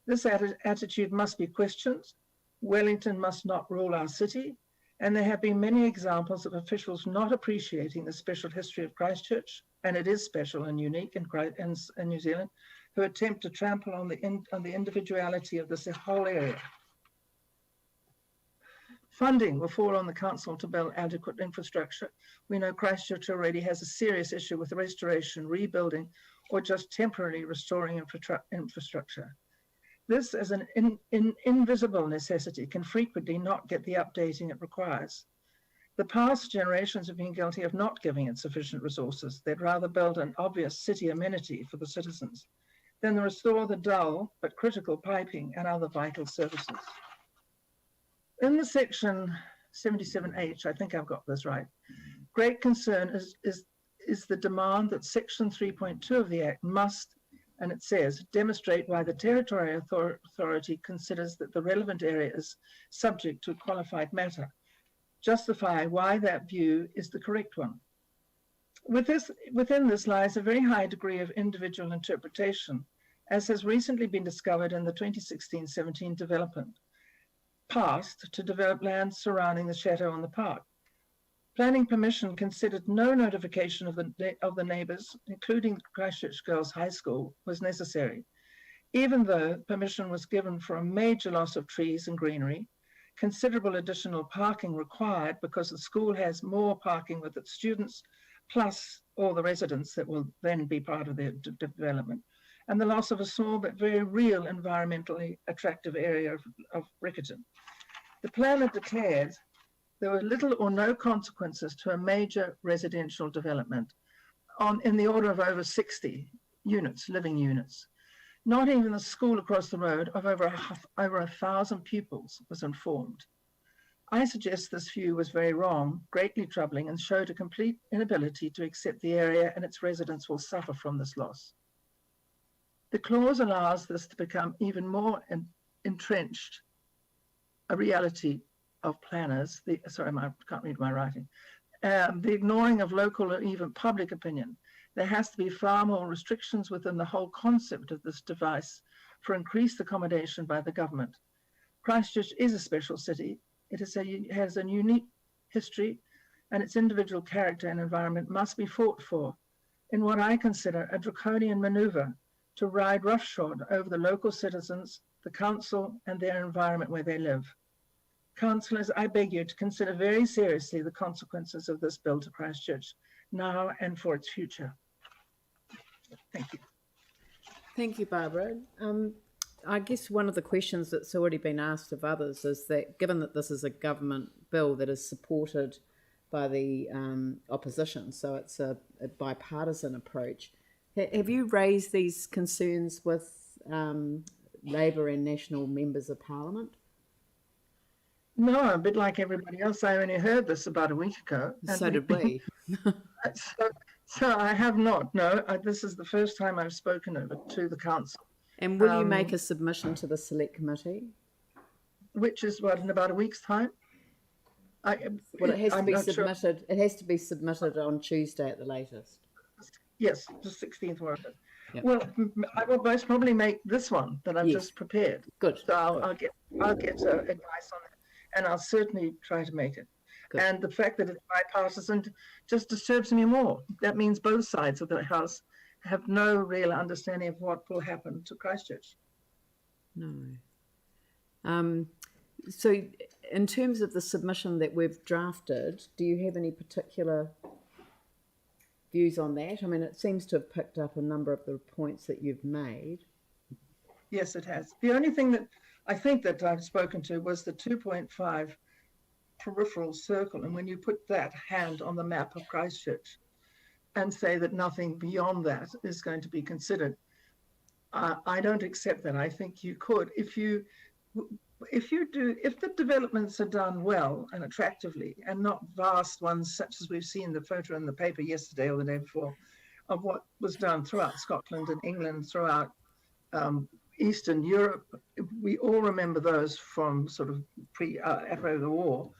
This attitude must be questioned. Wellington must not rule our city, and there have been many examples of officials not appreciating the special history of Christchurch, and it is special and unique in New Zealand, who attempt to trample on the individuality of this whole area. Funding will fall on the council to build adequate infrastructure. We know Christchurch already has a serious issue with restoration, rebuilding, or just temporarily restoring infrastructure. This, as an invisible necessity, can frequently not get the updating it requires. The past generations have been guilty of not giving it sufficient resources. They'd rather build an obvious city amenity for the citizens than restore the dull but critical piping and other vital services. In the section 77H, I think I've got this right, great concern is the demand that section 3.2 of the Act must, and it says, demonstrate why the territorial authority considers that the relevant area is subject to qualified matter. Justify why that view is the correct one. Within this lies a very high degree of individual interpretation, as has recently been discovered in the 2016-17 development passed to develop land surrounding the chateau and the park. Planning permission considered no notification of the neighbours, including Christchurch Girls High School, was necessary. even though permission was given for a major loss of trees and greenery, considerable additional parking required because the school has more parking with its students, plus all the residents that will then be part of their development, and the loss of a small but very real environmentally attractive area of Riccarton. The planner declared there were little or no consequences to a major residential development in the order of over 60 units, living units. Not even the school across the road of over 1,000 pupils was informed. I suggest this view was very wrong, greatly troubling, and showed a complete inability to accept the area and its residents will suffer from this loss. The clause allows this to become even more entrenched, a reality of planners. Sorry, I can't read my writing. The ignoring of local or even public opinion. There has to be far more restrictions within the whole concept of this device for increased accommodation by the government. Christchurch is a special city. It has a unique history, and its individual character and environment must be fought for in what I consider a draconian manoeuvre to ride roughshod over the local citizens, the council, and their environment where they live. Councillors, I beg you to consider very seriously the consequences of this bill to Christchurch, now and for its future. Thank you. Thank you, Barbara. I guess one of the questions that's already been asked of others is that given that this is a government bill that is supported by the opposition, so it's a bipartisan approach, have you raised these concerns with Labour and National members of Parliament? No, a bit like everybody else. I only heard this about a week ago. So did we. So I have not. No, this is the first time I've spoken of it to the council. And will you make a submission to the Select Committee? Which is what, in about a week's time? Well, it has to be submitted. Sure. It has to be submitted on Tuesday at the latest. Yes, the 16th work. Yep. Well, I will most probably make this one that I've just prepared. Good. So I'll get advice on it, and I'll certainly try to make it. Good. And the fact that it's bipartisan just disturbs me more. That means both sides of the House have no real understanding of what will happen to Christchurch. No. So in terms of the submission that we've drafted, do you have any particular views on that? I mean, it seems to have picked up a number of the points that you've made. Yes, it has. The only thing that I think that I've spoken to was the 2.5 peripheral circle. And when you put that hand on the map of Christchurch and say that nothing beyond that is going to be considered, I don't accept that. I think you could, if the developments are done well and attractively and not vast ones such as we've seen the photo in the paper yesterday or the day before of what was done throughout Scotland and England, throughout Eastern Europe. We all remember those from sort of after the war.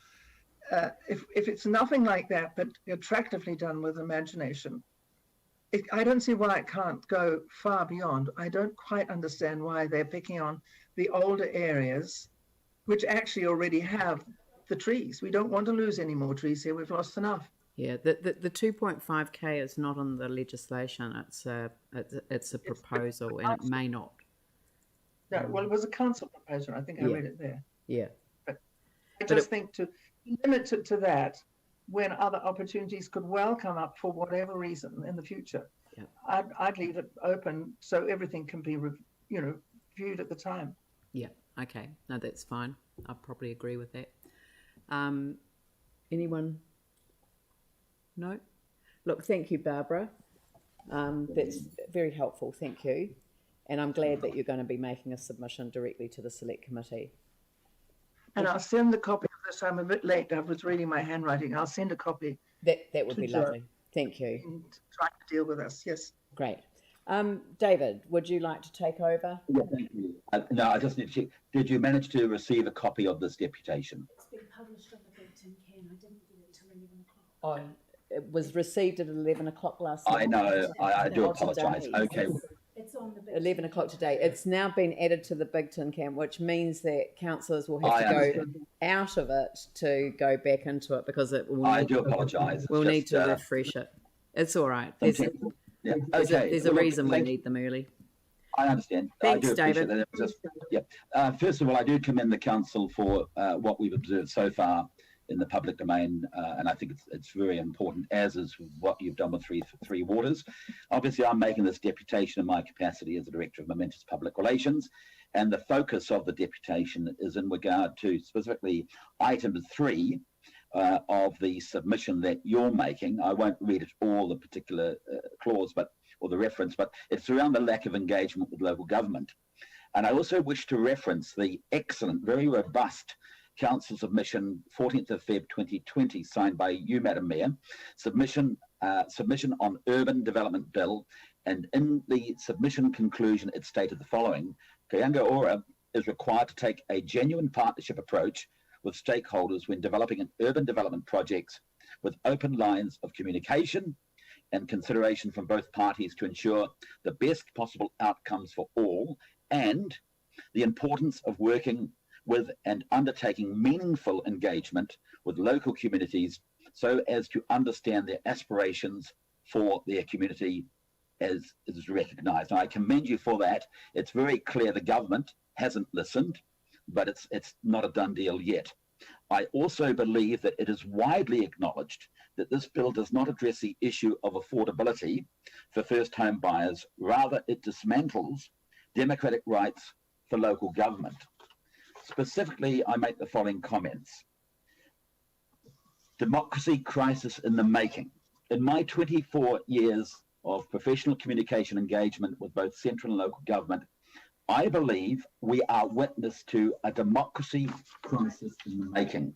If it's nothing like that, but attractively done with imagination, I don't see why it can't go far beyond. I don't quite understand why they're picking on the older areas, which actually already have the trees. We don't want to lose any more trees here. We've lost enough. Yeah, the 2.5K is not on the legislation. It's a proposal, and it may not. No, well, it was a council proposal. I think I read it there. Yeah. But I just think to limit it to that when other opportunities could well come up for whatever reason in the future. Yeah. I'd leave it open so everything can be, viewed at the time. Yeah. Okay. No, that's fine. I probably agree with that. Anyone? No? Look, thank you, Barbara. That's very helpful. Thank you. And I'm glad that you're going to be making a submission directly to the Select Committee. And I'll send the copy of this. I'm a bit late. I was reading my handwriting. I'll send a copy. That would be lovely. Thank you. And try to deal with us. Yes. Great. David, would you like to take over? Yeah, thank you. No, I just need to check. Did you manage to receive a copy of this deputation? It's been published on the bulletin, Ken. I didn't get it till 11 o'clock. It was received at 11 o'clock last night. I know. I do apologise. Okay. It's on the 11 o'clock today. It's now been added to the Big Tin Can, which means that councillors will have to go out of it to go back into it because it will. I do apologise. We'll need to refresh it. It's all right. There's a reason we need them early. I understand. Thanks, I do appreciate David. that. It was just, first of all, I do commend the council for what we've observed so far in the public domain, and I think it's very important, as is what you've done with Three Waters. Obviously, I'm making this deputation in my capacity as the Director of Momentous Public Relations, and the focus of the deputation is in regard to specifically item 3 of the submission that you're making. I won't read it all, the particular clause, or the reference, but it's around the lack of engagement with local government. And I also wish to reference the excellent, very robust Council submission, 14th of Feb 2020, signed by you, Madam Mayor, submission on Urban Development Bill. And in the submission conclusion, it stated the following: Kāinga Ora is required to take a genuine partnership approach with stakeholders when developing an urban development projects, with open lines of communication and consideration from both parties to ensure the best possible outcomes for all, and the importance of working with and undertaking meaningful engagement with local communities so as to understand their aspirations for their community as is recognised. I commend you for that. It's very clear the government hasn't listened, but it's not a done deal yet. I also believe that it is widely acknowledged that this bill does not address the issue of affordability for first home buyers. Rather, it dismantles democratic rights for local government. Specifically, I make the following comments. Democracy crisis in the making. In my 24 years of professional communication engagement with both central and local government, I believe we are witness to a democracy crisis in the making.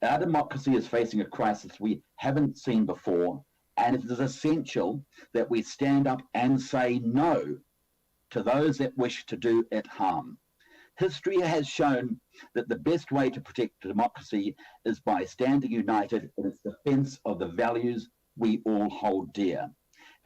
Our democracy is facing a crisis we haven't seen before, and it is essential that we stand up and say no to those that wish to do it harm. History has shown that the best way to protect democracy is by standing united in its defence of the values we all hold dear.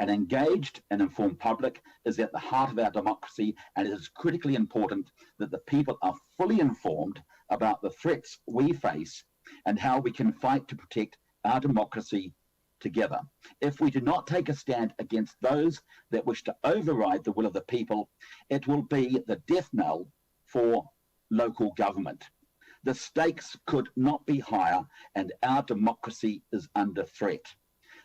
An engaged and informed public is at the heart of our democracy, and it is critically important that the people are fully informed about the threats we face and how we can fight to protect our democracy together. If we do not take a stand against those that wish to override the will of the people, it will be the death knell for local government. The stakes could not be higher, and our democracy is under threat.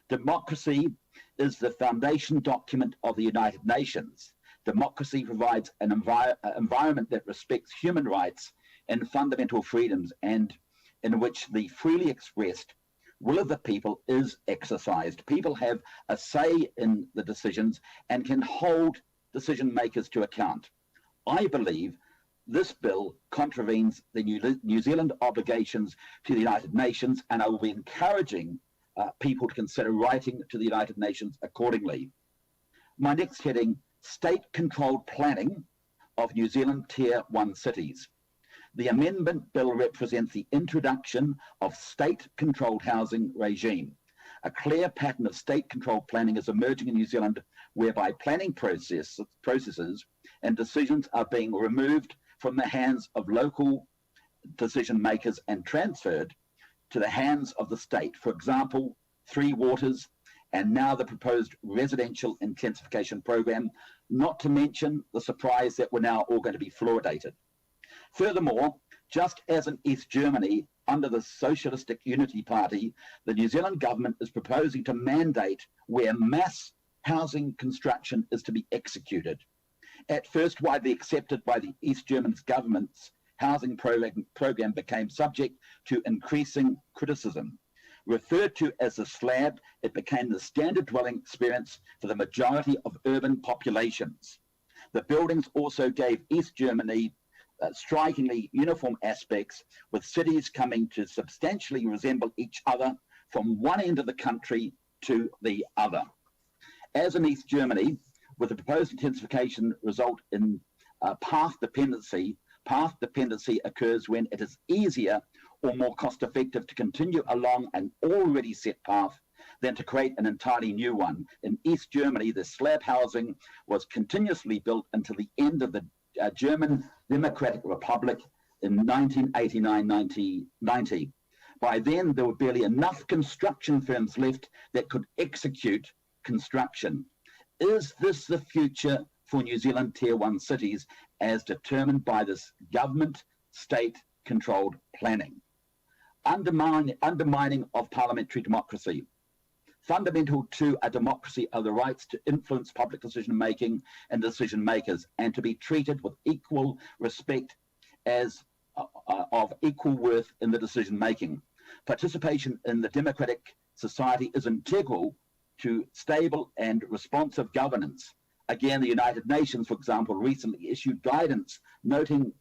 Democracy is the foundation document of the United Nations. Democracy provides an environment that respects human rights and fundamental freedoms, and in which the freely expressed will of the people is exercised. People have a say in the decisions and can hold decision makers to account. I believe this bill contravenes the New Zealand obligations to the United Nations, and I will be encouraging people to consider writing to the United Nations accordingly. My next heading, state-controlled planning of New Zealand Tier 1 cities. The amendment bill represents the introduction of state-controlled housing regime. A clear pattern of state-controlled planning is emerging in New Zealand, whereby planning processes and decisions are being removed from the hands of local decision makers and transferred to the hands of the state. For example, Three Waters, and now the proposed residential intensification program, not to mention the surprise that we're now all going to be fluoridated. Furthermore, just as in East Germany, under the Socialistic Unity Party, the New Zealand government is proposing to mandate where mass housing construction is to be executed. At first widely accepted by the East German government's housing program became subject to increasing criticism. Referred to as the slab, it became the standard dwelling experience for the majority of urban populations. The buildings also gave East Germany strikingly uniform aspects, with cities coming to substantially resemble each other from one end of the country to the other. As in East Germany, with the proposed intensification result in path dependency. Path dependency occurs when it is easier or more cost-effective to continue along an already set path than to create an entirely new one. In East Germany, the slab housing was continuously built until the end of the German Democratic Republic in 1989-90. By then, there were barely enough construction firms left that could execute construction. Is this the future for New Zealand Tier 1 cities as determined by this government state-controlled planning. Undermining of parliamentary democracy. Fundamental to a democracy are the rights to influence public decision-making and decision-makers, and to be treated with equal respect as of equal worth in the decision-making. Participation in the democratic society is integral to stable and responsive governance. Again, the United Nations, for example, recently issued guidance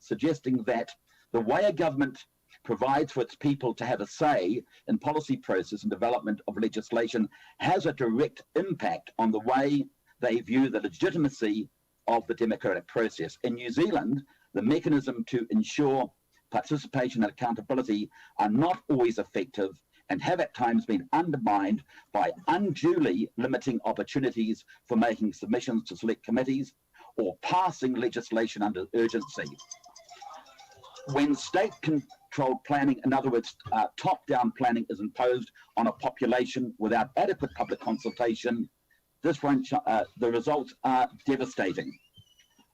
suggesting that the way a government provides for its people to have a say in policy process and development of legislation has a direct impact on the way they view the legitimacy of the democratic process. In New Zealand, the mechanism to ensure participation and accountability are not always effective and have at times been undermined by unduly limiting opportunities for making submissions to select committees or passing legislation under urgency. When state-controlled planning, in other words, top-down planning, is imposed on a population without adequate public consultation, the results are devastating.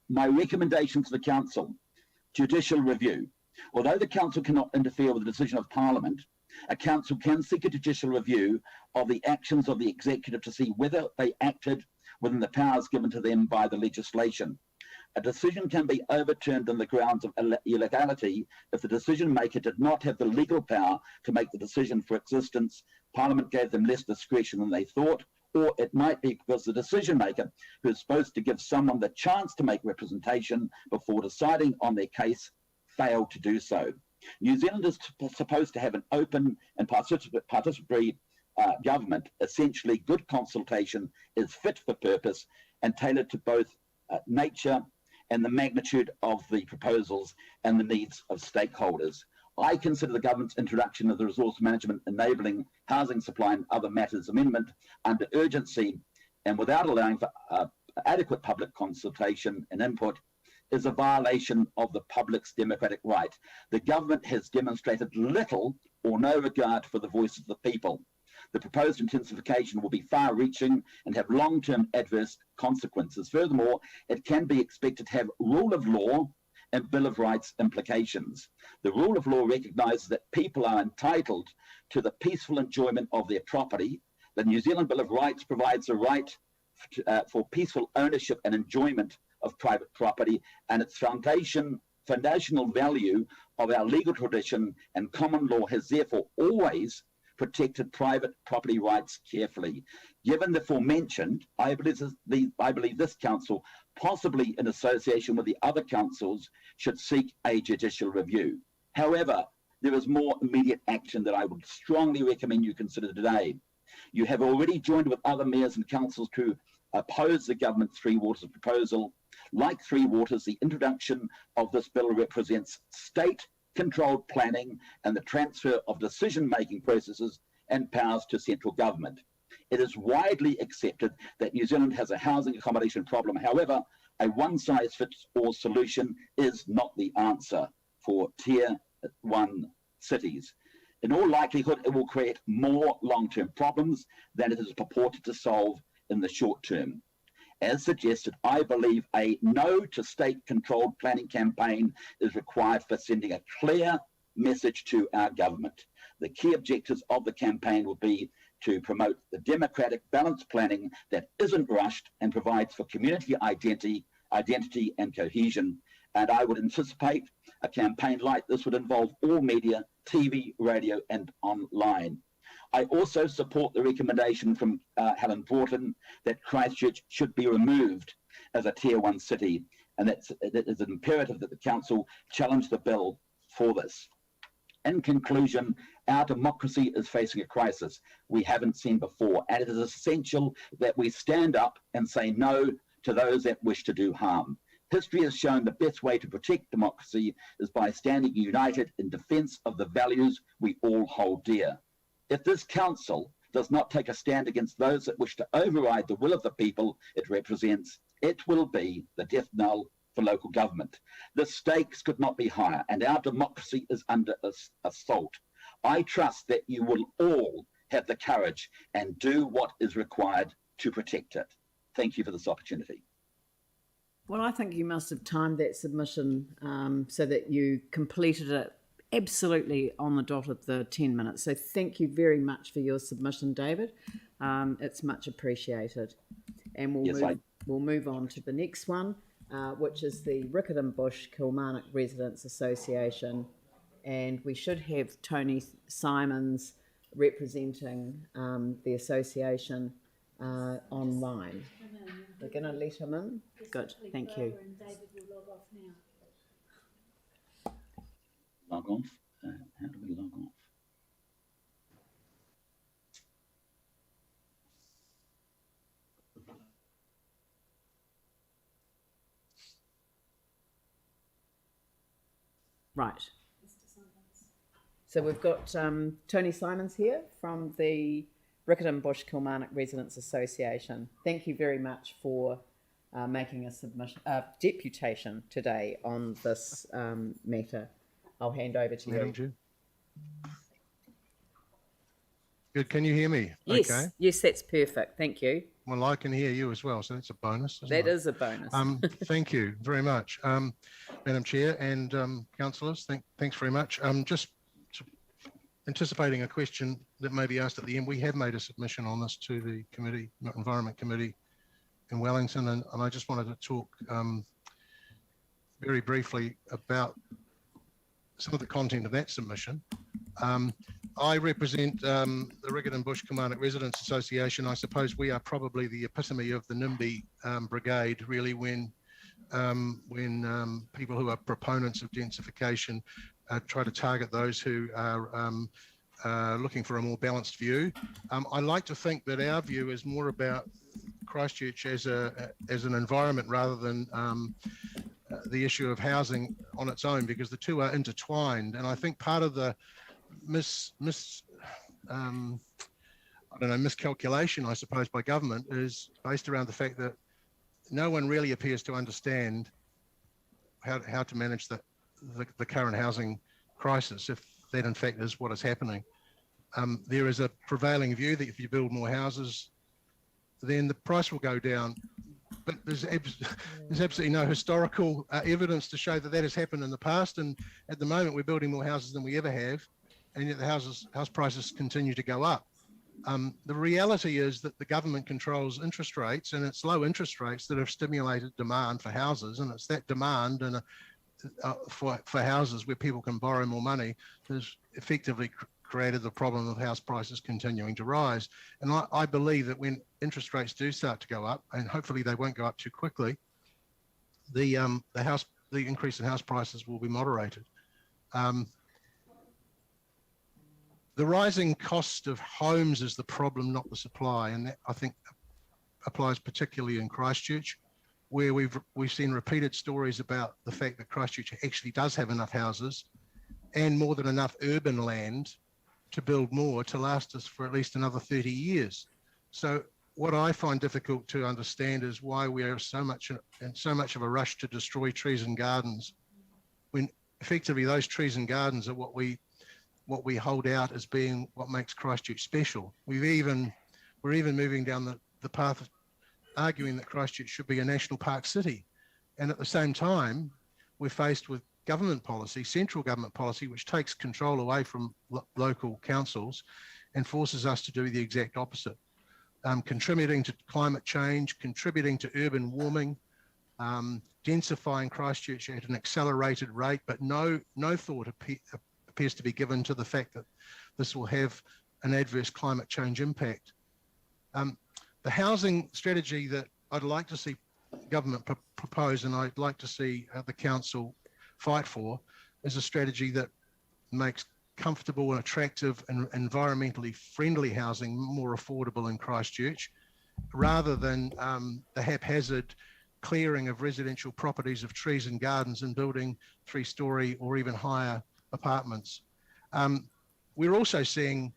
My recommendation to the Council: judicial review. Although the Council cannot interfere with the decision of Parliament, a Council can seek a judicial review of the actions of the Executive to see whether they acted within the powers given to them by the legislation. A decision can be overturned on the grounds of illegality if the decision maker did not have the legal power to make the decision. For existence, Parliament gave them less discretion than they thought, or it might be because the decision maker, who is supposed to give someone the chance to make representation before deciding on their case, failed to do so. New Zealand is supposed to have an open and participatory government. Essentially, good consultation is fit for purpose and tailored to both nature and the magnitude of the proposals and the needs of stakeholders. I consider the government's introduction of the Resource Management Enabling Housing Supply and Other Matters Amendment under urgency and without allowing for adequate public consultation and input is a violation of the public's democratic right. The government has demonstrated little or no regard for the voice of the people. The proposed intensification will be far-reaching and have long-term adverse consequences. Furthermore, it can be expected to have rule of law and Bill of Rights implications. The rule of law recognises that people are entitled to the peaceful enjoyment of their property. The New Zealand Bill of Rights provides a right for peaceful ownership and enjoyment of private property, and its foundational value of our legal tradition and common law has therefore always protected private property rights carefully. Given the aforementioned, I believe this council, possibly in association with the other councils, should seek a judicial review. However, there is more immediate action that I would strongly recommend you consider today. You have already joined with other mayors and councils to oppose the government's Three Waters proposal. Like Three Waters, the introduction of this bill represents state-controlled planning and the transfer of decision-making processes and powers to central government. It is widely accepted that New Zealand has a housing accommodation problem. However, a one-size-fits-all solution is not the answer for Tier 1 cities. In all likelihood, it will create more long-term problems than it is purported to solve in the short term. As suggested, I believe a no to state-controlled planning campaign is required for sending a clear message to our government. The key objectives of the campaign will be to promote the democratic balanced planning that isn't rushed and provides for community identity and cohesion. And I would anticipate a campaign like this would involve all media, TV, radio, and online. I also support the recommendation from Helen Broughton that Christchurch should be removed as a Tier 1 city, and it is an imperative that the Council challenge the bill for this. In conclusion, our democracy is facing a crisis we haven't seen before, and it is essential that we stand up and say no to those that wish to do harm. History has shown the best way to protect democracy is by standing united in defence of the values we all hold dear. If this council does not take a stand against those that wish to override the will of the people it represents, it will be the death knell for local government. The stakes could not be higher, and our democracy is under assault. I trust that you will all have the courage and do what is required to protect it. Thank you for this opportunity. Well, I think you must have timed that submission so that you completed it absolutely on the dot of the 10 minutes. So thank you very much for your submission, David. It's much appreciated. And we'll move on to the next one, which is the Riccarton Kilmarnock Residents Association. And we should have Tony Simons representing the association online. We're going to let him in. Good, thank you. And David will log off now. Log off? How do we log off? Right. So we've got Tony Simons here from the Riccarton Kilmarnock Residents Association. Thank you very much for making a deputation today on this matter. I'll hand over to Madam you. Chair. Good, can you hear me? Yes, Okay. yes, that's perfect. Thank you. Well, I can hear you as well, so that's a bonus. That is a bonus. Thank you very much, Madam Chair and councillors. Thanks very much. Just anticipating a question that may be asked at the end. We have made a submission on this to the committee, Environment Committee in Wellington, and I just wanted to talk very briefly about some of the content of that submission. I represent the Riccarton Kilmarnock Residents Association. I suppose we are probably the epitome of the NIMBY brigade, really, when people who are proponents of densification try to target those who are looking for a more balanced view. I like to think that our view is more about Christchurch as an environment rather than the issue of housing on its own, because the two are intertwined. And I think part of the miscalculation, I suppose, by government is based around the fact that no one really appears to understand how to manage the current housing crisis, if that in fact is what is happening. There is a prevailing view that if you build more houses, then the price will go down. But there's absolutely no historical evidence to show that that has happened in the past. And at the moment, we're building more houses than we ever have, and yet the house prices continue to go up. The reality is that the government controls interest rates, and it's low interest rates that have stimulated demand for houses, and it's that demand and for houses where people can borrow more money has effectively created the problem of house prices continuing to rise. And I believe that when interest rates do start to go up, and hopefully they won't go up too quickly, the increase in house prices will be moderated. The rising cost of homes is the problem, not the supply, and that I think applies particularly in Christchurch, where we've seen repeated stories about the fact that Christchurch actually does have enough houses and more than enough urban land to build more to last us for at least another 30 years. So what I find difficult to understand is why we are in so much of a rush to destroy trees and gardens, when effectively those trees and gardens are what we hold out as being what makes Christchurch special. We're even moving down the path of arguing that Christchurch should be a national park city. And at the same time, we're faced with government policy, central government policy, which takes control away from local councils and forces us to do the exact opposite. Contributing to climate change, contributing to urban warming, densifying Christchurch at an accelerated rate, but no thought appears to be given to the fact that this will have an adverse climate change impact. The housing strategy that I'd like to see government propose, and I'd like to see the council fight for, is a strategy that makes comfortable and attractive and environmentally friendly housing more affordable in Christchurch, rather than the haphazard clearing of residential properties of trees and gardens and building 3-story or even higher apartments. We're also seeing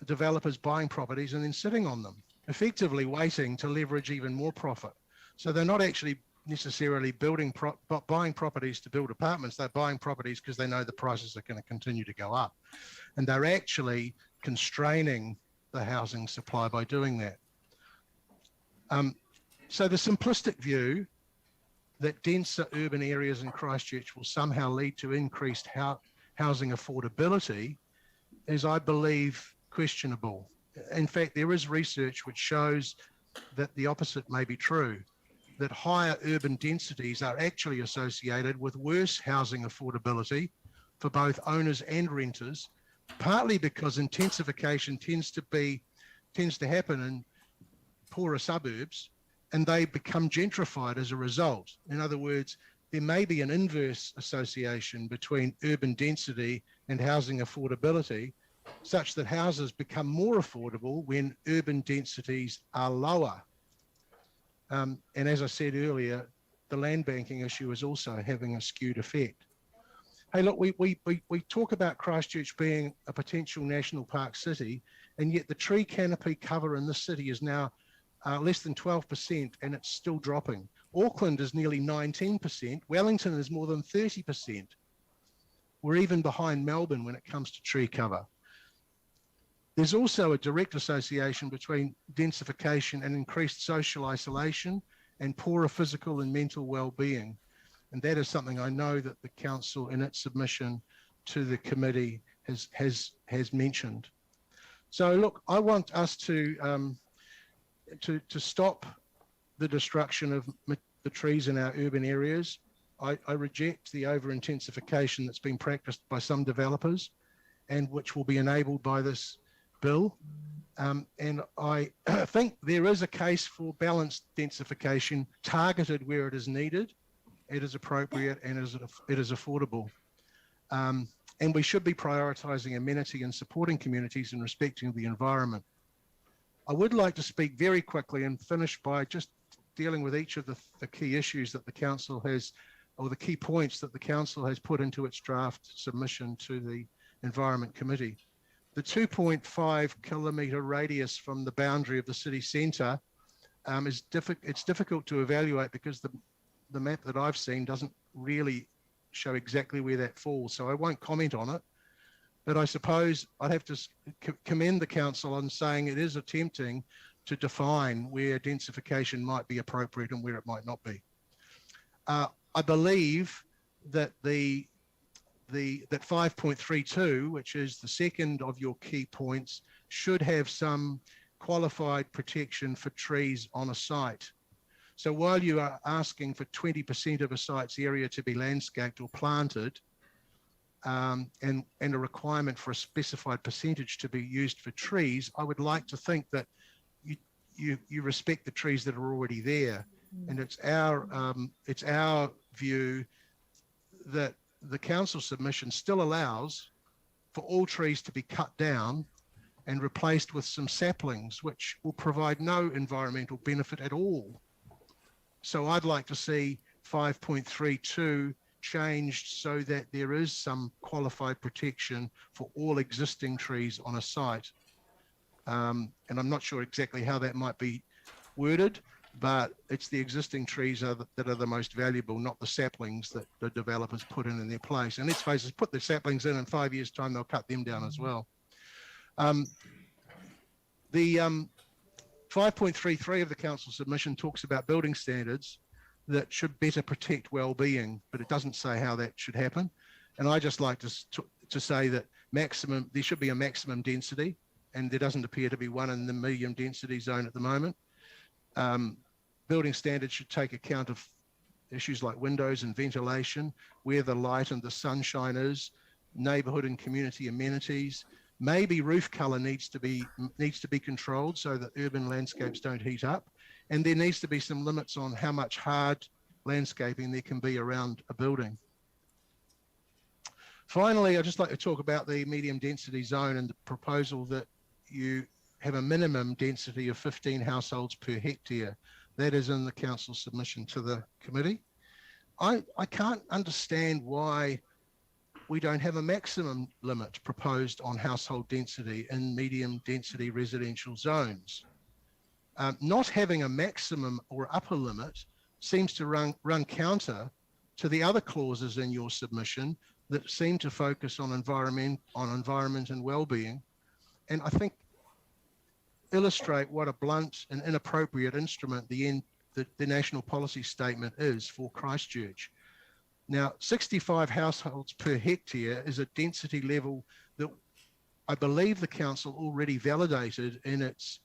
developers buying properties and then sitting on them, effectively waiting to leverage even more profit. So they're not actually necessarily buying properties to build apartments. They're buying properties because they know the prices are going to continue to go up, and they're actually constraining the housing supply by doing that. So the simplistic view that denser urban areas in Christchurch will somehow lead to increased housing affordability is, I believe, questionable. In fact, there is research which shows that the opposite may be true, that higher urban densities are actually associated with worse housing affordability for both owners and renters, partly because intensification tends to happen in poorer suburbs, and they become gentrified as a result. In other words, there may be an inverse association between urban density and housing affordability, such that houses become more affordable when urban densities are lower. And as I said earlier, the land banking issue is also having a skewed effect. Hey, look, we talk about Christchurch being a potential national park city, and yet the tree canopy cover in this city is now less than 12%, and it's still dropping. Auckland is nearly 19%. Wellington is more than 30%. We're even behind Melbourne when it comes to tree cover. There's also a direct association between densification and increased social isolation and poorer physical and mental well-being. And that is something I know that the council in its submission to the committee has mentioned. So look, I want us to stop the destruction of the trees in our urban areas. I reject the over-intensification that's been practiced by some developers and which will be enabled by this bill. And I think there is a case for balanced densification targeted where it is needed, it is appropriate, and it is affordable. And we should be prioritising amenity and supporting communities and respecting the environment. I would like to speak very quickly and finish by just dealing with each of the key issues that the council has, or the key points that the council has put into its draft submission to the Environment Committee. The 2.5 kilometre radius from the boundary of the city centre it's difficult to evaluate because the map that I've seen doesn't really show exactly where that falls, so I won't comment on it. But I suppose I'd have to commend the council on saying it is attempting to define where densification might be appropriate and where it might not be. I believe that that 5.32, which is the second of your key points, should have some qualified protection for trees on a site. So while you are asking for 20% of a site's area to be landscaped or planted, and a requirement for a specified percentage to be used for trees, I would like to think that you respect the trees that are already there. And it's our view that the council submission still allows for all trees to be cut down and replaced with some saplings, which will provide no environmental benefit at all. So I'd like to see 5.32 changed so that there is some qualified protection for all existing trees on a site. And I'm not sure exactly how that might be worded, but it's the existing trees that are the most valuable, not the saplings that the developers put in their place. And let's face it, put the saplings in 5 years' time, they'll cut them down as well. The 5.33 of the council submission talks about building standards that should better protect well-being, but it doesn't say how that should happen. And I just like to say that there should be a maximum density, and there doesn't appear to be one in the medium density zone at the moment. Building standards should take account of issues like windows and ventilation, where the light and the sunshine is, neighbourhood and community amenities. Maybe roof colour needs to be controlled so that urban landscapes don't heat up. And there needs to be some limits on how much hard landscaping there can be around a building. Finally, I'd just like to talk about the medium density zone and the proposal that you have a minimum density of 15 households per hectare. That is in the council submission to the committee. I can't understand why we don't have a maximum limit proposed on household density in medium density residential zones. Not having a maximum or upper limit seems to run counter to the other clauses in your submission that seem to focus on environment and well-being, and I think illustrate what a blunt and inappropriate instrument the the national policy statement is for Christchurch. Now, 65 households per hectare is a density level that I believe the council already validated in its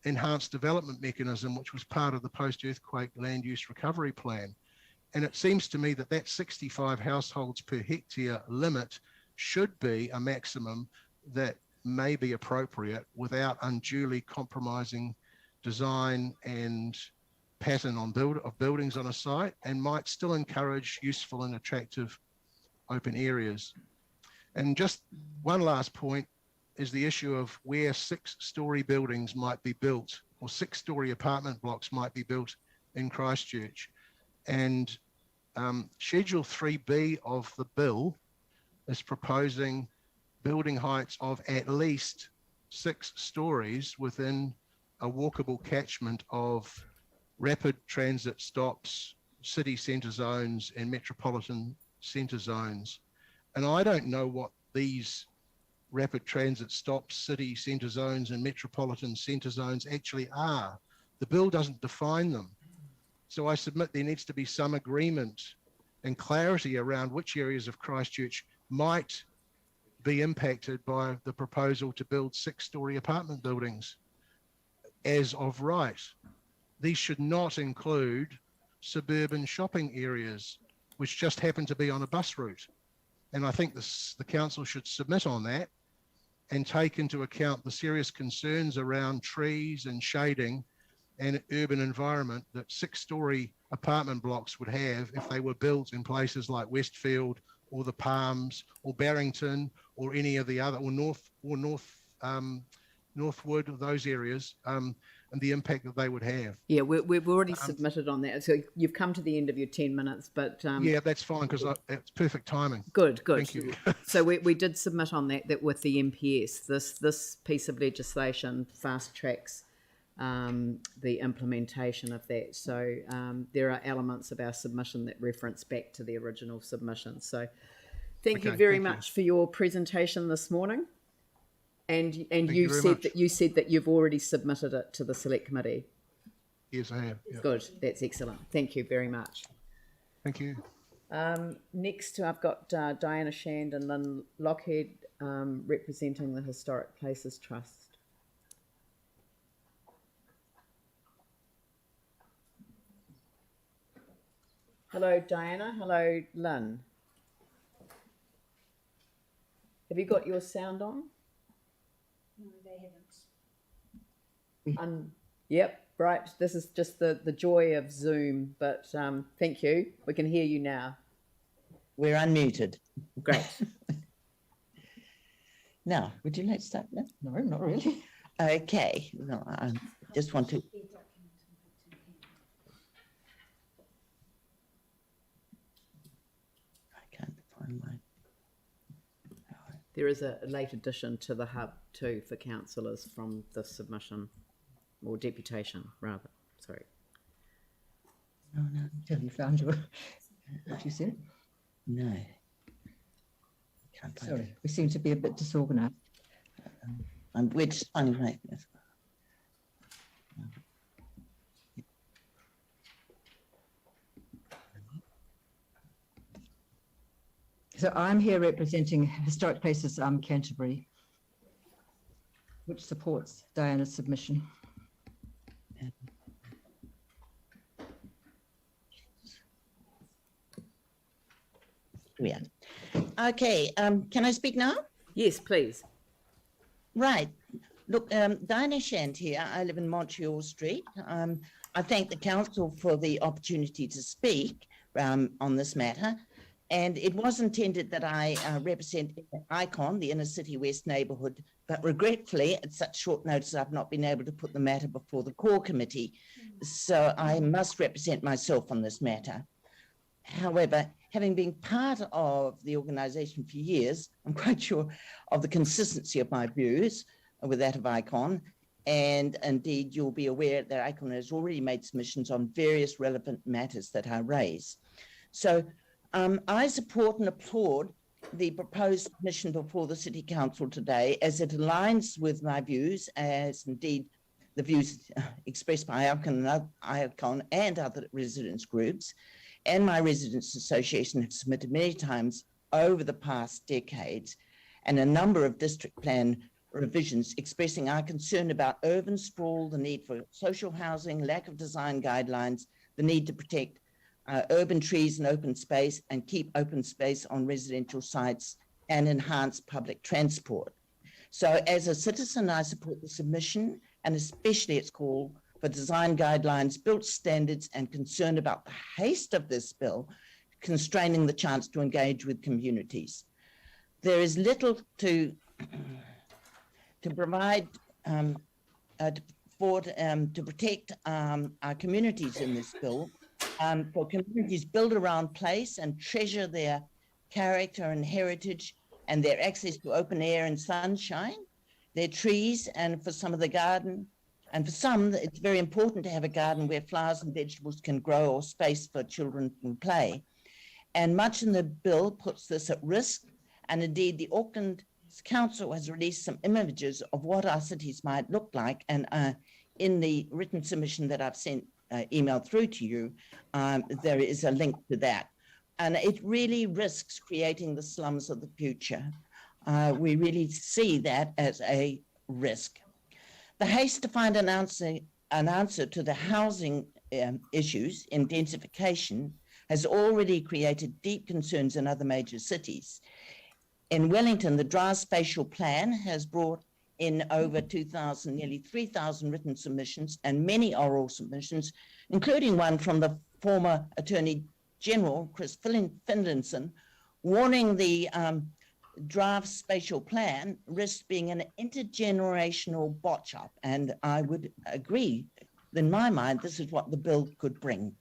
enhanced development mechanism, which was part of the post-earthquake land use recovery plan. And it seems to me that that 65 households per hectare limit should be a maximum that may be appropriate without unduly compromising design and pattern of buildings on a site, and might still encourage useful and attractive open areas. And just one last point is the issue of where 6-story buildings might be built, or 6-story apartment blocks might be built in Christchurch. And Schedule 3B of the bill is proposing building heights of at least 6 stories within a walkable catchment of rapid transit stops, city centre zones and metropolitan centre zones. And I don't know what these rapid transit stops, city centre zones and metropolitan centre zones actually are. The bill doesn't define them. So I submit there needs to be some agreement and clarity around which areas of Christchurch might be impacted by the proposal to build 6-story apartment buildings as of right. These should not include suburban shopping areas, which just happen to be on a bus route. And I think the council should submit on that and take into account the serious concerns around trees and shading and urban environment that 6-story apartment blocks would have if they were built in places like Westfield or the Palms or Barrington or any of the other, or Northwood, or those areas, and the impact that they would have. Yeah, we've already submitted on that. So you've come to the end of your 10 minutes, but... yeah, that's fine, because it's perfect timing. Good. Thank you. So we did submit on that with the MPS. This piece of legislation fast tracks the implementation of that. So there are elements of our submission that reference back to the original submission. So thank you very much for your presentation this morning. And you said that you've already submitted it to the select committee. Yes, I have. Yeah. Good. That's excellent. Thank you very much. Thank you. Next, I've got Diana Shand and Lynn Lockhead representing the Historic Places Trust. Hello, Diana. Hello, Lynn. Have you got your sound on? No, they haven't. Yep, right. This is just the joy of Zoom, but thank you. We can hear you now. We're unmuted. Great. Now, would you like to start? No, not really. Okay. No, I just want to... I can't find my... There is a late addition to the hub too for councillors from the submission, or deputation rather. Sorry. No, until you found what you said. No. Can't find Sorry, it. we seem to be a bit disorganised. We're just finding right. Yes. So I'm here representing Historic Places Canterbury, which supports Diana's submission. Yeah. Okay. Can I speak now? Yes, please. Right. Look, Diana Shand here. I live in Montreal Street. I thank the council for the opportunity to speak on this matter. And it was intended that I represent ICON, the inner city west neighbourhood, but regretfully, at such short notice, I've not been able to put the matter before the core committee. So I must represent myself on this matter. However, having been part of the organisation for years, I'm quite sure of the consistency of my views with that of ICON. And indeed, you'll be aware that ICON has already made submissions on various relevant matters that I raise. So I support and applaud the proposed submission before the City Council today, as it aligns with my views, as indeed the views expressed by IACON and other residents groups, and my residents association have submitted many times over the past decades, and a number of district plan revisions expressing our concern about urban sprawl, the need for social housing, lack of design guidelines, the need to protect urban trees and open space and keep open space on residential sites and enhance public transport. So as a citizen, I support the submission and especially its call for design guidelines, built standards, and concern about the haste of this bill, constraining the chance to engage with communities. There is little to provide to protect our communities in this bill. For communities build around place and treasure their character and heritage and their access to open air and sunshine, their trees, and for some of the garden. And for some, it's very important to have a garden where flowers and vegetables can grow or space for children can play. And much in the bill puts this at risk. And indeed, the Auckland Council has released some images of what our cities might look like. And in the written submission that I've sent emailed through to you, there is a link to that. And it really risks creating the slums of the future. We really see that as a risk. The haste to find an answer to the housing issues, intensification, has already created deep concerns in other major cities. In Wellington, the draft spatial plan has brought in over 2,000, nearly 3,000 written submissions and many oral submissions, including one from the former Attorney General, Chris Finlinson, warning the draft spatial plan risks being an intergenerational botch-up. And I would agree, in my mind, this is what the bill could bring.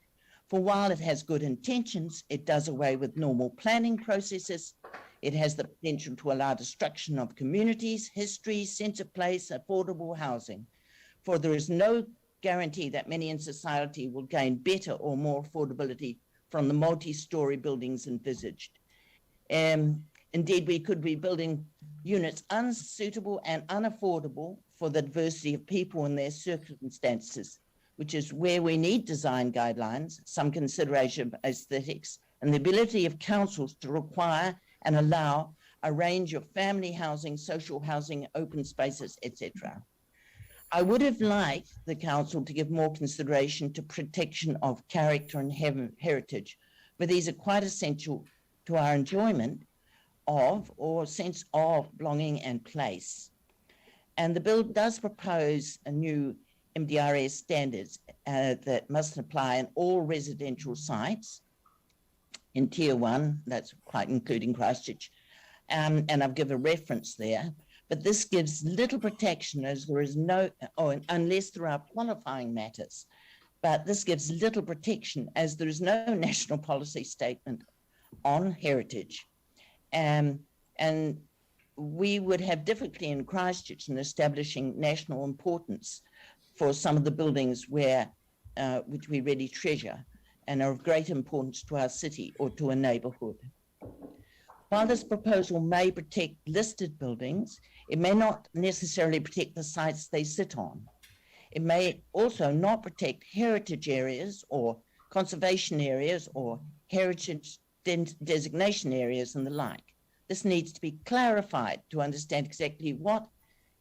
For while it has good intentions, it does away with normal planning processes. It has the potential to allow destruction of communities, history, sense of place, affordable housing. For there is no guarantee that many in society will gain better or more affordability from the multi-story buildings envisaged. Indeed, we could be building units unsuitable and unaffordable for the diversity of people and their circumstances, which is where we need design guidelines, some consideration of aesthetics, and the ability of councils to require and allow a range of family housing, social housing, open spaces, etc. I would have liked the council to give more consideration to protection of character and heritage, but these are quite essential to our enjoyment of or sense of belonging and place. And the bill does propose a new MDRS standards that must apply in all residential sites in Tier 1, that's quite including Christchurch, and I've given a reference there, but this gives little protection as there is no, unless there are qualifying matters, but this gives little protection as there is no national policy statement on heritage. And we would have difficulty in Christchurch in establishing national importance for some of the buildings where, which we really treasure and are of great importance to our city or to a neighbourhood. While this proposal may protect listed buildings, it may not necessarily protect the sites they sit on. It may also not protect heritage areas or conservation areas or heritage designation areas and the like. This needs to be clarified to understand exactly what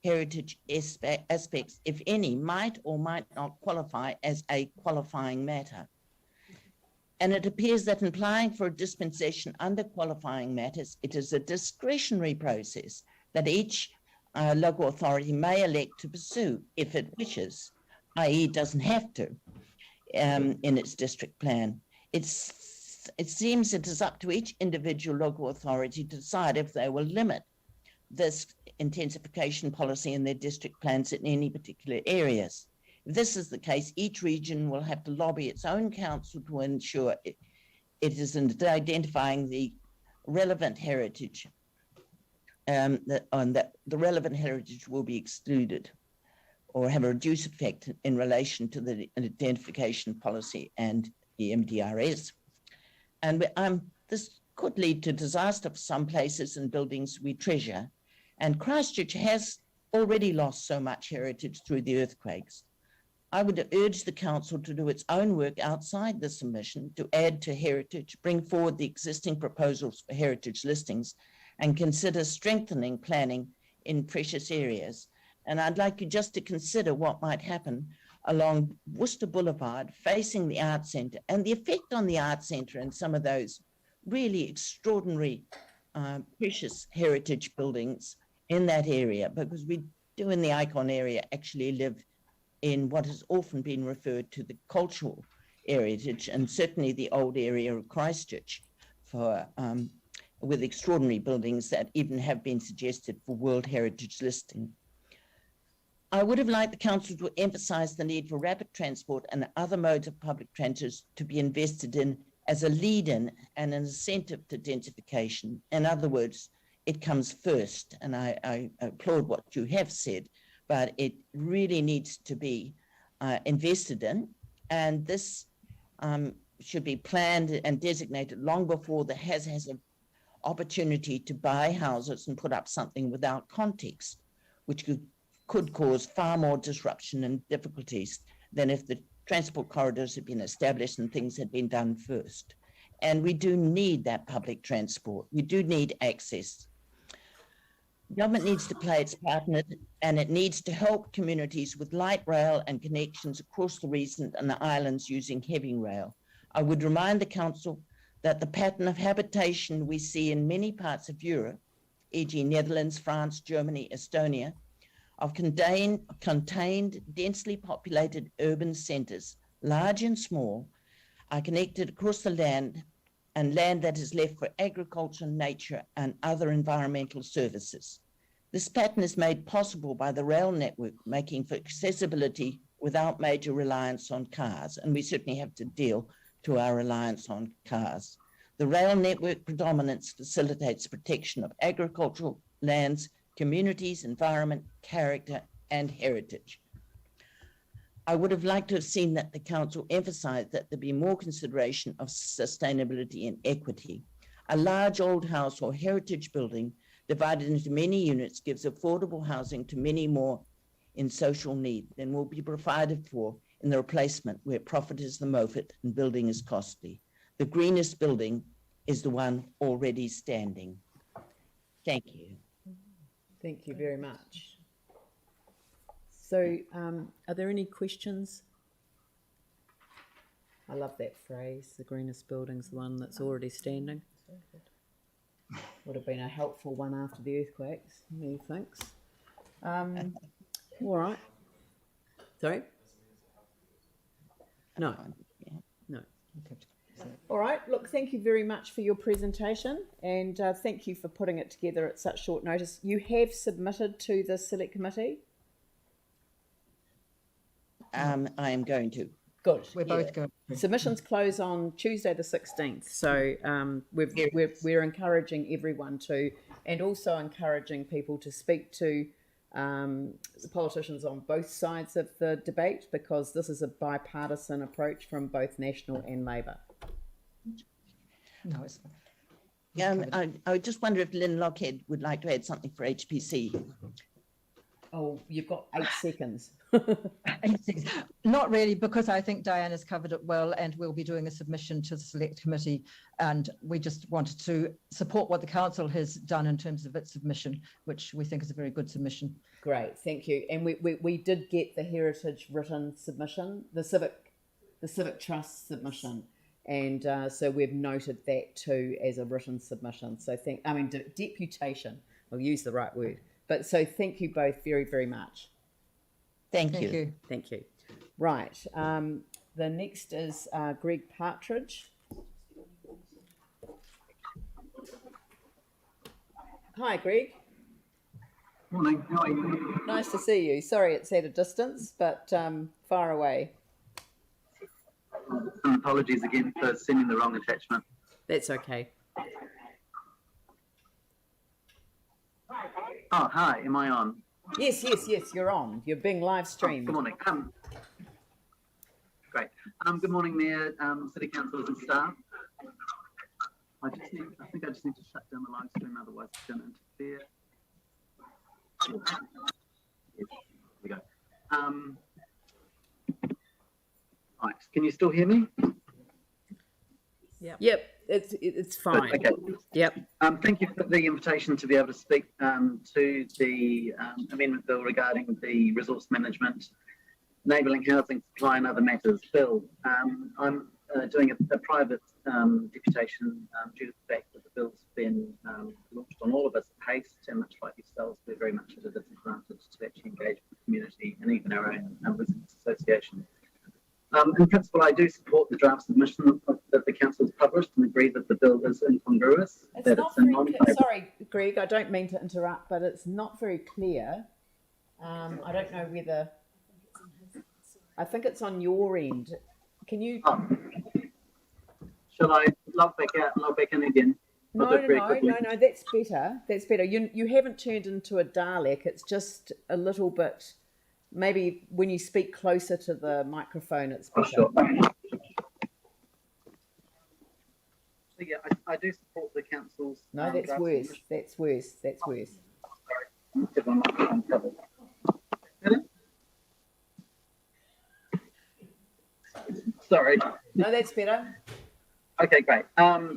heritage aspects, if any, might or might not qualify as a qualifying matter. And it appears that in applying for a dispensation under qualifying matters, it is a discretionary process that each local authority may elect to pursue if it wishes, i.e. doesn't have to in its district plan. It seems it is up to each individual local authority to decide if they will limit this intensification policy in their district plans in any particular areas. If this is the case, each region will have to lobby its own council to ensure it is identifying the relevant heritage, that the relevant heritage will be excluded or have a reduced effect in relation to the identification policy and the MDRS. And this could lead to disaster for some places and buildings we treasure. And Christchurch has already lost so much heritage through the earthquakes. I would urge the council to do its own work outside the submission to add to heritage, bring forward the existing proposals for heritage listings, and consider strengthening planning in precious areas. And I'd like you just to consider what might happen along Worcester Boulevard, facing the Arts Centre, and the effect on the Arts Centre and some of those really extraordinary, precious heritage buildings in that area, because we do in the Icon area actually live in what has often been referred to the cultural heritage, and certainly the old area of Christchurch for with extraordinary buildings that even have been suggested for World Heritage listing. I would have liked the council to emphasise the need for rapid transport and other modes of public transit to be invested in as a lead-in and an incentive to densification. In other words, it comes first, and I applaud what you have said, but it really needs to be invested in, and this should be planned and designated long before the has an opportunity to buy houses and put up something without context, which could cause far more disruption and difficulties than if the transport corridors had been established and things had been done first. And we do need that public transport. We do need access. Government needs to play its part in it, and it needs to help communities with light rail and connections across the region and the islands using heavy rail. I would remind the council that the pattern of habitation we see in many parts of Europe, e.g. Netherlands, France, Germany, Estonia, of contained, densely populated urban centres, large and small, are connected across the land, and land that is left for agriculture, nature, and other environmental services. This pattern is made possible by the rail network, making for accessibility without major reliance on cars, and we certainly have to deal to our reliance on cars. The rail network predominance facilitates protection of agricultural lands, communities, environment, character, and heritage. I would have liked to have seen that the council emphasised that there be more consideration of sustainability and equity. A large old house or heritage building divided into many units gives affordable housing to many more in social need than will be provided for in the replacement, where profit is the motive and building is costly. The greenest building is the one already standing. Thank you. Thank you very much. So, are there any questions? I love that phrase, the greenest building's the one that's already standing. Would have been a helpful one after the earthquakes, methinks. All right. Sorry? No. No. All right. Look, thank you very much for your presentation, and thank you for putting it together at such short notice. You have submitted to the Select Committee? I am going to. Good. We're both going. Submissions close on Tuesday the 16th, so we're encouraging everyone to, and also encouraging people to speak to the politicians on both sides of the debate, because this is a bipartisan approach from both National and Labor. No, it's I just wonder if Lynn Lockhead would like to add something for HPC. Oh, you've got 8 seconds. Not really, because I think Diana's covered it well, and we'll be doing a submission to the Select Committee, and we just wanted to support what the council has done in terms of its submission, which we think is a very good submission. Great, thank you. And we did get the Heritage written submission, the Civic Trust submission, and so we've noted that too as a written submission. So deputation, I'll use the right word. But so thank you both very, very much. Thank you. Thank you. Right. The next is Greg Partridge. Hi, Greg. Morning. How are you? Nice to see you. Sorry it's at a distance, but far away. Some apologies again for sending the wrong attachment. That's okay. Oh, hi. Am I on? Yes, you're on. You're being live streamed. Good morning. Great. Good morning, Mayor, City Councillors and staff. I think I just need to shut down the live stream, otherwise it's going to interfere. Here we go. Right, can you still hear me? Yep, it's fine. Good, okay. Yep. Thank you for the invitation to be able to speak to the amendment bill regarding the resource management, enabling housing supply and other matters bill. I'm doing a private deputation due to the fact that the bill's been launched on all of us at haste, and much like yourselves, we're very much at a disadvantage to actually engage with the community and even our own residents association. In principle, I do support the draft submission that the council has published and agree that the bill is incongruous. Sorry, Greg, I don't mean to interrupt, but it's not very clear. I don't know whether. I think it's on your end. Can you? Shall I log back out and log back in again? No, that's better. That's better. You haven't turned into a Dalek. It's just a little bit. Maybe when you speak closer to the microphone, it's better. Sure. So yeah, I do support the council's. No, that's worse. That's worse. That's worse. Sorry, get my microphone covered. Sorry. No, that's better. Okay, great.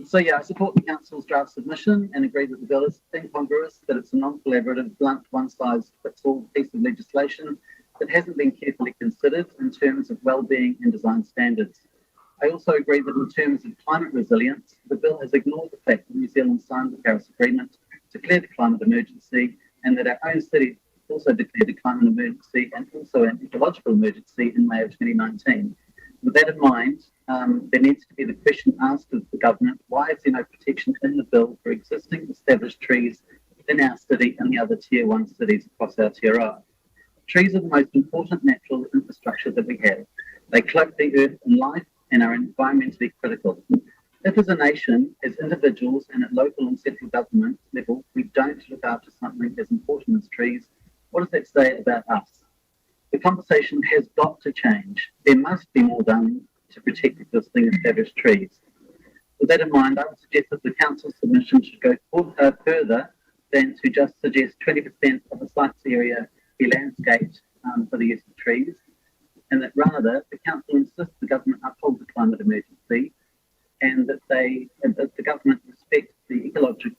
So yeah, I support the council's draft submission and agree that the bill is incongruous, that it's a non-collaborative, blunt, one-size-fits-all piece of legislation that hasn't been carefully considered in terms of well-being and design standards. I also agree that in terms of climate resilience, the bill has ignored the fact that New Zealand signed the Paris Agreement to declare the climate emergency, and that our own city also declared a climate emergency and also an ecological emergency in May of 2019. With that in mind, there needs to be the question asked of the government, why is there no protection in the bill for existing established trees in our city and the other Tier 1 cities across Aotearoa? Trees are the most important natural infrastructure that we have. They cloak the earth in life and are environmentally critical. If as a nation, as individuals and at local and central government level, we don't look after something as important as trees, what does that say about us? The conversation has got to change. There must be more done to protect existing established trees. With that in mind, I would suggest that the council submission should go further than to just suggest 20% of the site's area be landscaped for the use of trees, and that rather the council insists the government uphold the climate emergency, and that the government respects the ecological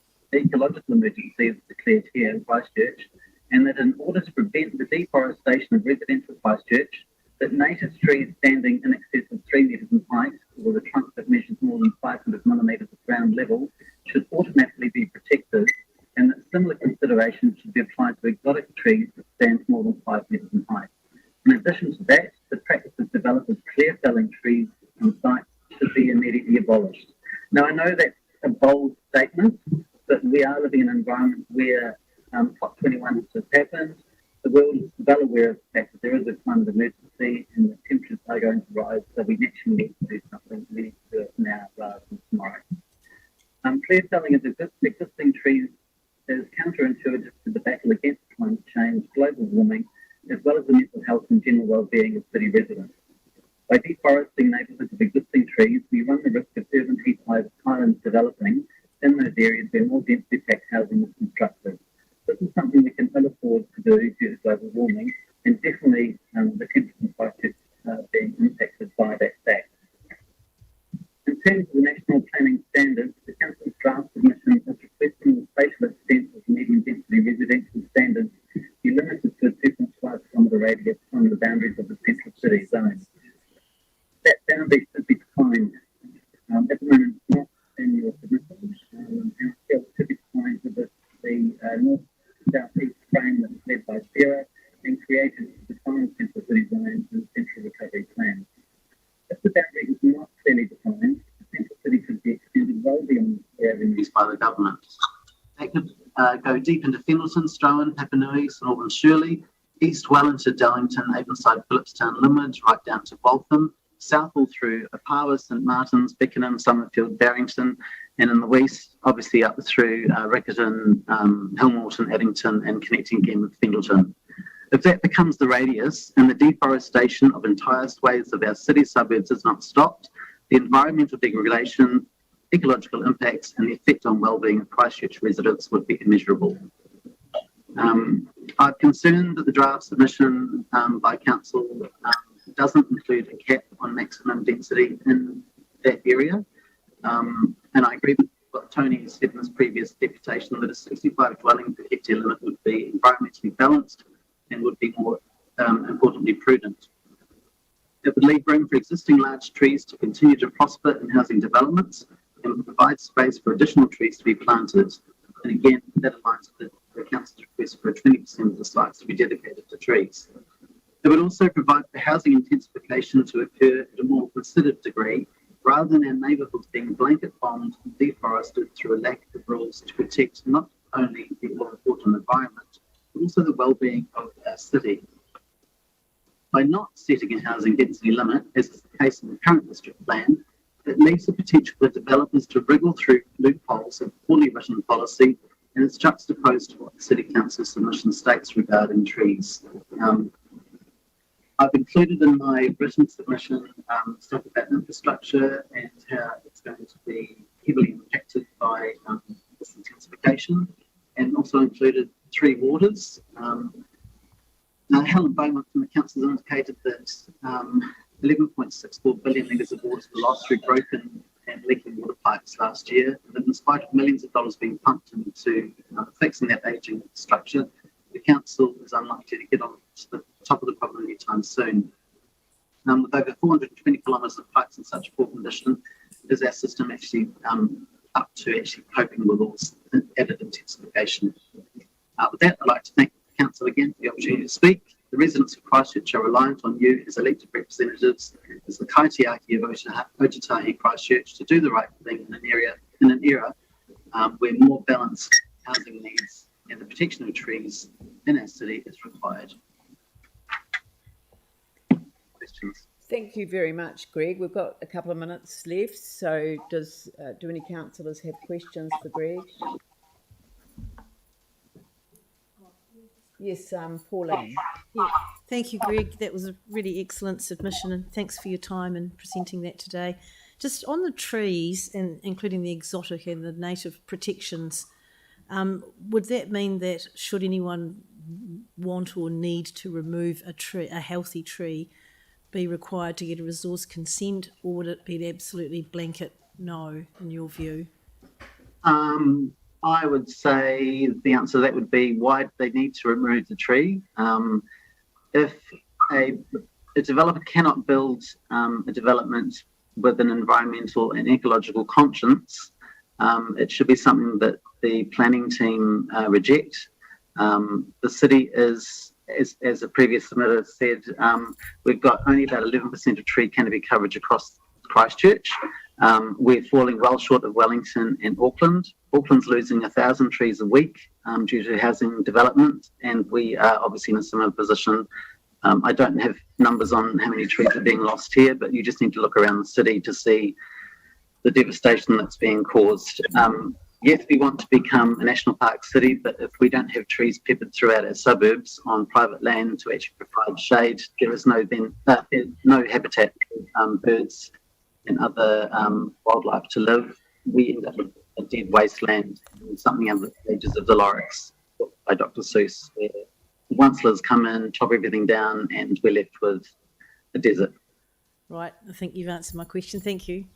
emergency that's declared here in Christchurch, and that in order to prevent the deforestation of residential Christchurch, that native trees standing in excess of 3 metres in height, or the trunk that measures more than 500 millimetres at ground level, should automatically be protected, and that similar consideration should be applied to exotic trees that stand more than 5 metres in height. In addition to that, the practice of developers clear felling trees on sites should be immediately abolished. Now, I know that's a bold statement, but we are living in an environment where COP21 has just happened. The world is well aware of the fact that there is a climate emergency and that temperatures are going to rise, so we naturally need to do something. We need to do it now rather than tomorrow. Clear felling of existing trees is counterintuitive to the battle against climate change, global warming, as well as the mental health and general well-being of city residents. By deforesting neighbourhoods of existing trees, we run the risk of urban heat islands developing in those areas where more densely packed housing is constructed. This is something we can ill afford to do due to global warming, and definitely the temperatures in Christchurch being impacted by that fact. In terms of the national planning standards, the council's draft submission is requesting the spatial extent of medium density residential standards be limited to a 2.5 kilometre radius from the boundaries of the central city zone. That boundary should be defined. At the moment, it's not in your submission. Our scale should be defined with the north-south-east frame that is led by Sarah and created to define central city zones and central recovery plans. If the boundary is not clearly defined, the central city could be extended well beyond the avenues by the government. That could go deep into Fendleton, Strowan, Papanui, St Albans, Shirley, east well into Dallington, Avonside, Phillipstown, Limerick, right down to Waltham, south all through Opawa, St Martins, Beckenham, Summerfield, Barrington, and in the west, obviously up through Riccarton, Hillmorton, Addington, and connecting again with Fendleton. If that becomes the radius and the deforestation of entire swathes of our city suburbs is not stopped, the environmental degradation, ecological impacts, and the effect on well-being of Christchurch residents would be immeasurable. I'm concerned that the draft submission by council doesn't include a cap on maximum density in that area. And I agree with what Tony said in his previous deputation, that a 65 dwelling per hectare limit would be environmentally balanced and would be more importantly prudent. It would leave room for existing large trees to continue to prosper in housing developments and would provide space for additional trees to be planted. And again, that aligns with the council's request for 20% of the sites to be dedicated to trees. It would also provide for housing intensification to occur at a more considered degree, rather than our neighbourhoods being blanket bombed and deforested through a lack of rules to protect not only the all-important environment, but also the well-being of our city. By not setting a housing density limit, as is the case in the current district plan, it leaves the potential for developers to wriggle through loopholes of poorly written policy, and it's juxtaposed to what the City Council submission states regarding trees. I've included in my written submission stuff about infrastructure and how it's going to be heavily impacted by this intensification, and also included 3 waters. Helen Beaumont from the council has indicated that 11.64 billion litres of water were lost through broken and leaking water pipes last year. And that in spite of millions of dollars being pumped into fixing that ageing structure, the council is unlikely to get on to the top of the problem anytime soon. With over 420 kilometres of pipes in such poor condition, is our system actually up to actually coping with all this added intensification? With that, I'd like to thank the council again for the opportunity to speak. The residents of Christchurch are reliant on you as elected representatives, as the kaitiaki of Otatahi Christchurch, to do the right thing in an era where more balanced housing needs and the protection of trees in our city is required. Questions? Thank you very much, Greg. We've got a couple of minutes left, so do any councillors have questions for Greg? Yes, Pauline. Yeah, thank you, Greg. That was a really excellent submission, and thanks for your time in presenting that today. Just on the trees, and including the exotic and the native protections, would that mean that should anyone want or need to remove a healthy tree, be required to get a resource consent, or would it be an absolutely blanket no, in your view? I would say the answer to that would be why do they need to remove the tree? If a developer cannot build a development with an environmental and ecological conscience, it should be something that the planning team reject. The city is, as a previous submitter said, we've got only about 11% of tree canopy coverage across Christchurch. We're falling well short of Wellington and Auckland. Auckland's losing 1,000 trees a week due to housing development, and we are obviously in a similar position. I don't have numbers on how many trees are being lost here, but you just need to look around the city to see the devastation that's being caused. Yes, we want to become a national park city, but if we don't have trees peppered throughout our suburbs on private land to actually provide shade, there is no habitat for birds and other wildlife to live. We end up with a dead wasteland, something under the pages of the Lorax by Dr. Seuss, where the once-livers come in, chop everything down, and we're left with a desert. Right, I think you've answered my question. Thank you.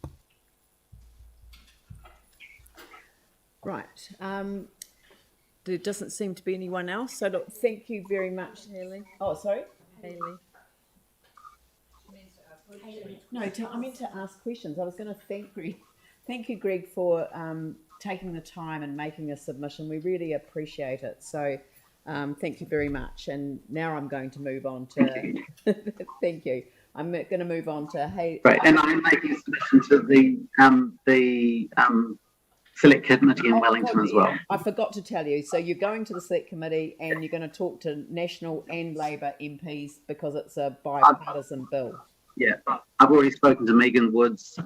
Right. There doesn't seem to be anyone else, so look, thank you very much, Haley. Oh, sorry? Haley. No, I meant to ask questions. I was going to thank Greg. Thank you, Greg, for taking the time and making a submission. We really appreciate it. So thank you very much. And now I'm going to move on to... Thank you. I'm going to move on to... Right, and I'm making a submission to the Select Committee in Wellington as well. I forgot to tell you. So you're going to the Select Committee and you're going to talk to National and Labor MPs because it's a bipartisan bill. Yeah, I've already spoken to Megan Woods.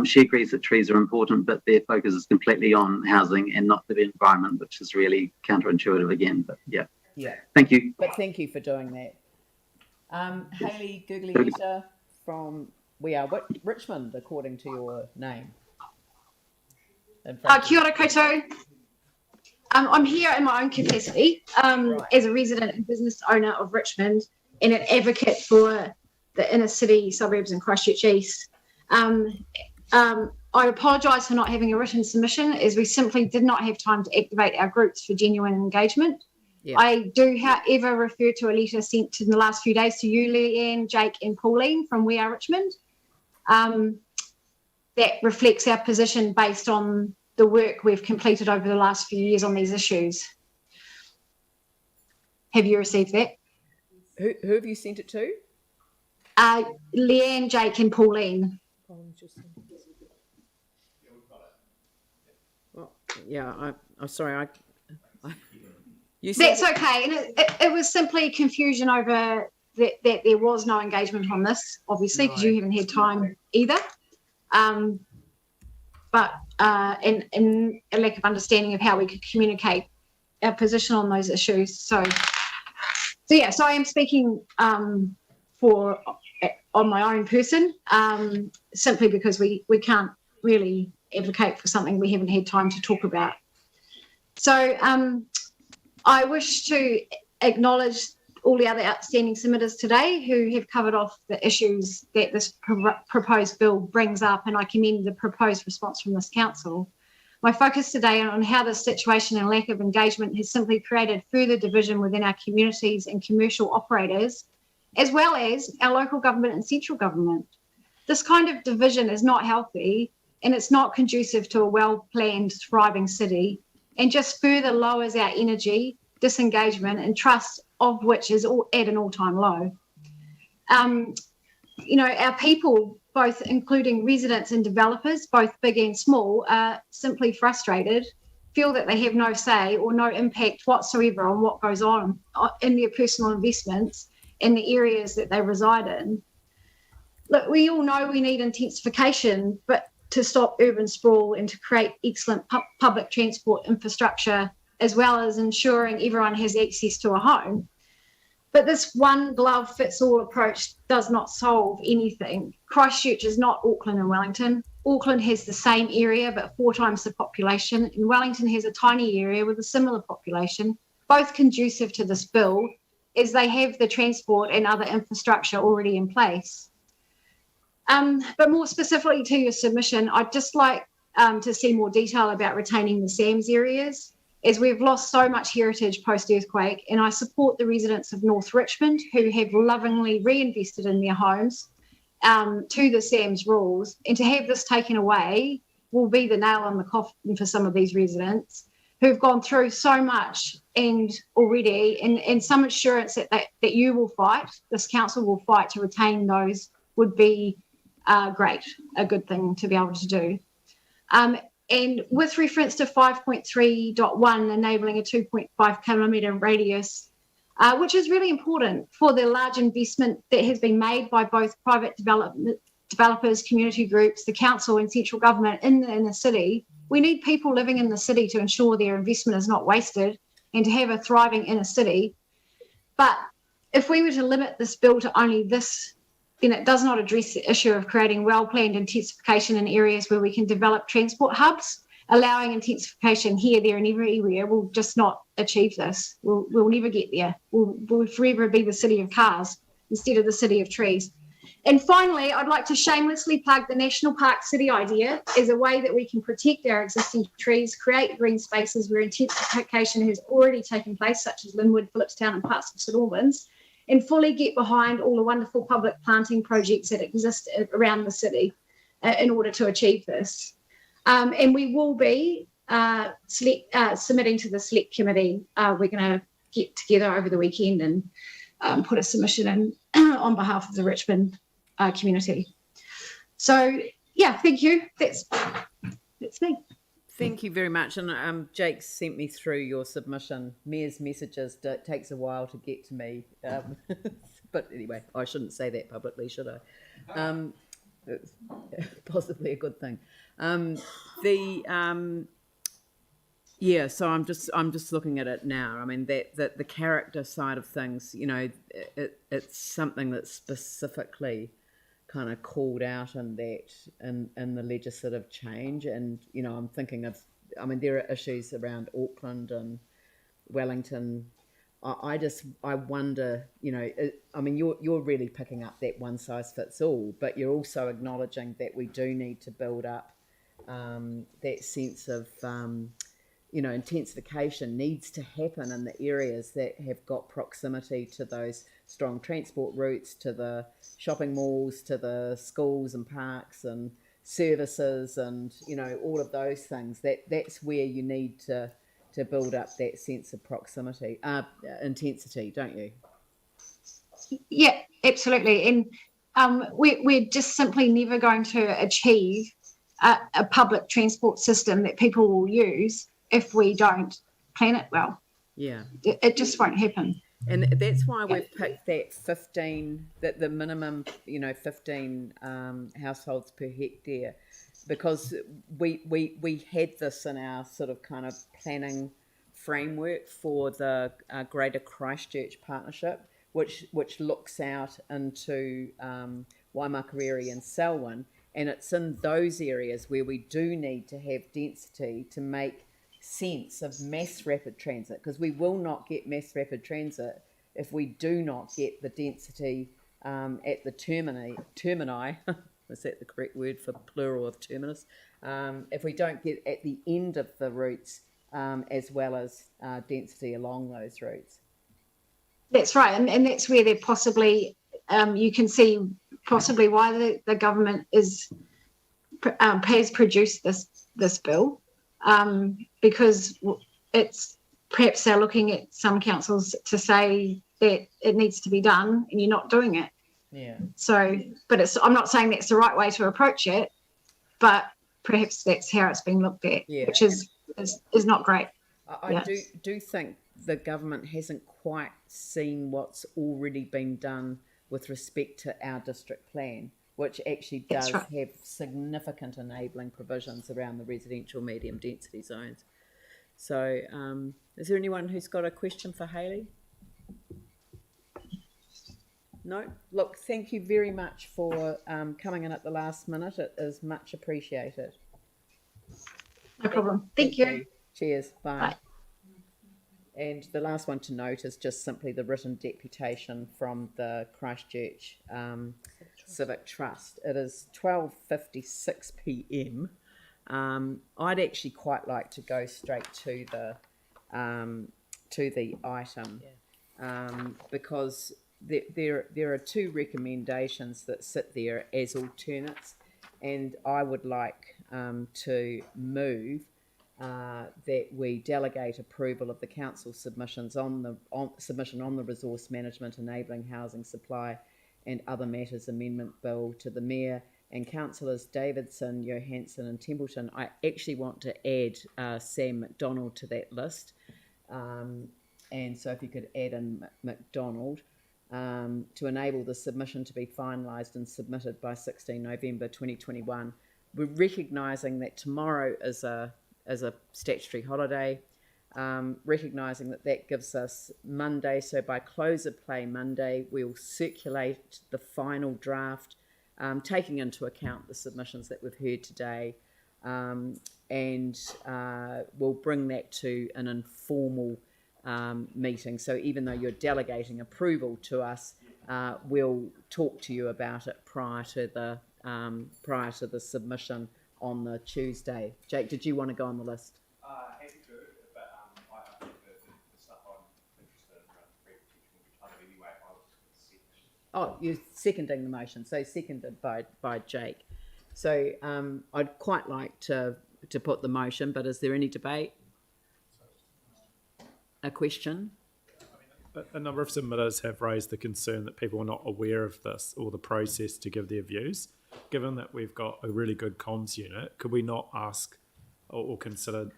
She agrees that trees are important, but their focus is completely on housing and not the environment, which is really counterintuitive again. But yeah. Thank you. But thank you for doing that. Hayley Guglietta from We Are Richmond, according to your name. Kia ora koutou. I'm here in my own capacity as a resident and business owner of Richmond and an advocate for the inner city suburbs and Christchurch East. I apologise for not having a written submission, as we simply did not have time to activate our groups for genuine engagement. Yeah. I do, however, refer to a letter sent in the last few days to you, Leanne, Jake and Pauline from We Are Richmond. That reflects our position based on the work we've completed over the last few years on these issues. Have you received that? Who have you sent it to? Leanne, Jake and Pauline. Well, yeah, I'm sorry. That's okay. And it was simply confusion over that there was no engagement on this, obviously, because you haven't had time either. But and a lack of understanding of how we could communicate our position on those issues. So I am speaking on my own person, simply because we can't really advocate for something we haven't had time to talk about. So I wish to acknowledge all the other outstanding submitters today who have covered off the issues that this proposed bill brings up, and I commend the proposed response from this council. My focus today on how this situation and lack of engagement has simply created further division within our communities and commercial operators, as well as our local government and central government. This kind of division is not healthy, and it's not conducive to a well-planned, thriving city, and just further lowers our energy, disengagement and trust, of which is at an all-time low. Our people, both including residents and developers, both big and small, are simply frustrated, feel that they have no say or no impact whatsoever on what goes on in their personal investments in the areas that they reside in. Look, we all know we need intensification, but to stop urban sprawl and to create excellent public transport infrastructure, as well as ensuring everyone has access to a home. But this one glove fits all approach does not solve anything. Christchurch is not Auckland and Wellington. Auckland has the same area but 4 times the population, and Wellington has a tiny area with a similar population, both conducive to this bill, as they have the transport and other infrastructure already in place. But more specifically to your submission, I'd just like to see more detail about retaining the SAMS areas, as we've lost so much heritage post-earthquake, and I support the residents of North Richmond who have lovingly reinvested in their homes to the SAMS rules, and to have this taken away will be the nail on the coffin for some of these residents who've gone through so much and some assurance that you will fight, this council will fight to retain those would be great, a good thing to be able to do. And with reference to 5.3.1, enabling a 2.5 kilometre radius, which is really important for the large investment that has been made by both private developers, community groups, the council and central government in the inner city. We need people living in the city to ensure their investment is not wasted and to have a thriving inner city. But if we were to limit this bill to only this, then it does not address the issue of creating well-planned intensification in areas where we can develop transport hubs. Allowing intensification here, there and everywhere will just not achieve this. We'll never get there. We'll forever be the city of cars instead of the city of trees. And finally, I'd like to shamelessly plug the National Park City idea as a way that we can protect our existing trees, create green spaces where intensification has already taken place, such as Linwood, Phillipstown and parts of St Albans, and fully get behind all the wonderful public planting projects that exist around the city in order to achieve this. And we will be submitting to the select committee. We're going to get together over the weekend and put a submission in on behalf of the Richmond community. So, yeah, thank you. That's me. Thank you very much. And Jake sent me through your submission. Mayor's messages takes a while to get to me. But anyway, I shouldn't say that publicly, should I? It's possibly a good thing. So I'm just looking at it now. I mean, that the character side of things, it's something that's specifically kind of called out in the legislative change, and I'm thinking of I mean, there are issues around Auckland and Wellington. I wonder, you know, I mean, you're really picking up that one size fits all, but you're also acknowledging that we do need to build up that sense of, you know, intensification needs to happen in the areas that have got proximity to those strong transport routes, to the shopping malls, to the schools and parks and services, and, you know, all of those things. That's where you need to build up that sense of proximity, intensity, don't you? Yeah, absolutely. And we're just simply never going to achieve a public transport system that people will use if we don't plan it well. Yeah. It just won't happen. And that's why we've picked that 15, that the minimum, you know, 15 households per hectare, because we had this in our sort of kind of planning framework for the Greater Christchurch Partnership, which looks out into Waimakariri and Selwyn, and it's in those areas where we do need to have density to make sense of mass rapid transit, because we will not get mass rapid transit if we do not get the density at the termini is that the correct word for plural of terminus? If we don't get at the end of the routes as well as density along those routes. That's right, and that's where they're possibly, you can see possibly why the government has produced this bill, because it's perhaps they're looking at some councils to say that it needs to be done and you're not doing it. Yeah. So, but I'm not saying that's the right way to approach it, but perhaps that's how it's being looked at, which is not great. I do think the government hasn't quite seen what's already been done with respect to our district plan, which actually does have significant enabling provisions around the residential medium density zones. So is there anyone who's got a question for Hayley? No? Look, thank you very much for coming in at the last minute. It is much appreciated. No problem. Thank you. Cheers. Bye. Bye. And the last one to note is just simply the written deputation from the Christchurch Civic Trust. It is 12:56 p.m. I'd actually quite like to go straight to the item, because there are two recommendations that sit there as alternates, and I would like to move that we delegate approval of the council submissions on the resource management enabling housing supply and other matters amendment bill to the mayor and councillors Davidson, Johansson and Templeton. I actually want to add Sam McDonald to that list, and so if you could add in McDonald to enable the submission to be finalised and submitted by 16 November 2021. We're recognising that tomorrow is a statutory holiday, recognising that gives us Monday. So by close of play Monday, we'll circulate the final draft, taking into account the submissions that we've heard today, and we'll bring that to an informal meeting. So even though you're delegating approval to us, we'll talk to you about it prior to the submission on the Tuesday. Jake, did you want to go on the list? Happy to, but I think the stuff I'm interested in around pre-protection will be covered anyway. I was just going to Oh, you're seconding the motion, so seconded by Jake. So I'd quite like to put the motion, but is there any debate? A question? A number of submitters have raised the concern that people are not aware of this or the process to give their views. Given that we've got a really good comms unit, could we not ask or consider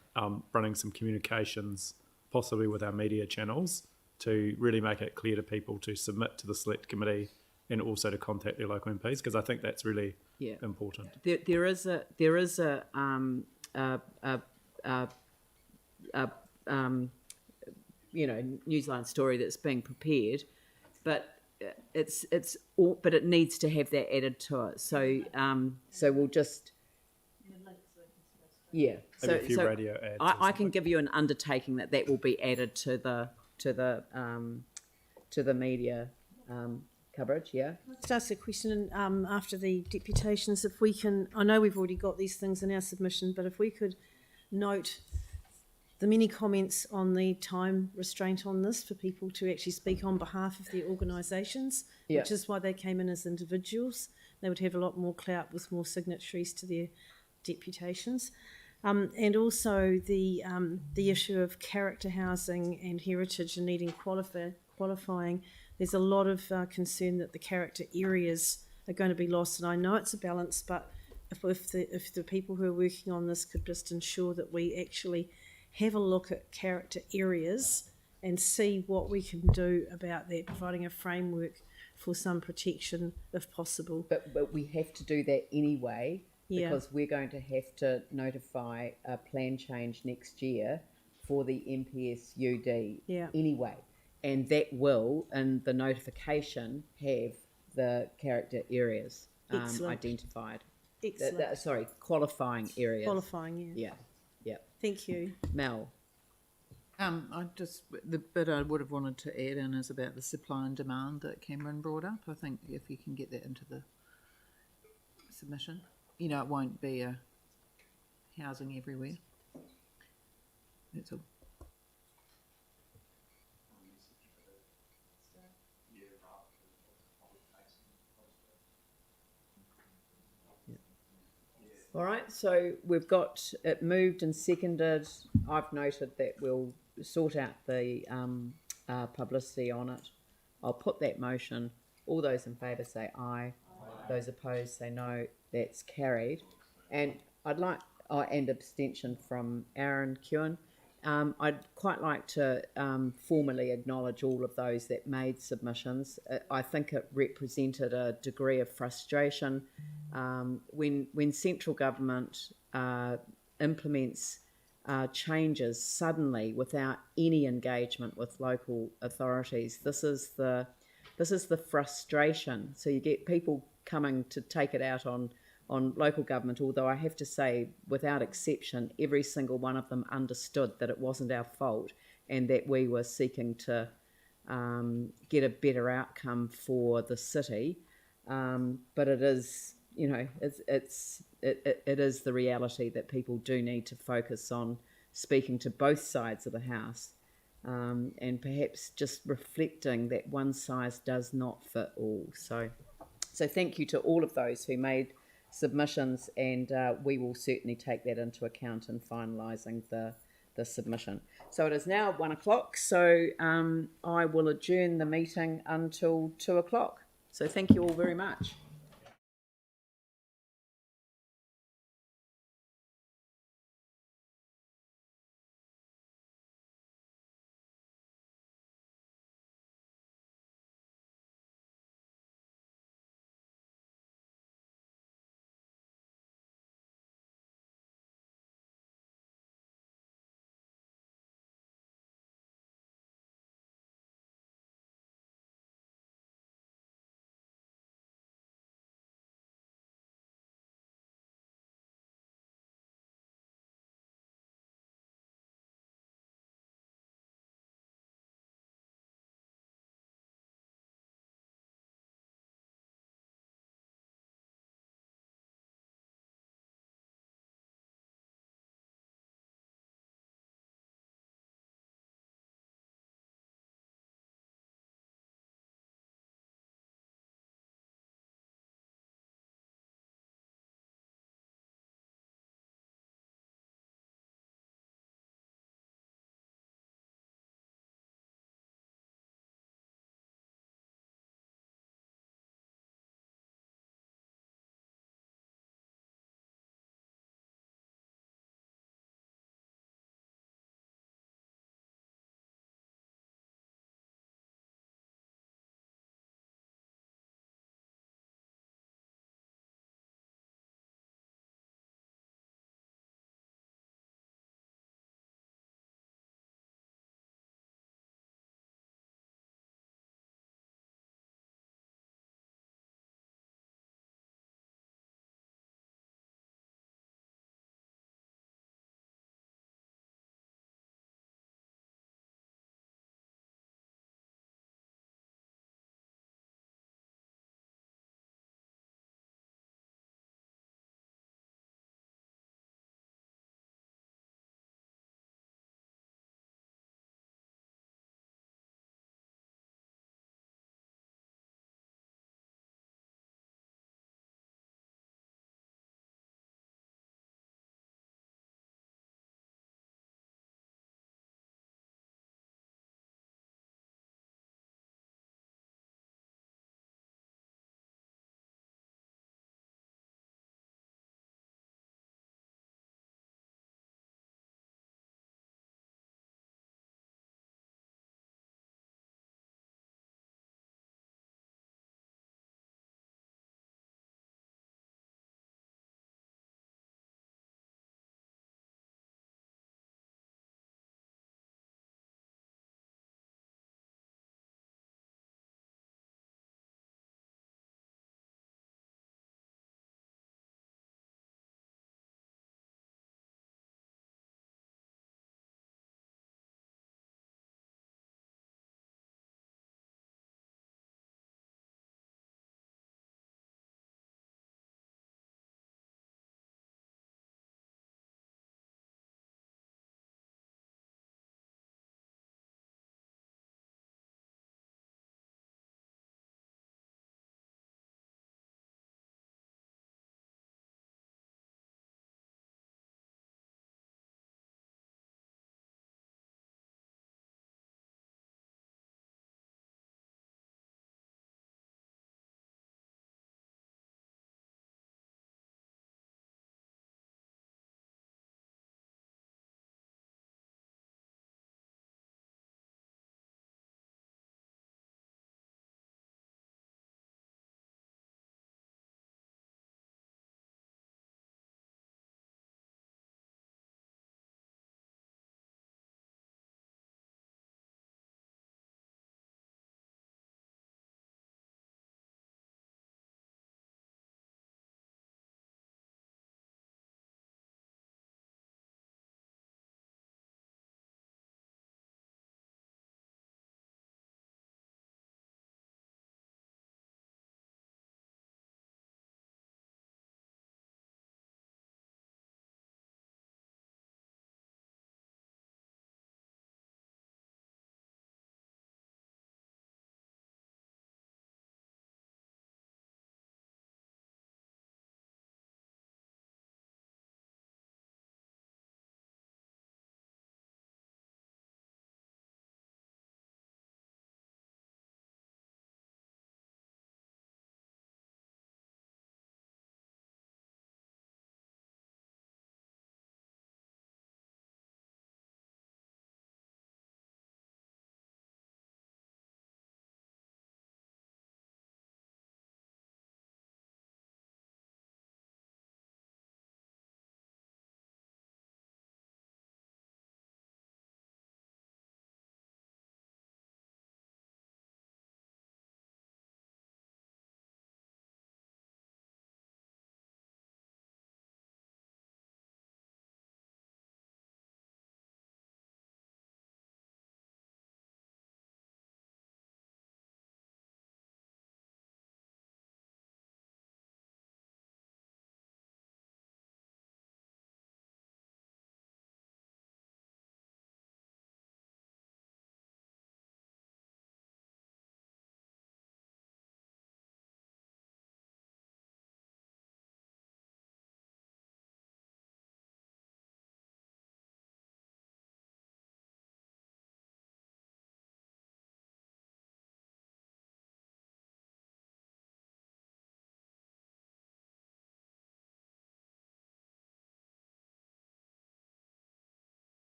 running some communications, possibly with our media channels, to really make it clear to people to submit to the select committee and also to contact their local MPs? Because I think that's really important. There is a Newsline story that's being prepared, but but it needs to have that added to it. So we'll just Yeah, Maybe a few radio ads or I can give you an undertaking that will be added to the media coverage. Yeah. Just ask a question after the deputations, if we can, I know we've already got these things in our submission, but if we could note the many comments on the time restraint on this for people to actually speak on behalf of their organisations, Yeah. which is why they came in as individuals. They would have a lot more clout with more signatories to their deputations. And also the issue of character housing and heritage and needing qualifying. There's a lot of concern that the character areas are going to be lost, and I know it's a balance, but if the people who are working on this could just ensure that we actually have a look at character areas and see what we can do about that, providing a framework for some protection if possible. But we have to do that anyway, Yeah. because we're going to have to notify a plan change next year for the MPSUD anyway. And that will, in the notification, have the character areas identified. Excellent. Qualifying areas. Qualifying, yeah. Yeah, yeah. Thank you. Mel. The bit I would have wanted to add in is about the supply and demand that Cameron brought up. I think if you can get that into the submission, it won't be a housing everywhere. That's all. All right, so we've got it moved and seconded. I've noted that we'll sort out the publicity on it. I'll put that motion. All those in favour say aye. Those opposed say no. That's carried. And and abstention from Aaron Kewen. I'd quite like to formally acknowledge all of those that made submissions. I think it represented a degree of frustration when central government implements changes suddenly without any engagement with local authorities. This is the frustration. So you get people coming to take it out on local government, although I have to say, without exception, every single one of them understood that it wasn't our fault and that we were seeking to get a better outcome for the city. But it is, it is the reality that people do need to focus on speaking to both sides of the house, and perhaps just reflecting that one size does not fit all. So thank you to all of those who made submissions, and we will certainly take that into account in finalising the submission. So it is now 1 o'clock, so I will adjourn the meeting until 2 o'clock. So thank you all very much.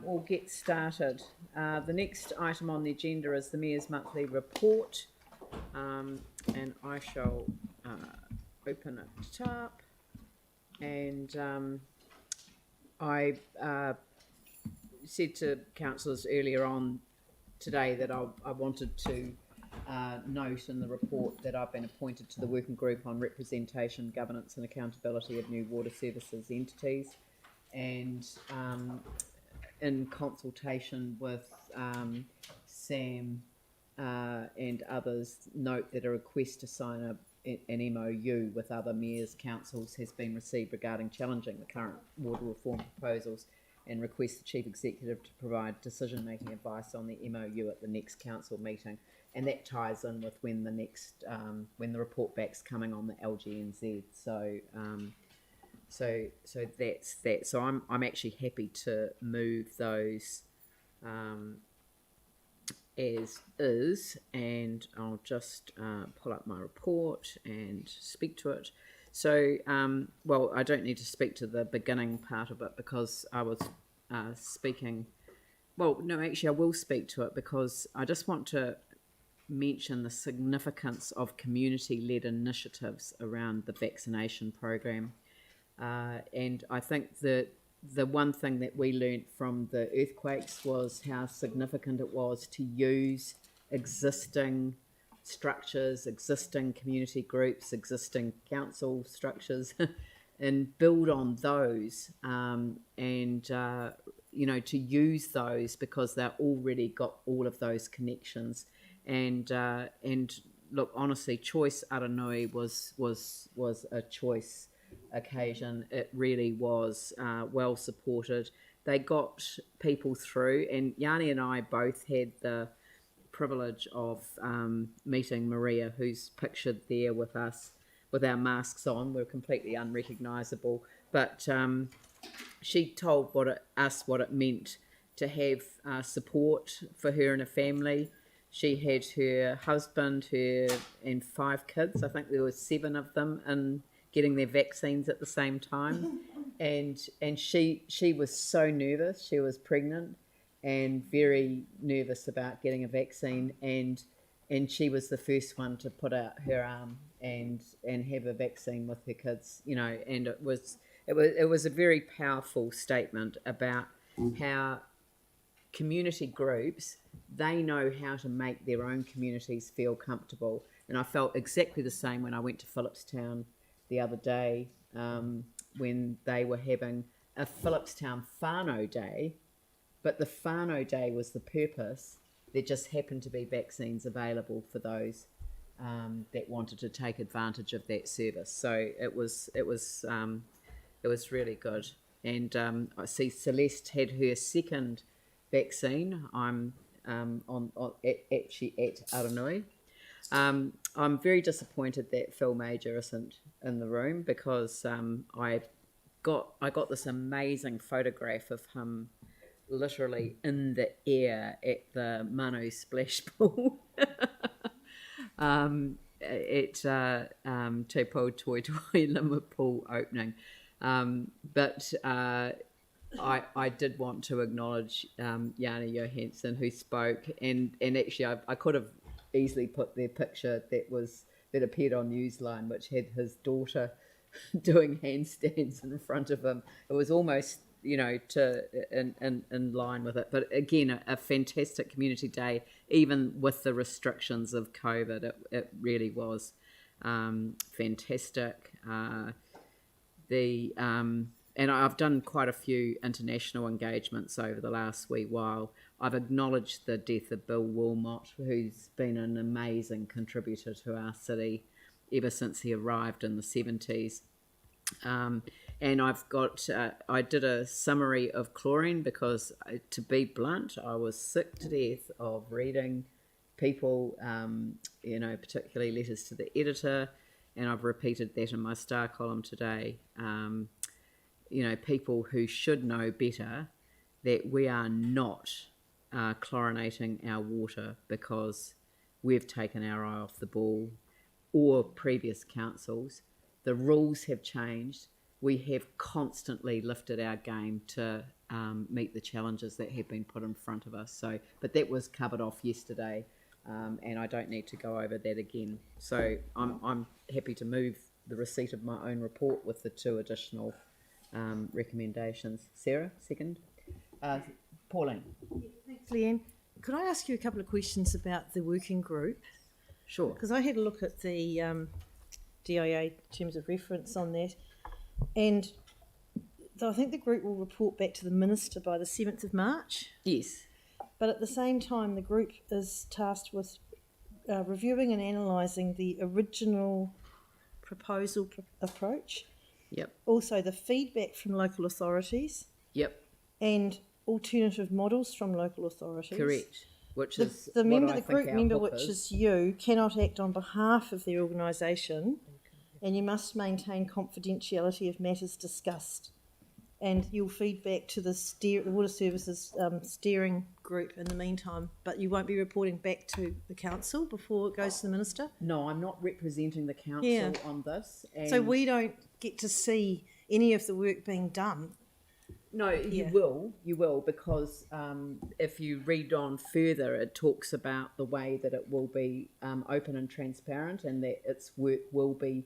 We'll get started. The next item on the agenda is the Mayor's monthly report, and I shall open it up. And I said to councillors earlier on today that I wanted to note in the report that I've been appointed to the working group on representation, governance and accountability of new water services entities, and in consultation with Sam and others, note that a request to sign an MOU with other mayors' councils has been received regarding challenging the current water reform proposals, and request the Chief Executive to provide decision-making advice on the MOU at the next council meeting. And that ties in with when the next, when the report back's coming on the LGNZ. So that's that. So I'm actually happy to move those as is, and I'll just pull up my report and speak to it. So, well, I don't need to speak to the beginning part of it because I was speaking. Well, no, actually, I will speak to it because I just want to mention the significance of community-led initiatives around the vaccination program. And I think that the one thing that we learnt from the earthquakes was how significant it was to use existing structures, existing community groups, existing council structures, and build on those, you know, to use those because they've already got all of those connections. And look, honestly, Choice Aranui was a choice occasion. It really was well supported. They got people through, and Yanni and I both had the privilege of meeting Maria, who's pictured there with us with our masks on. We're completely unrecognisable, but she told us what it meant to have support for her and her family. She had her husband, and 5 kids. I think there were 7 of them, and getting their vaccines at the same time. And she was so nervous. She was pregnant and very nervous about getting a vaccine, and she was the first one to put out her arm and have a vaccine with her kids, you know. And it was a very powerful statement about how community groups, they know how to make their own communities feel comfortable. And I felt exactly the same when I went to Phillipstown the other day, when they were having a Phillipstown whānau day, but the whānau day was the purpose. There just happened to be vaccines available for those that wanted to take advantage of that service. So it was really good. And I see Celeste had her second vaccine. I'm actually at Aranui. I'm very disappointed that Phil Major isn't in the room because I got this amazing photograph of him literally in the air at the Manu Splash Pool at Te Pou Toi Toi Lima Pool opening. But I did want to acknowledge Jana Johansson, who spoke, and actually I could have easily put their picture that appeared on Newsline, which had his daughter doing handstands in front of him. It was almost, you know, in line with it. But again, a fantastic community day, even with the restrictions of COVID. It really was fantastic. And I've done quite a few international engagements over the last wee while. I've acknowledged the death of Bill Wilmot, who's been an amazing contributor to our city ever since he arrived in the 70s. And I've got, I did a summary of chlorine because, to be blunt, I was sick to death of reading people, you know, particularly letters to the editor, and I've repeated that in my star column today. You know, people who should know better that we are not chlorinating our water because we've taken our eye off the ball, or previous councils. The rules have changed. we have constantly lifted our game to meet the challenges that have been put in front of us. So, but that was covered off yesterday, and I don't need to go over that again. So I'm happy to move the receipt of my own report with the 2 additional recommendations. Sarah, second. Pauline. Thanks, Leanne. Could I ask you a couple of questions about the working group? Sure. Because I had a look at the DIA terms of reference on that, and I think the group will report back to the Minister by the 7th of March. Yes. But at the same time, the group is tasked with reviewing and analysing the original proposal approach. Yep. Also, the feedback from local authorities. Yep. And alternative models from local authorities. Correct. Which is the member, what I the group think our member, hook which is. is you, cannot act on behalf of their organisation, and you must maintain confidentiality of matters discussed. And you'll feed back to the Water Services steering group in the meantime, but you won't be reporting back to the council before it goes to the Minister? No, I'm not representing the council Yeah. on this. So and- we don't get to see any of the work being done. No, Yeah. you will, because if you read on further, it talks about the way that it will be open and transparent, and that its work will be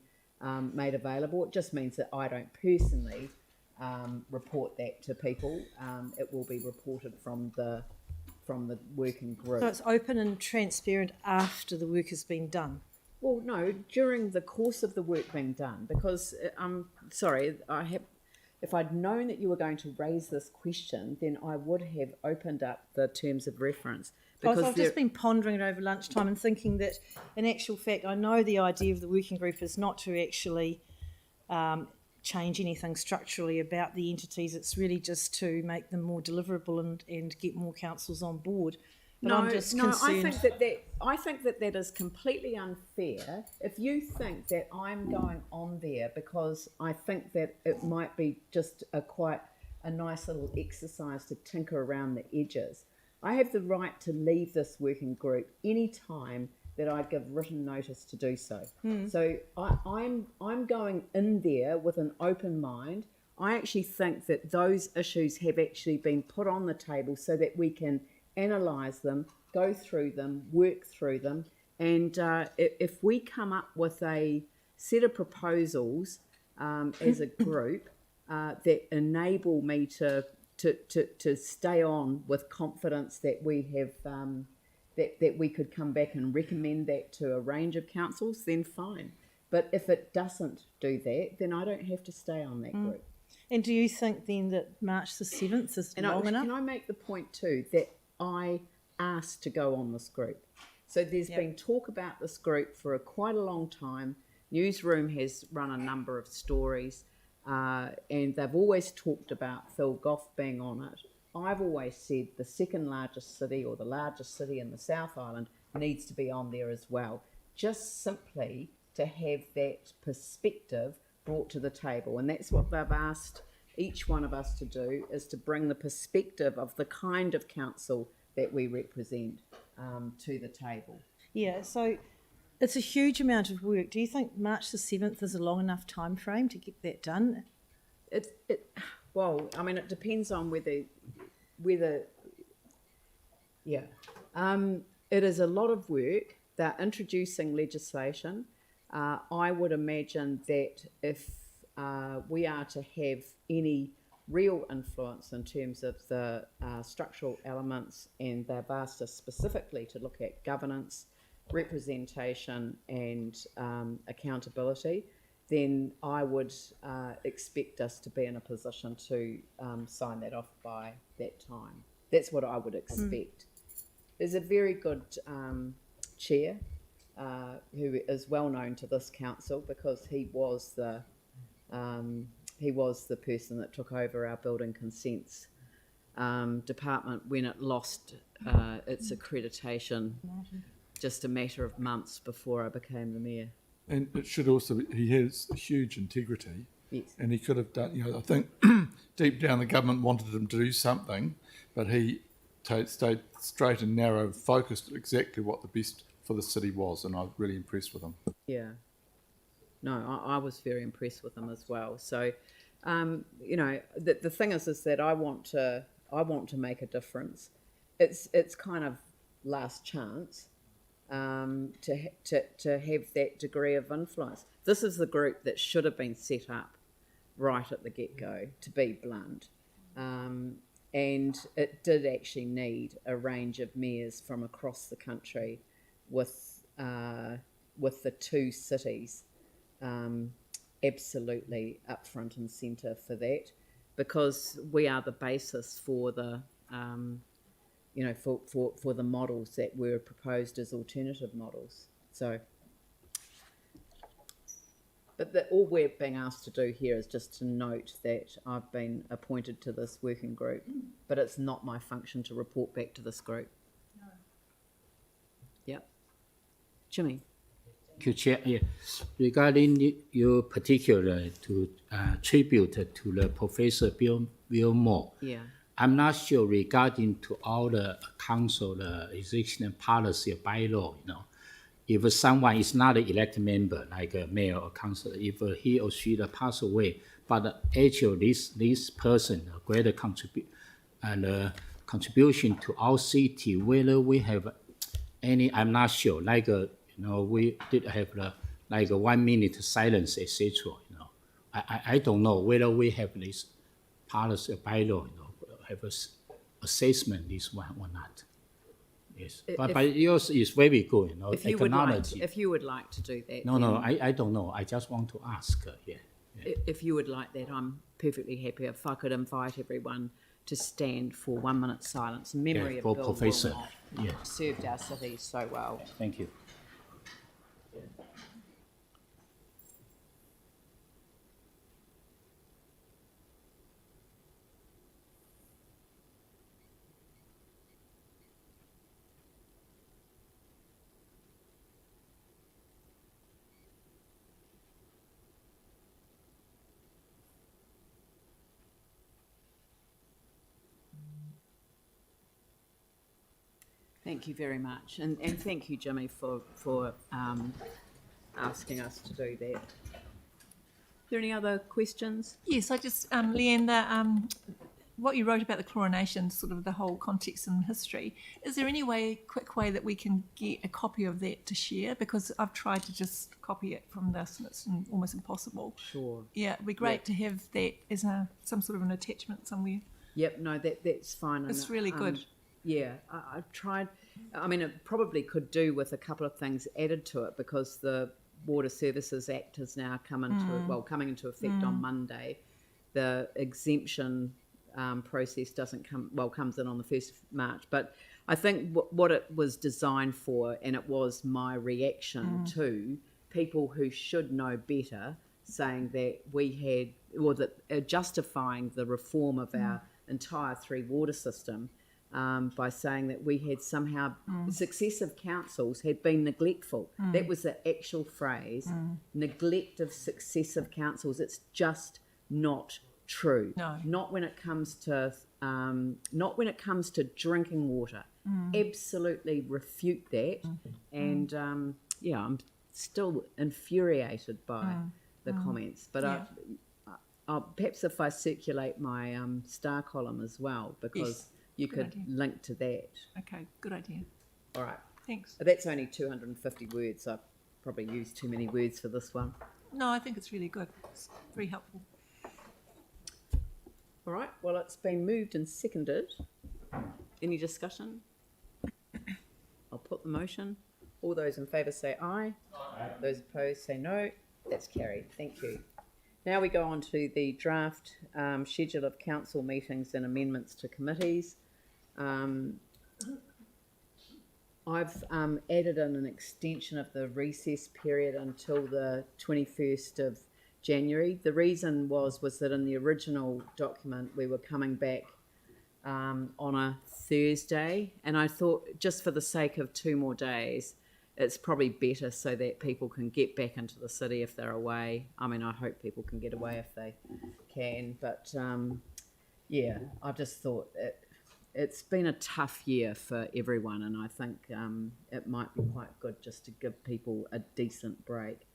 made available. It just means that I don't personally report that to people. It will be reported from the working group. So it's open and transparent after the work has been done. Well, no, during the course of the work being done, because if I'd known that you were going to raise this question, then I would have opened up the terms of reference. Because I've just been pondering it over lunchtime and thinking that, in actual fact, I know the idea of the working group is not to actually change anything structurally about the entities. It's really just to make them more deliverable and get more councils on board. But I'm just concerned. I think that is completely unfair. If you think that I'm going on there because I think that it might be just quite a nice little exercise to tinker around the edges, I have the right to leave this working group any time that I give written notice to do so. So I'm going in there with an open mind. I actually think that those issues have actually been put on the table so that we can analyse them, go through them, work through them, and if we come up with a set of proposals as a group that enable me to stay on with confidence that we have that we could come back and recommend that to a range of councils, then fine. But if it doesn't do that, then I don't have to stay on that group. And do you think then that March the 7th is long enough? Can I make the point too that I asked to go on this group? So there's been talk about this group for quite a long time. Newsroom has run a number of stories, and they've always talked about Phil Goff being on it. I've always said the second largest city or the largest city in the South Island needs to be on there as well, just simply to have that perspective brought to the table. And that's what they've asked each one of us to do, is to bring the perspective of the kind of council that we represent to the table. Yeah, so it's a huge amount of work. Do you think March the 7th is a long enough time frame to get that done? Well, I mean, it depends on whether it is a lot of work. They're introducing legislation. I would imagine that if we are to have any real influence in terms of the structural elements, and they've asked us specifically to look at governance, representation and accountability, then I would expect us to be in a position to sign that off by that time. That's what I would expect. There's a very good chair who is well known to this council because he was the person that took over our building consents department when it lost its accreditation just a matter of months before I became the mayor. And it should also be, he has a huge integrity. Yes. And he could have done, I think deep down the government wanted him to do something, but he stayed straight and narrow, focused exactly what the best for the city was, and I was really impressed with him. Yeah. No, I was very impressed with him as well. So You know, the thing is that I want to make a difference. It's kind of last chance to have that degree of influence. This is the group that should have been set up right at the get-go, to be blunt. And it did actually need a range of mayors from across the country with the two cities absolutely up front and centre for that, because we are the basis for the you know, for the models that were proposed as alternative models. So, but all we're being asked to do here is just to note that I've been appointed to this working group, but it's not my function to report back to this group. No. Yep. Jimmy. Thank you, Chair. Yeah. Regarding your particular to tribute to the Professor Bill Moore. Yeah. I'm not sure regarding to all the council existing policy or bylaw, you know. If someone is not an elected member, like a mayor or councillor, if he or she pass away, but actually this person a greater contribution to our city, whether we have any, I'm not sure. Like you know, we did have like a 1 minute silence, etc. You know, I don't know whether we have this policy or bylaw, you know, have a assessment this one or not. Yes, but yours is very good, you know, if you would like to do that. No, I don't know. I just want to ask. Yeah. If you would like that, I'm perfectly happy. If I could invite everyone to stand for 1 minute silence in memory of Bill Professor. Moore, served our city so well. Thank you. Thank you very much, and thank you, Jimmy, for asking us to do that. Are there any other questions? Yes, I just, Leanne, what you wrote about the coronation, sort of the whole context and history, is there any quick way that we can get a copy of that to share? Because I've tried to just copy it from this and it's almost impossible. Sure. Yeah, it'd be great to have that as some sort of an attachment somewhere. Yep, no, that's fine. It's really good. Yeah, I've tried. I mean, it probably could do with a couple of things added to it, because the Water Services Act has now coming into effect on Monday. The exemption process comes in on the 1st of March. But I think what it was designed for, and it was my reaction to people who should know better, saying that justifying the reform of our entire 3 water system. By saying that we had somehow successive councils had been neglectful. That was the actual phrase, neglect of successive councils. It's just not true. No. Not when it comes to drinking water. Absolutely refute that. And I'm still infuriated by the comments. But perhaps if I circulate my Star column as well, because you could link to that. Okay, good idea. All right. Thanks. That's only 250 words. I probably used too many words for this one. No, I think it's really good. It's very helpful. All right. Well, it's been moved and seconded. Any discussion? I'll put the motion. All those in favour say aye. Aye. Those opposed say no. That's carried. Thank you. Now we go on to the draft schedule of council meetings and amendments to committees. I've added in an extension of the recess period until the 21st of January. The reason was that in the original document we were coming back on a Thursday, and I thought just for the sake of 2 more days, it's probably better so that people can get back into the city if they're away. I mean, I hope people can get away if they can, but I just thought it's been a tough year for everyone, and I think it might be quite good just to give people a decent break.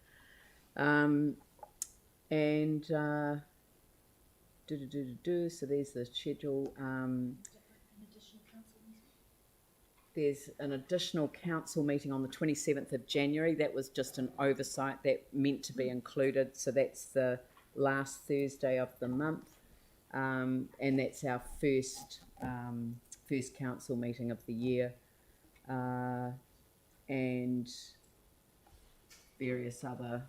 So there's the schedule. There's an additional council meeting on the 27th of January. That was just an oversight that meant to be included. So that's the last Thursday of the month. And that's our first council meeting of the year. And various other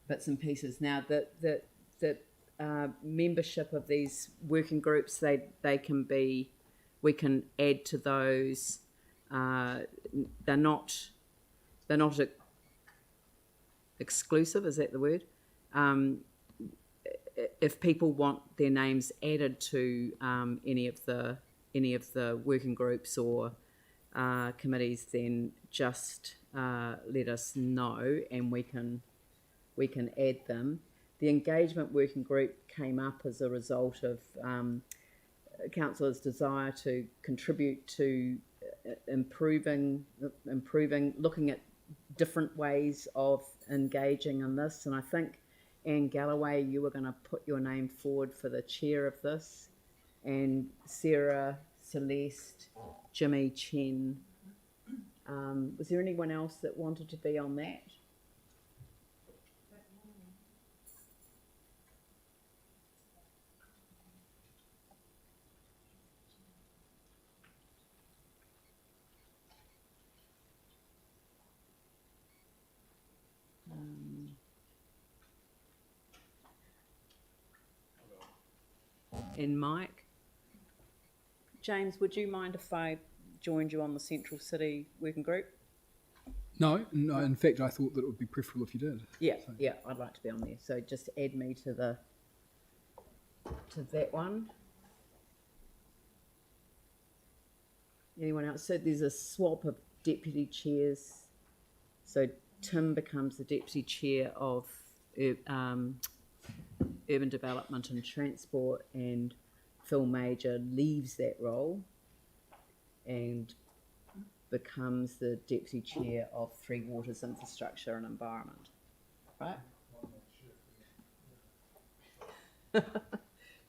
bits and pieces. Now, the membership of these working groups, they can be, we can add to those. They're not exclusive. Is that the word? If people want their names added to any of the working groups or committees, then just let us know, and we can add them. The engagement working group came up as a result of councillors' desire to contribute to improving, looking at different ways of engaging in this. And I think, Anne Galloway, you were going to put your name forward for the chair of this, and Sarah, Celeste, Jimmy, Chen. Was there anyone else that wanted to be on that? And Mike. James, would you mind if I joined you on the Central City working group? No, in fact, I thought that it would be preferable if you did. Yeah, so. Yeah, I'd like to be on there. So just add me to that one. Anyone else? So there's a swap of deputy chairs. So Tim becomes the deputy chair of Urban Development and Transport, and Phil Major leaves that role and becomes the deputy chair of Three Waters Infrastructure and Environment. Right?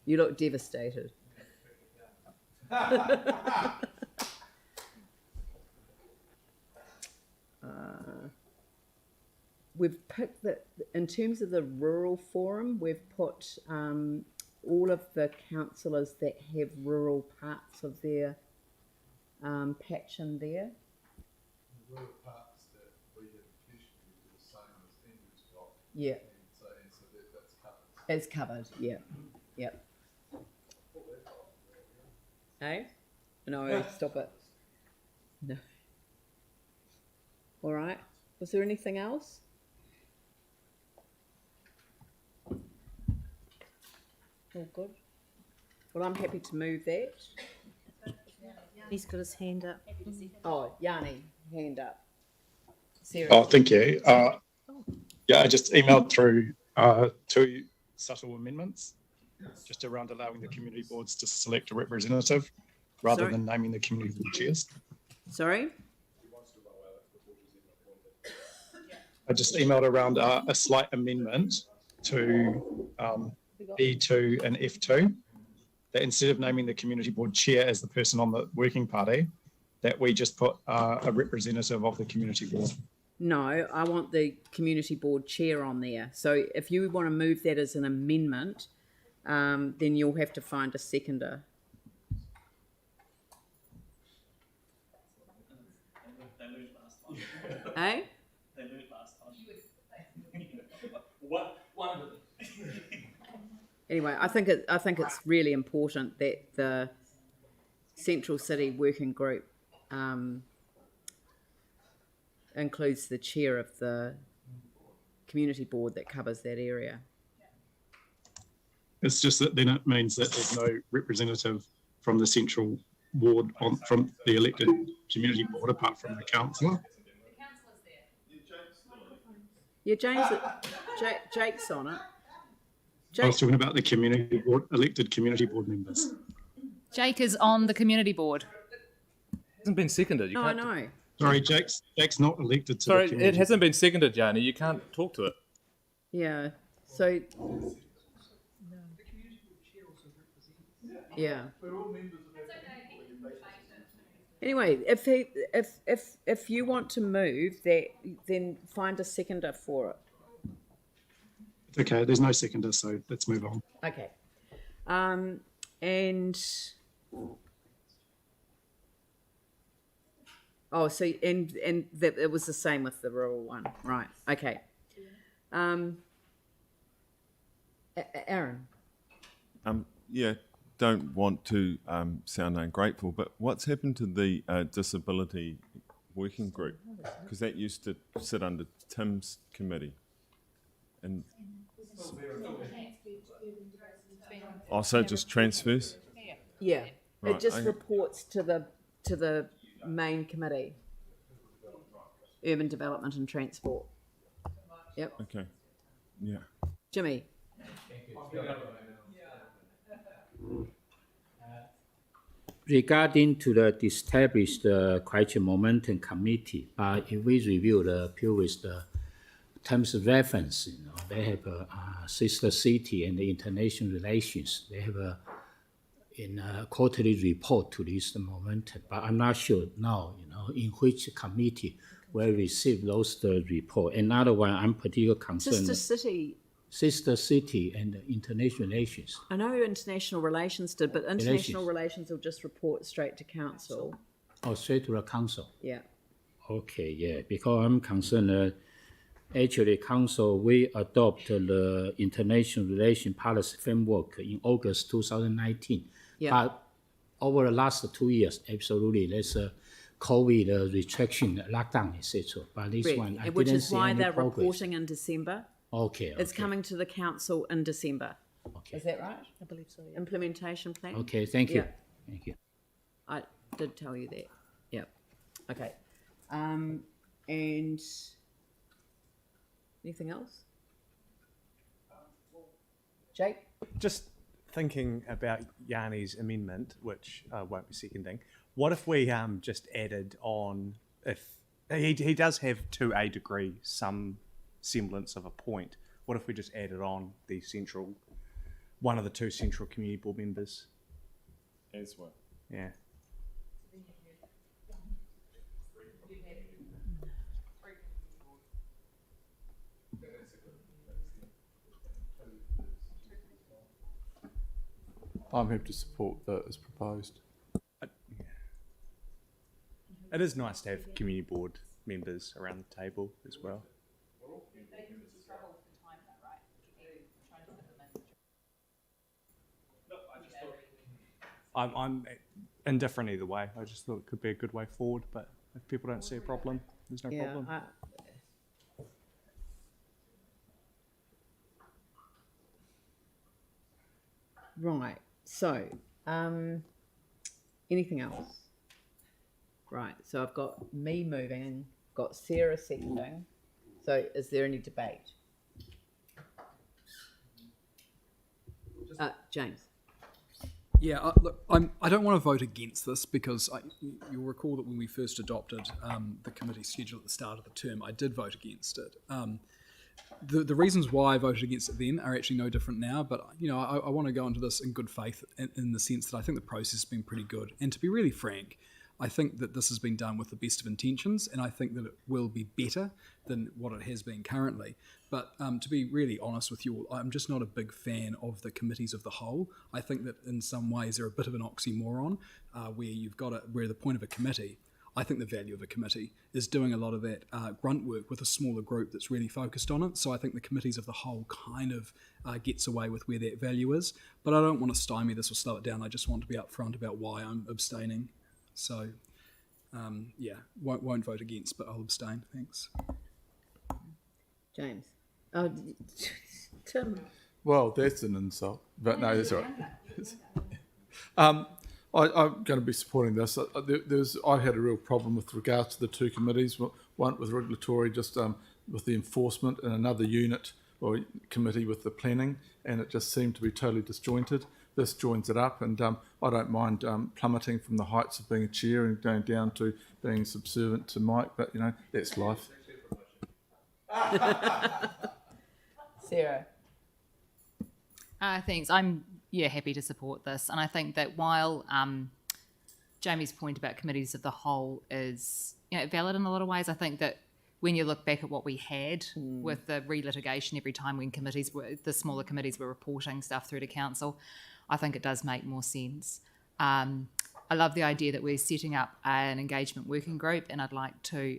You look devastated. We've picked that in terms of the rural forum, we've put all of the councillors that have rural parts of their patch in there. The rural parts that we have traditionally do the same as Andrew's got. Yeah. And so that's covered. It's covered, yeah. Yep. Hey? No, stop it. No. All right. Was there anything else? All good. Well, I'm happy to move that. He's got his hand up. Oh, Yanni, hand up. Sarah. Oh, thank you. Yeah, I just emailed through 2 subtle amendments, just around allowing the community boards to select a representative rather than naming the community board chairs. Sorry? I just emailed around a slight amendment to E2 and F2, that instead of naming the community board chair as the person on the working party, that we just put a representative of the community board. No, I want the community board chair on there. So if you want to move that as an amendment, then you'll have to find a seconder. Eh? They learned last time. One of them. Anyway, I think it's really important that the Central City Working Group includes the chair of the community board that covers that area. It's just that then it means that there's no representative from the central ward from the elected community board apart from the councillor. Yeah, Jake's on it. I was talking about the community board, elected community board members. Jake is on the community board. It hasn't been seconded. No, I know. Sorry, Jake's not elected to Sorry, the community. it hasn't been seconded, Jani. You can't talk to it. Yeah. So Yeah. Anyway, if you want to move that, then find a seconder for it. Okay, there's no seconder, so let's move on. Okay. And oh, so and that it was the same with the rural one, right? Okay. Aaron. Yeah, don't want to sound ungrateful, but what's happened to the disability working group? Because that used to sit under Tim's committee, and so it just transfers. Yeah, Right, it just okay. reports to the main committee, urban development and transport. Yep. Okay. Yeah. Jimmy. Regarding to the established Christchurch Momentum Committee, if we review the previous terms of reference, they have a sister city and the international relations. They have a quarterly report to this momentum, but I'm not sure now, in which committee will receive those report. Another one I'm particularly concerned. Sister city and international relations. I know international relations did, but international relations will just report straight to council. Oh, straight to the council. Yeah. Okay, yeah, because I'm concerned. Actually, council we adopted the international relation policy framework in August 2019. Yeah. But over the last 2 years, absolutely, there's a COVID restriction, lockdown, etc. But this one, I which didn't is see why any they're progress. reporting in December. Okay. It's coming to the council in December. Okay. Is that right? I believe so. Yeah. Implementation plan. Okay, thank you. Yeah. Thank you. I did tell you that. Yeah. Okay. And anything else? Jake? Just thinking about Yanni's amendment, which I won't be seconding, what if we just added on, if he does have to a degree some semblance of a point, what if we just added on the central, one of the two central community board members? As well. Yeah. I'm happy to support that as proposed. It is nice to have community board members around the table as well. I'm indifferent either way. I just thought it could be a good way forward, but if people don't see a problem, there's no problem. Right. So, anything else? Right. So I've got me moving, got Sarah seconding. So is there any debate? James. Yeah, look, I don't want to vote against this because you'll recall that when we first adopted the committee schedule at the start of the term, I did vote against it. The reasons why I voted against it then are actually no different now, but I want to go into this in good faith in the sense that I think the process has been pretty good. And to be really frank, I think that this has been done with the best of intentions, and I think that it will be better than what it has been currently. But to be really honest with you all, I'm just not a big fan of the committees of the whole. I think that in some ways they're a bit of an oxymoron, where the point of a committee, I think the value of a committee is doing a lot of that grunt work with a smaller group that's really focused on it. So I think the committees of the whole kind of gets away with where that value is. But I don't want to stymie this or slow it down. I just want to be upfront about why I'm abstaining. So, won't vote against, but I'll abstain. Thanks. James. Oh, Tim. Well, that's an insult, but no, that's all right. I'm going to be supporting this. I had a real problem with regards to the two committees. One with regulatory, just with the enforcement, and another unit or committee with the planning, and it just seemed to be totally disjointed. This joins it up, and I don't mind plummeting from the heights of being a chair and going down to being subservient to Mike, but that's life. Sarah. Thanks. I'm happy to support this. And I think that while Jamie's point about committees of the whole is valid in a lot of ways, I think that when you look back at what we had with the relitigation every time when the smaller committees were reporting stuff through to council, I think it does make more sense. I love the idea that we're setting up an engagement working group, and I'd like to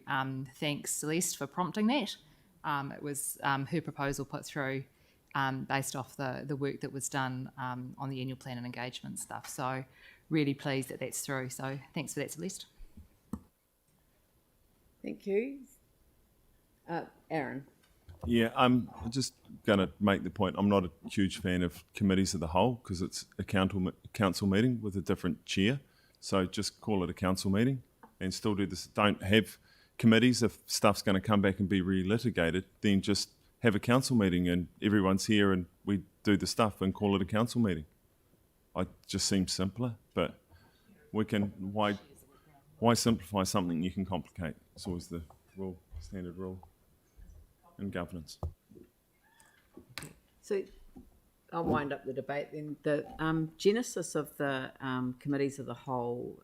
thank Celeste for prompting that. It was her proposal put through based off the work that was done on the annual plan and engagement stuff. So really pleased that that's through. So thanks for that, Celeste. Thank you. Aaron. Yeah, I'm just going to make the point. I'm not a huge fan of committees of the whole because it's a council meeting with a different chair. So just call it a council meeting and still do this. Don't have committees. If stuff's going to come back and be re-litigated, then just have a council meeting and everyone's here and we do the stuff and call it a council meeting. It just seems simpler, but we can, why simplify something you can complicate? It's always the standard rule in governance. So I'll wind up the debate then. The genesis of the committees of the whole,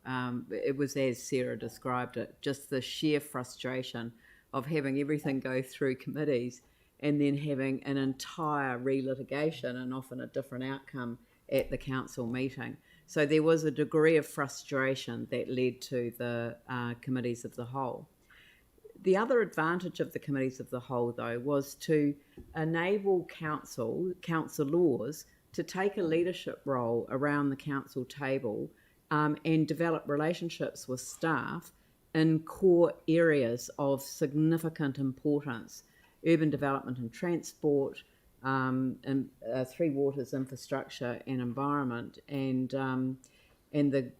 it was as Sarah described it, just the sheer frustration of having everything go through committees and then having an entire relitigation and often a different outcome at the council meeting. So there was a degree of frustration that led to the committees of the whole. The other advantage of the committees of the whole, though, was to enable councillors to take a leadership role around the council table and develop relationships with staff in core areas of significant importance: urban development and transport, and Three Waters infrastructure and environment, and the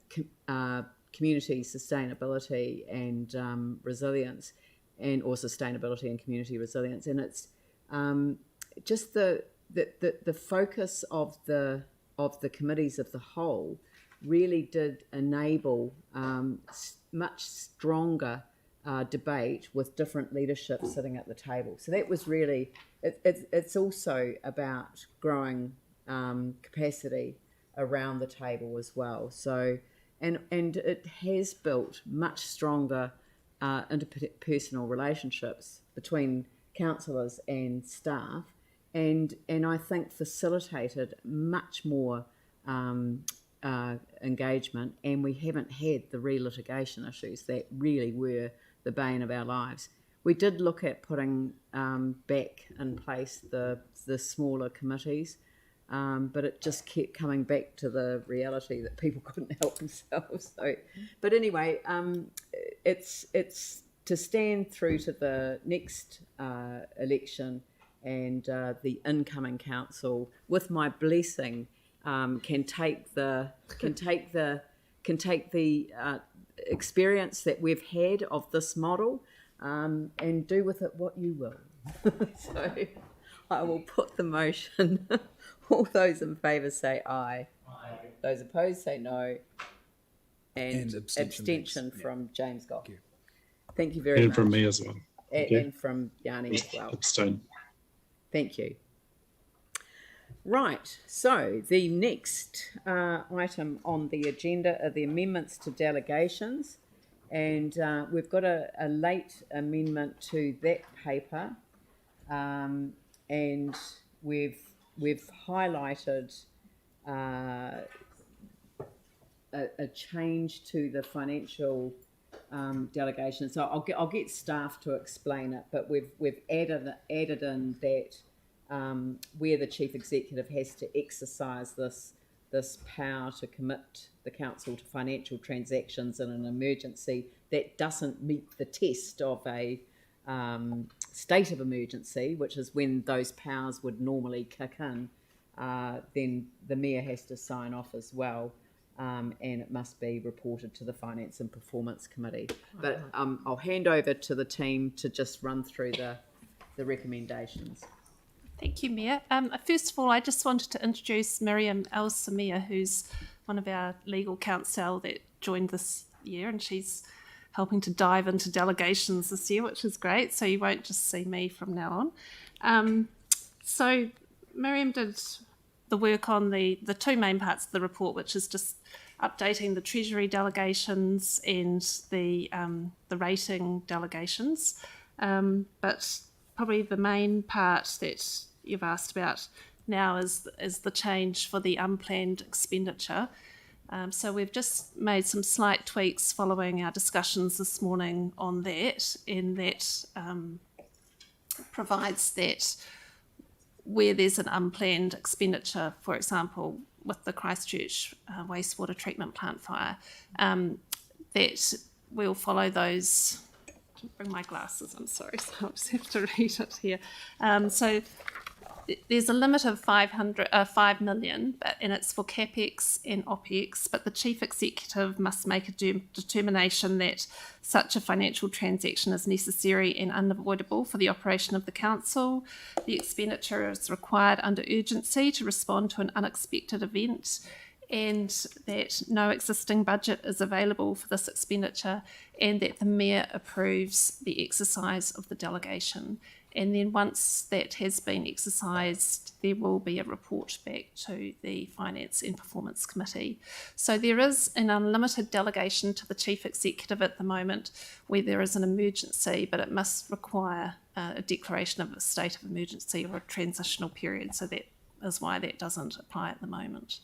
community sustainability and resilience, or sustainability and community resilience. And it's just the focus of the committees of the whole really did enable much stronger debate with different leadership sitting at the table. So that was really, it's also about growing capacity around the table as well. So, and it has built much stronger interpersonal relationships between councillors and staff, and I think facilitated much more engagement, and we haven't had the relitigation issues that really were the bane of our lives. We did look at putting back in place the smaller committees, but it just kept coming back to the reality that people couldn't help themselves. So, but anyway, it's to stand through to the next election, and the incoming council, with my blessing, can take the experience that we've had of this model and do with it what you will. So I will put the motion. All those in favour say aye. Aye. Those opposed say no. And abstention from James Goff. Thank you very much. And from me as well. And from Yanni as well. Abstain. Thank you. Right, so the next item on the agenda are the amendments to delegations, and we've got a late amendment to that paper, and we've highlighted a change to the financial delegation. So I'll get staff to explain it, but we've added in that where the chief executive has to exercise this power to commit the council to financial transactions in an emergency that doesn't meet the test of a state of emergency, which is when those powers would normally kick in, then the mayor has to sign off as well, and it must be reported to the Finance and Performance Committee. But I'll hand over to the team to just run through the recommendations. Thank you, Mayor. First of all, I just wanted to introduce Miriam El-Samir, who's one of our legal counsel that joined this year, and she's helping to dive into delegations this year, which is great. So you won't just see me from now on. So Miriam did the work on the two main parts of the report, which is just updating the Treasury delegations and the rating delegations. But probably the main part that you've asked about now is the change for the unplanned expenditure. So we've just made some slight tweaks following our discussions this morning on that, and that provides that where there's an unplanned expenditure, for example, with the Christchurch wastewater treatment plant fire, that we'll follow those. Bring my glasses, I'm sorry, so I'll just have to read it here. So there's a limit of 5 million, and it's for CapEx and OpEx, but the Chief Executive must make a determination that such a financial transaction is necessary and unavoidable for the operation of the Council. The expenditure is required under urgency to respond to an unexpected event, and that no existing budget is available for this expenditure, and that the Mayor approves the exercise of the delegation. And then once that has been exercised, there will be a report back to the Finance and Performance Committee. So there is an unlimited delegation to the Chief Executive at the moment where there is an emergency, but it must require a declaration of a state of emergency or a transitional period. So that is why that doesn't apply at the moment.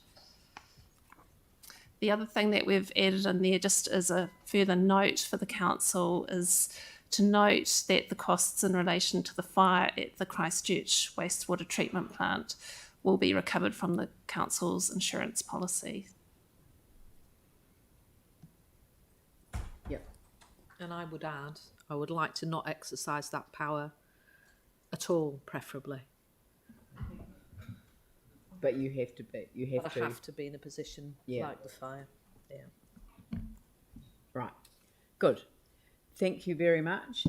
The other thing that we've added in there, just as a further note for the Council, is to note that the costs in relation to the fire at the Christchurch wastewater treatment plant will be recovered from the Council's insurance policy. Yep. And I would add, I would like to not exercise that power at all, preferably. But you have to be. You have But to. I have to be in a position like the fire. Yeah. Right. Good. Thank you very much.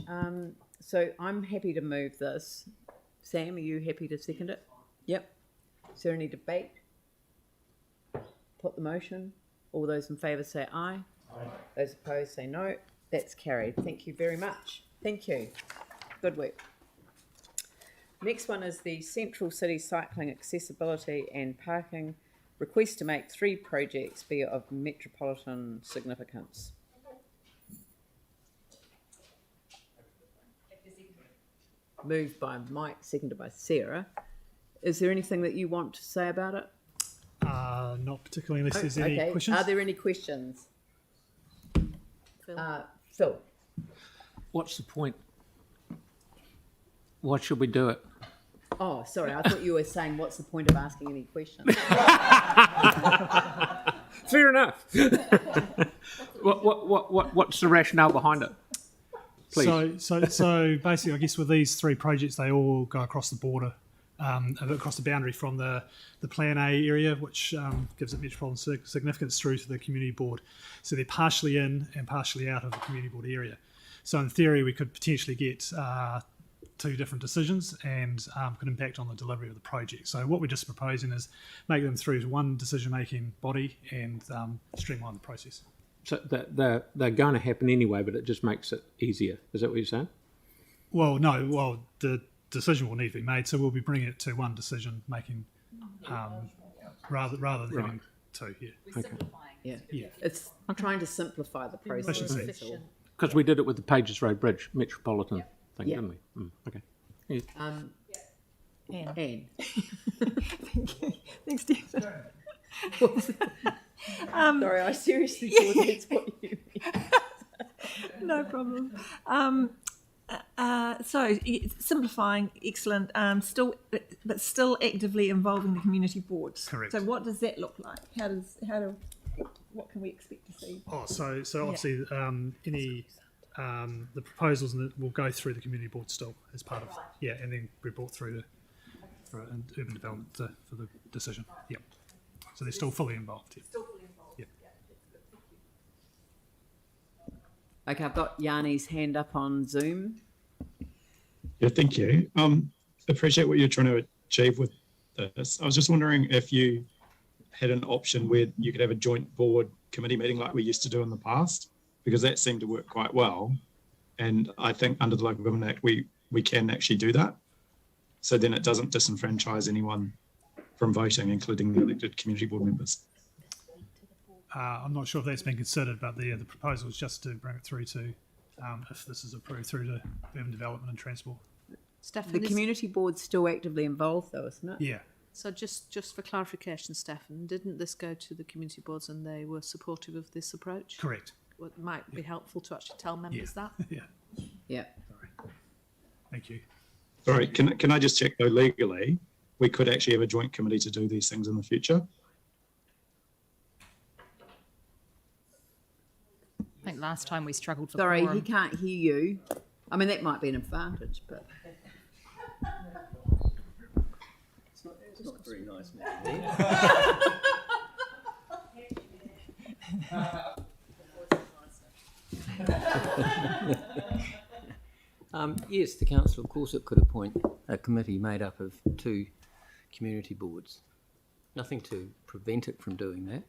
So I'm happy to move this. Sam, are you happy to second it? Yep. Is there any debate? Put the motion. All those in favour say aye. Aye. Those opposed say no. That's carried. Thank you very much. Thank you. Good work. Next one is the Central City Cycling Accessibility and Parking request to make 3 projects be of metropolitan significance. Moved by Mike, seconded by Sarah. Is there anything that you want to say about it? Not particularly, unless there's any questions. Are there any questions? Phil. What's the point? Why should we do it? Oh, sorry. I thought you were saying, what's the point of asking any questions? Fair enough. What's the rationale behind it? Please. So basically, I guess with these 3 projects, they all go across the border, across the boundary from the Plan A area, which gives it metropolitan significance, through to the community board. So they're partially in and partially out of the community board area. So in theory, we could potentially get 2 different decisions and could impact on the delivery of the project. So what we're just proposing is make them through to one decision-making body and streamline the process. So they're going to happen anyway, but it just makes it easier. Is that what you're saying? Well, no. Well, the decision will need to be made, so we'll be bringing it to one decision-making rather than having 2 here. Yeah. It's trying to simplify the process. Because we did it with the Pages Road Bridge Metropolitan thing, didn't we? Okay. Yeah. Anne. Thank you. Thanks, Stephen. Sorry, I seriously thought that's what you mean. No problem. So simplifying, excellent. Still actively involving the community boards. Correct. So what does that look like? What can we expect to see? So obviously the proposals will go through the community board still as part of and then be brought through for urban development for the decision. Yep. So they're still fully involved. Yeah. Okay, I've got Yanni's hand up on Zoom. Yeah, thank you. Appreciate what you're trying to achieve with this. I was just wondering if you had an option where you could have a joint board committee meeting like we used to do in the past, because that seemed to work quite well. And I think under the Local Government Act, we can actually do that. So then it doesn't disenfranchise anyone from voting, including the elected community board members? I'm not sure if that's been considered, but the proposal is just to bring it through to, if this is approved, through to urban development and transport. The community board's still actively involved, though, isn't it? Yeah. So just for clarification, Stefan, didn't this go to the community boards and they were supportive of this approach? Correct. Well, it might be helpful to actually tell members that. Yeah. Yeah. Thank you. Sorry, can I just check though, legally, we could actually have a joint committee to do these things in the future? I think last time we struggled for Sorry, quorum. he can't hear you. I mean, that might be an advantage, but... It's not very nice now. Yes, the council, of course, it could appoint a committee made up of 2 community boards. Nothing to prevent it from doing that.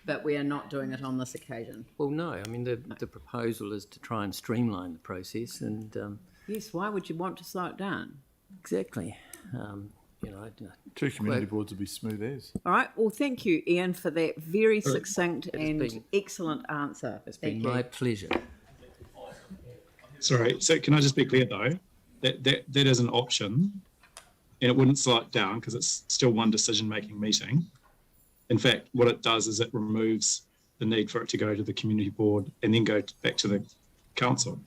But we are not doing it on this occasion. Well, no, I mean, the proposal is to try and streamline the process and... Yes, why would you want to slow it down? Exactly. You know, 2 community boards would be smooth as. All right, well, thank you, Ian, for that very succinct and excellent answer. It's been my pleasure. Sorry, so can I just be clear though, that is an option and it wouldn't slow it down because it's still one decision-making meeting. In fact, what it does is it removes the need for it to go to the community board and then go back to the council.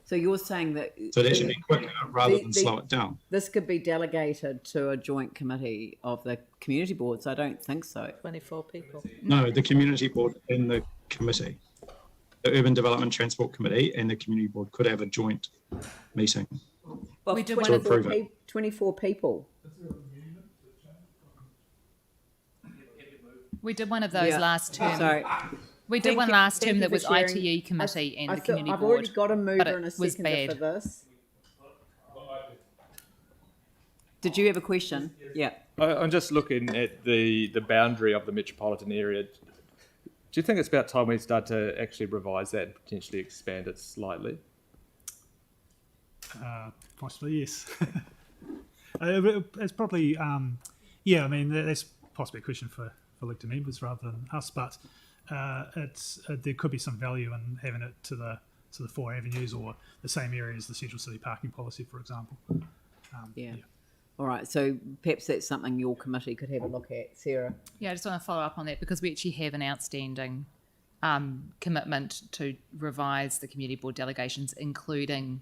So you're saying that... So that should be quicker rather than slow it down. This could be delegated to a joint committee of the community boards. I don't think so. 24 people. No, the community board and the committee. The Urban Development Transport Committee and the community board could have a joint meeting. Well, We did 24 people. We did one of those last term. Sorry. We did one last term that was ITE committee and the community I've board. already got a but mover it and a was seconder bad. for this. Did you have a question? Yeah. I'm just looking at the boundary of the metropolitan area. Do you think it's about time we start to actually revise that and potentially expand it slightly? Possibly, yes. It's probably, yeah, I mean, that's possibly a question for elected members rather than us, but there could be some value in having it to the 4 avenues or the same area as the central city parking policy, for example. Yeah. All right, so perhaps that's something your committee could have a look at, Sarah. Yeah, I just want to follow up on that because we actually have an outstanding commitment to revise the community board delegations, including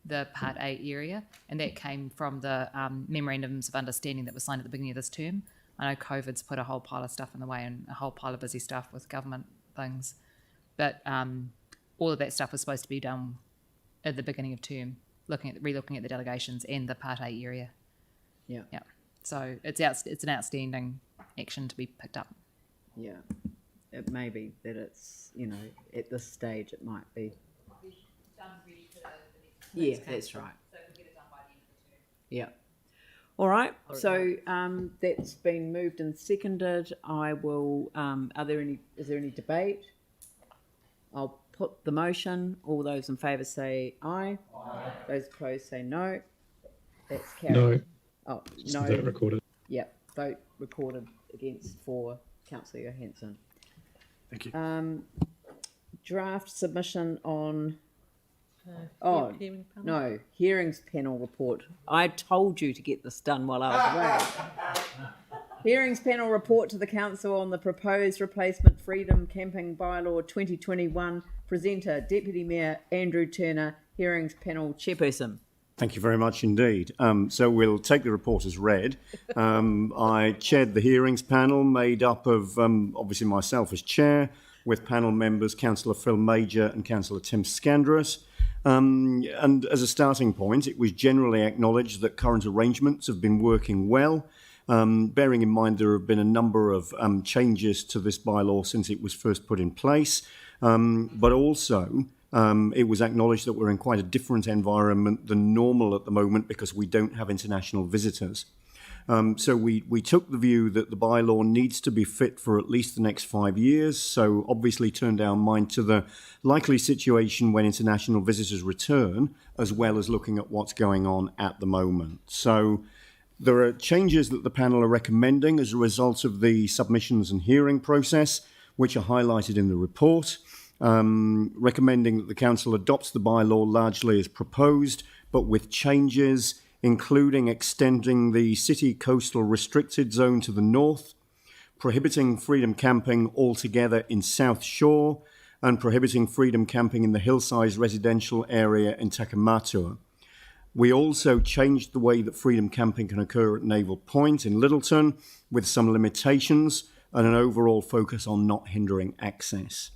the Part A area, and that came from the memorandums of understanding that were signed at the beginning of this term. I know COVID's put a whole pile of stuff in the way and a whole pile of busy stuff with government things, but all of that stuff was supposed to be done at the beginning of term, relooking at the delegations and the Part A area. Yeah. Yeah. So it's an outstanding action to be picked up. Yeah. It may be that it's, at this stage it might be. Yeah, that's right. Yeah. All right. So that's been moved and seconded. I will. Is there any debate? I'll put the motion. All those in favour say aye. Aye. Those opposed say no. That's carried. No. Oh, Just no. vote recorded. Yep. Vote recorded against for Councillor Johansson. Thank you. Draft submission on. Hearing panel? No, hearings panel report. I told you to get this done while I was away. Hearings panel report to the council on the proposed replacement freedom camping bylaw 2021. Presenter, Deputy Mayor Andrew Turner, hearings panel chairperson. Thank you very much indeed. So we'll take the report as read. I chaired the hearings panel made up of obviously myself as chair, with panel members Councillor Phil Major and Councillor Tim Scandrous. And as a starting point, it was generally acknowledged that current arrangements have been working well, bearing in mind there have been a number of changes to this bylaw since it was first put in place, but also it was acknowledged that we're in quite a different environment than normal at the moment because we don't have international visitors. So we took the view that the bylaw needs to be fit for at least the next 5 years, so obviously turned our mind to the likely situation when international visitors return, as well as looking at what's going on at the moment. So There are changes that the panel are recommending as a result of the submissions and hearing process, which are highlighted in the report, recommending that the council adopts the bylaw largely as proposed, but with changes including extending the city coastal restricted zone to the north, prohibiting freedom camping altogether in South Shore, and prohibiting freedom camping in the hillside residential area in Takamatua. We also changed the way that freedom camping can occur at Naval Point in Littleton, with some limitations and an overall focus on not hindering access.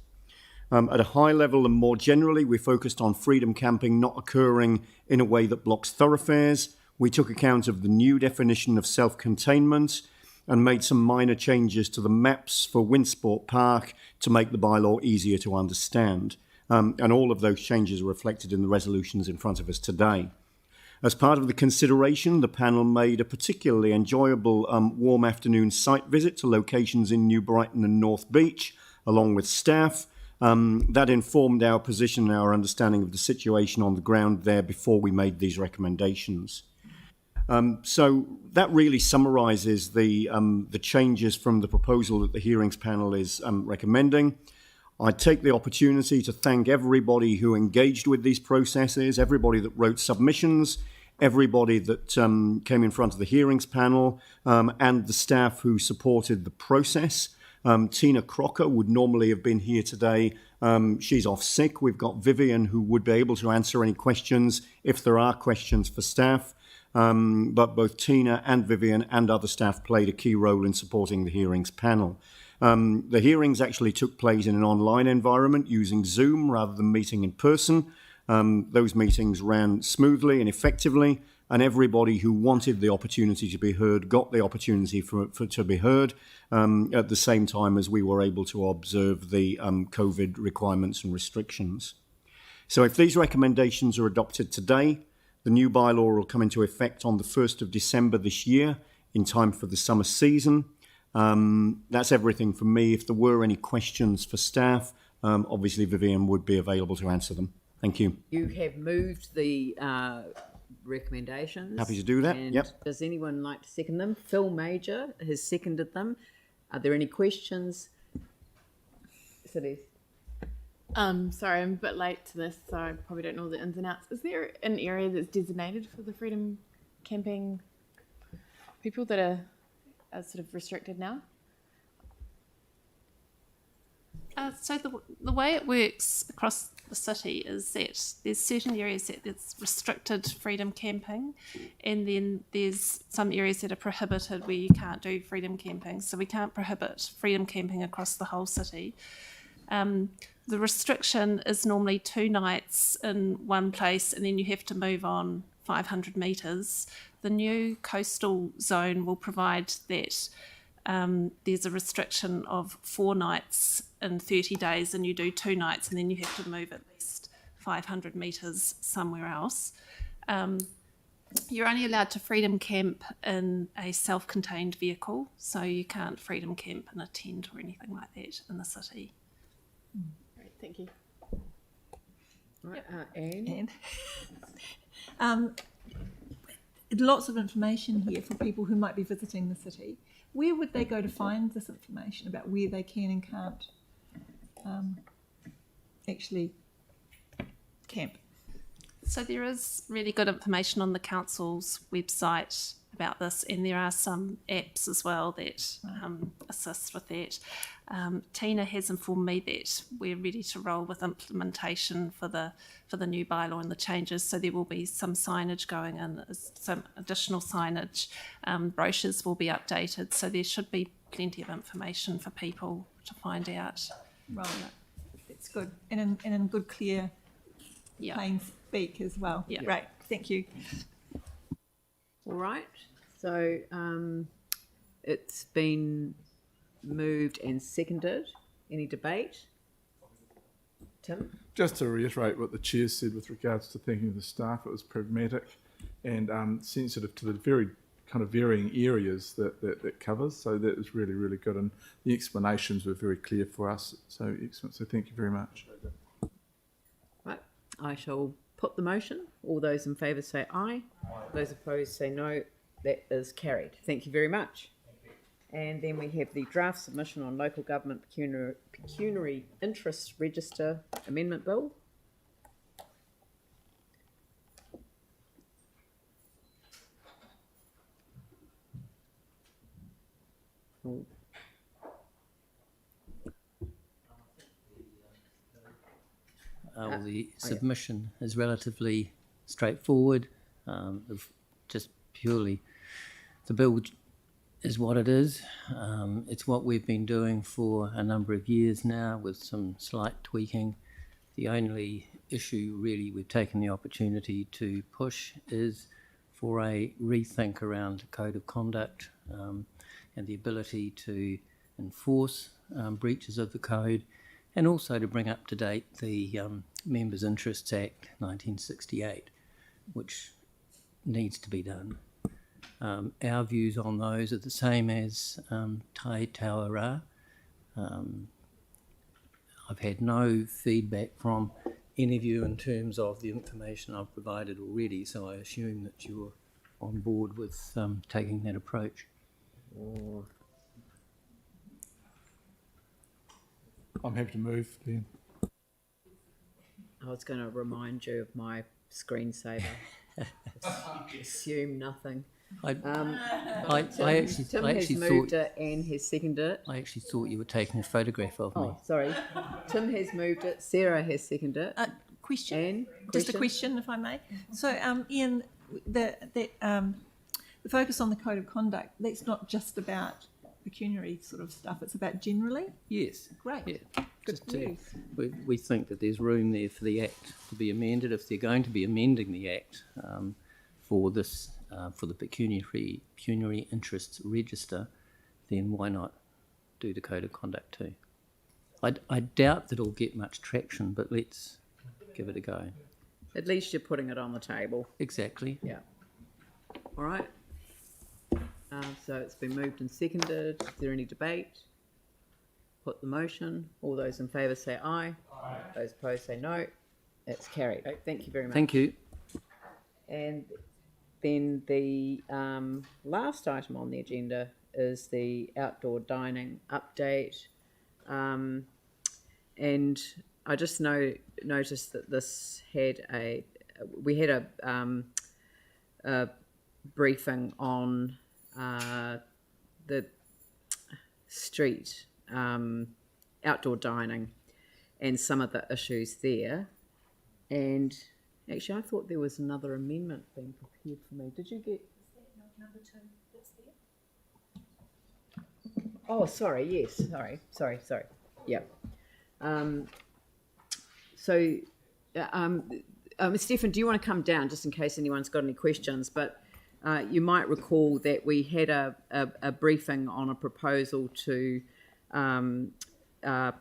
At a high level and more generally, we focused on freedom camping not occurring in a way that blocks thoroughfares. We took account of the new definition of self-containment and made some minor changes to the maps for Windsport Park to make the bylaw easier to understand. And all of those changes are reflected in the resolutions in front of us today. As part of the consideration, the panel made a particularly enjoyable warm afternoon site visit to locations in New Brighton and North Beach, along with staff. That informed our position and our understanding of the situation on the ground there before we made these recommendations. So that really summarises the changes from the proposal that the hearings panel is recommending. I take the opportunity to thank everybody who engaged with these processes, everybody that wrote submissions, everybody that came in front of the hearings panel, and the staff who supported the process. Tina Crocker would normally have been here today. She's off sick. We've got Vivian who would be able to answer any questions if there are questions for staff. But both Tina and Vivian and other staff played a key role in supporting the hearings panel. The hearings actually took place in an online environment using Zoom rather than meeting in person. Those meetings ran smoothly and effectively, and everybody who wanted the opportunity to be heard got the opportunity to be heard at the same time as we were able to observe the COVID requirements and restrictions. So if these recommendations are adopted today, the new bylaw will come into effect on the 1st of December this year in time for the summer season. That's everything from me. If there were any questions for staff, obviously Vivian would be available to answer them. Thank you. You have moved the recommendations. Happy to do that. And Yep. does anyone like to second them? Phil Major has seconded them. Are there any questions? Cities. Sorry, I'm a bit late to this, so I probably don't know the ins and outs. Is there an area that's designated for the freedom camping people that are sort of restricted now? So the way it works across the city is that there's certain areas that it's restricted freedom camping, and then there's some areas that are prohibited where you can't do freedom camping. So we can't prohibit freedom camping across the whole city. The restriction is normally 2 nights in one place, and then you have to move on 500 metres. The new coastal zone will provide that there's a restriction of 4 nights in 30 days, and you do 2 nights, and then you have to move at least 500 metres somewhere else. You're only allowed to freedom camp in a self-contained vehicle, so you can't freedom camp in a tent or anything like that in the city. Great, thank you. Right, Anne? Lots of information here for people who might be visiting the city. Where would they go to find this information about where they can and can't actually camp? So there is really good information on the council's website about this, and there are some apps as well that assist with that. Tina has informed me that we're ready to roll with implementation for the new bylaw and the changes, so there will be some signage going in, some additional signage, brochures will be updated, so there should be plenty of information for people to find out. Right, that's good, and in good, clear, plain speak as well. Yeah. Right, thank you. All right, so it's been moved and seconded. Any debate? Tim? Just to reiterate what the chair said with regards to thanking the staff, it was pragmatic and sensitive to the very kind of varying areas that covers. So that was really, really good, and the explanations were very clear for us. So excellent. So thank you very much. Right, I shall put the motion. All those in favour say aye. Those opposed say no. that is carried. Thank you very much. And then we have the draft submission on local government pecuniary interest register amendment bill. The submission is relatively straightforward. Just purely, the bill is what it is. It's what we've been doing for a number of years now with some slight tweaking. The only issue really we've taken the opportunity to push is for a rethink around the code of conduct and the ability to enforce breaches of the code, and also to bring up to date the Members' Interests Act 1968, which needs to be done. Our views on those are the same as Tai Tauara. I've had no feedback from any of you in terms of the information I've provided already, so I assume that you're on board with taking that approach. I'm happy to move, Ben. I was going to remind you of my screensaver. Assume nothing. Tim Tim has moved it and has seconded it. I actually thought you were taking a photograph of me. Oh, sorry. Tim has moved it. Sarah has seconded it. Question? Anne, Just a question, if I may. So, Ian, the focus on the code of conduct, that's not just about pecuniary sort of stuff, it's about generally? Yes. Great. Yeah. Good news. We think that there's room there for the Act to be amended. If they're going to be amending the Act for this, for the pecuniary interests register, then why not do the code of conduct too? I doubt that it'll get much traction, but let's give it a go. At least you're putting it on the table. Exactly. Yeah. All right. So it's been moved and seconded. Is there any debate? Put the motion. All those in favour say aye. Aye. Those opposed say no. It's carried. Thank you very much. Thank you. And then the last item on the agenda is the outdoor dining update. And I just noticed that this had we had a briefing on the street outdoor dining and some of the issues there. And actually, I thought there was another amendment being prepared for me. Did you get? Is that not number 2 that's there? Oh, sorry. Yes. Sorry. Yeah. Stephen, do you want to come down just in case anyone's got any questions? But you might recall that we had a briefing on a proposal to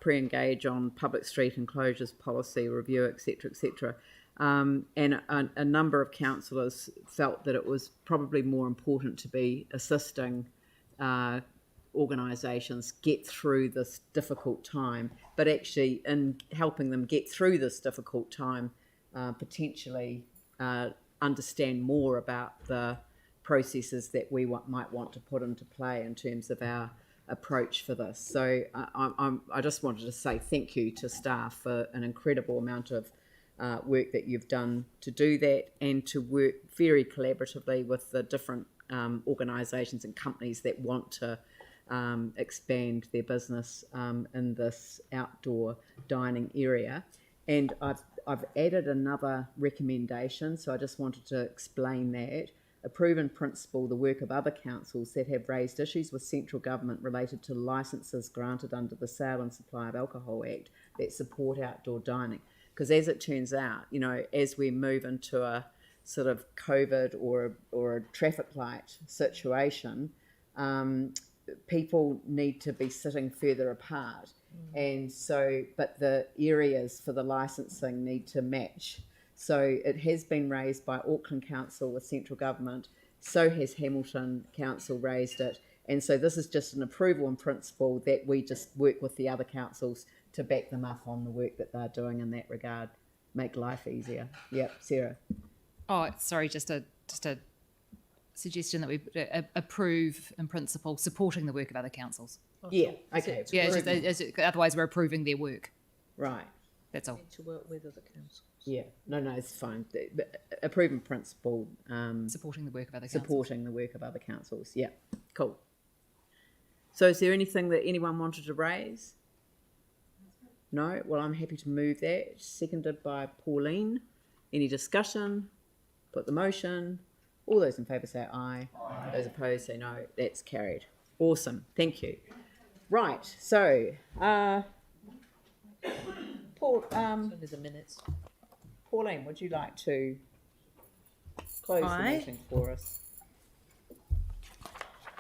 pre-engage on public street enclosures policy review, etc. And a number of councillors felt that it was probably more important to be assisting organisations get through this difficult time, but actually in helping them get through this difficult time, potentially understand more about the processes that we might want to put into play in terms of our approach for this. So I just wanted to say thank you to staff for an incredible amount of work that you've done to do that, and to work very collaboratively with the different organisations and companies that want to expand their business in this outdoor dining area. And I've added another recommendation, so I just wanted to explain that. Approve in principle the work of other councils that have raised issues with central government related to licences granted under the Sale and Supply of Alcohol Act that support outdoor dining. Because as it turns out, as we move into a sort of COVID or a traffic light situation, people need to be sitting further apart. And so, but the areas for the licensing need to match. So it has been raised by Auckland Council with central government, so has Hamilton Council raised it. And so this is just an approval in principle that we just work with the other councils to back them up on the work that they're doing in that regard, make life easier. Yep, Sarah. Oh, sorry, just a suggestion that we approve in principle supporting the work of other councils. Yeah, okay. Yeah, otherwise we're approving their work. Right. That's all. To work with other councils. Yeah, no, it's fine. Approve in principle. Supporting the work of other councils. Supporting the work of other councils. Yeah, cool. So is there anything that anyone wanted to raise? No? Well, I'm happy to move that. Seconded by Pauline. Any discussion? Put the motion. All those in favour say aye. Aye. Those opposed say no. That's carried. Awesome. Thank you. Right. So, Paul, the minutes. Pauline, would you like to close the meeting for us?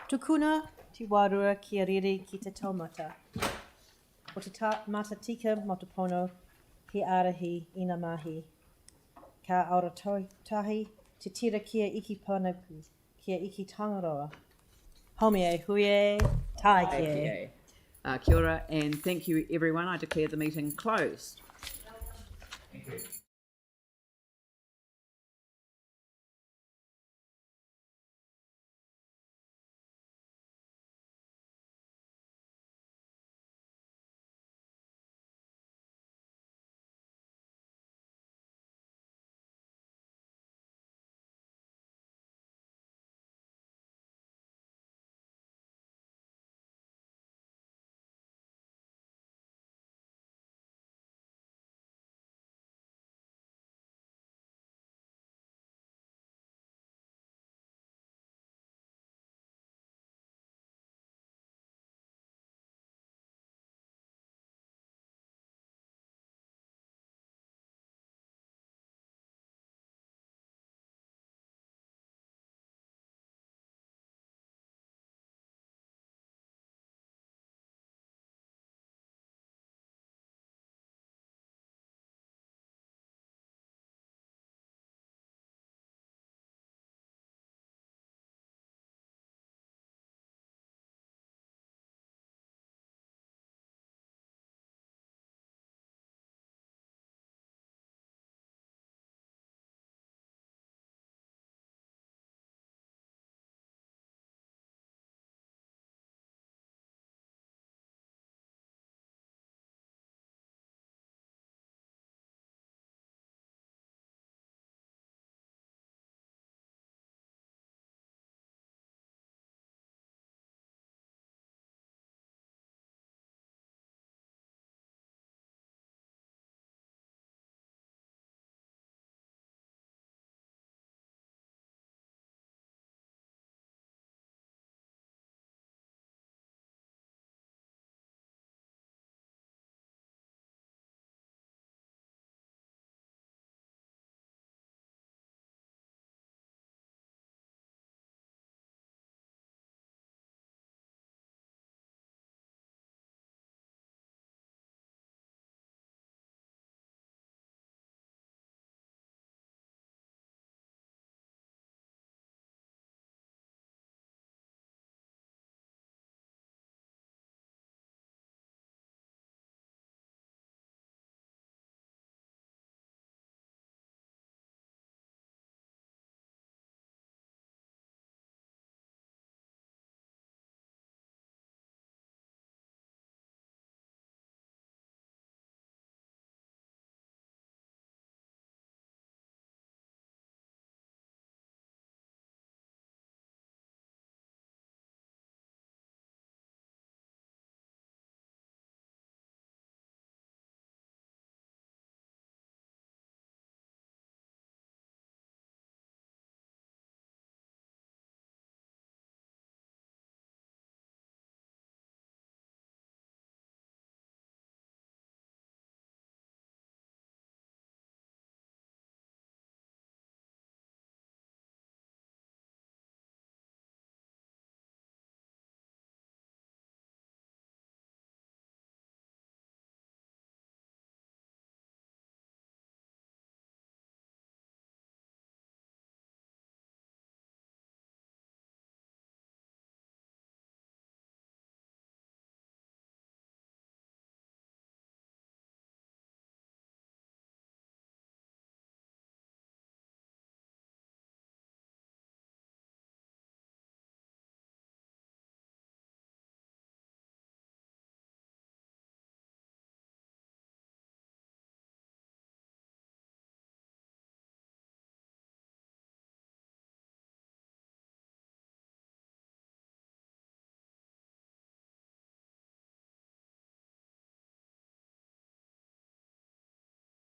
Tukuna te warua kia rere ki te taumata. O te matatika motopono he arahi ina mahi. Ka aura tahi te tira kia iki panaku, kia iki tangaroa. Homie huie, tai kia. Kia ora, and thank you everyone. I declare the meeting closed. Thank you.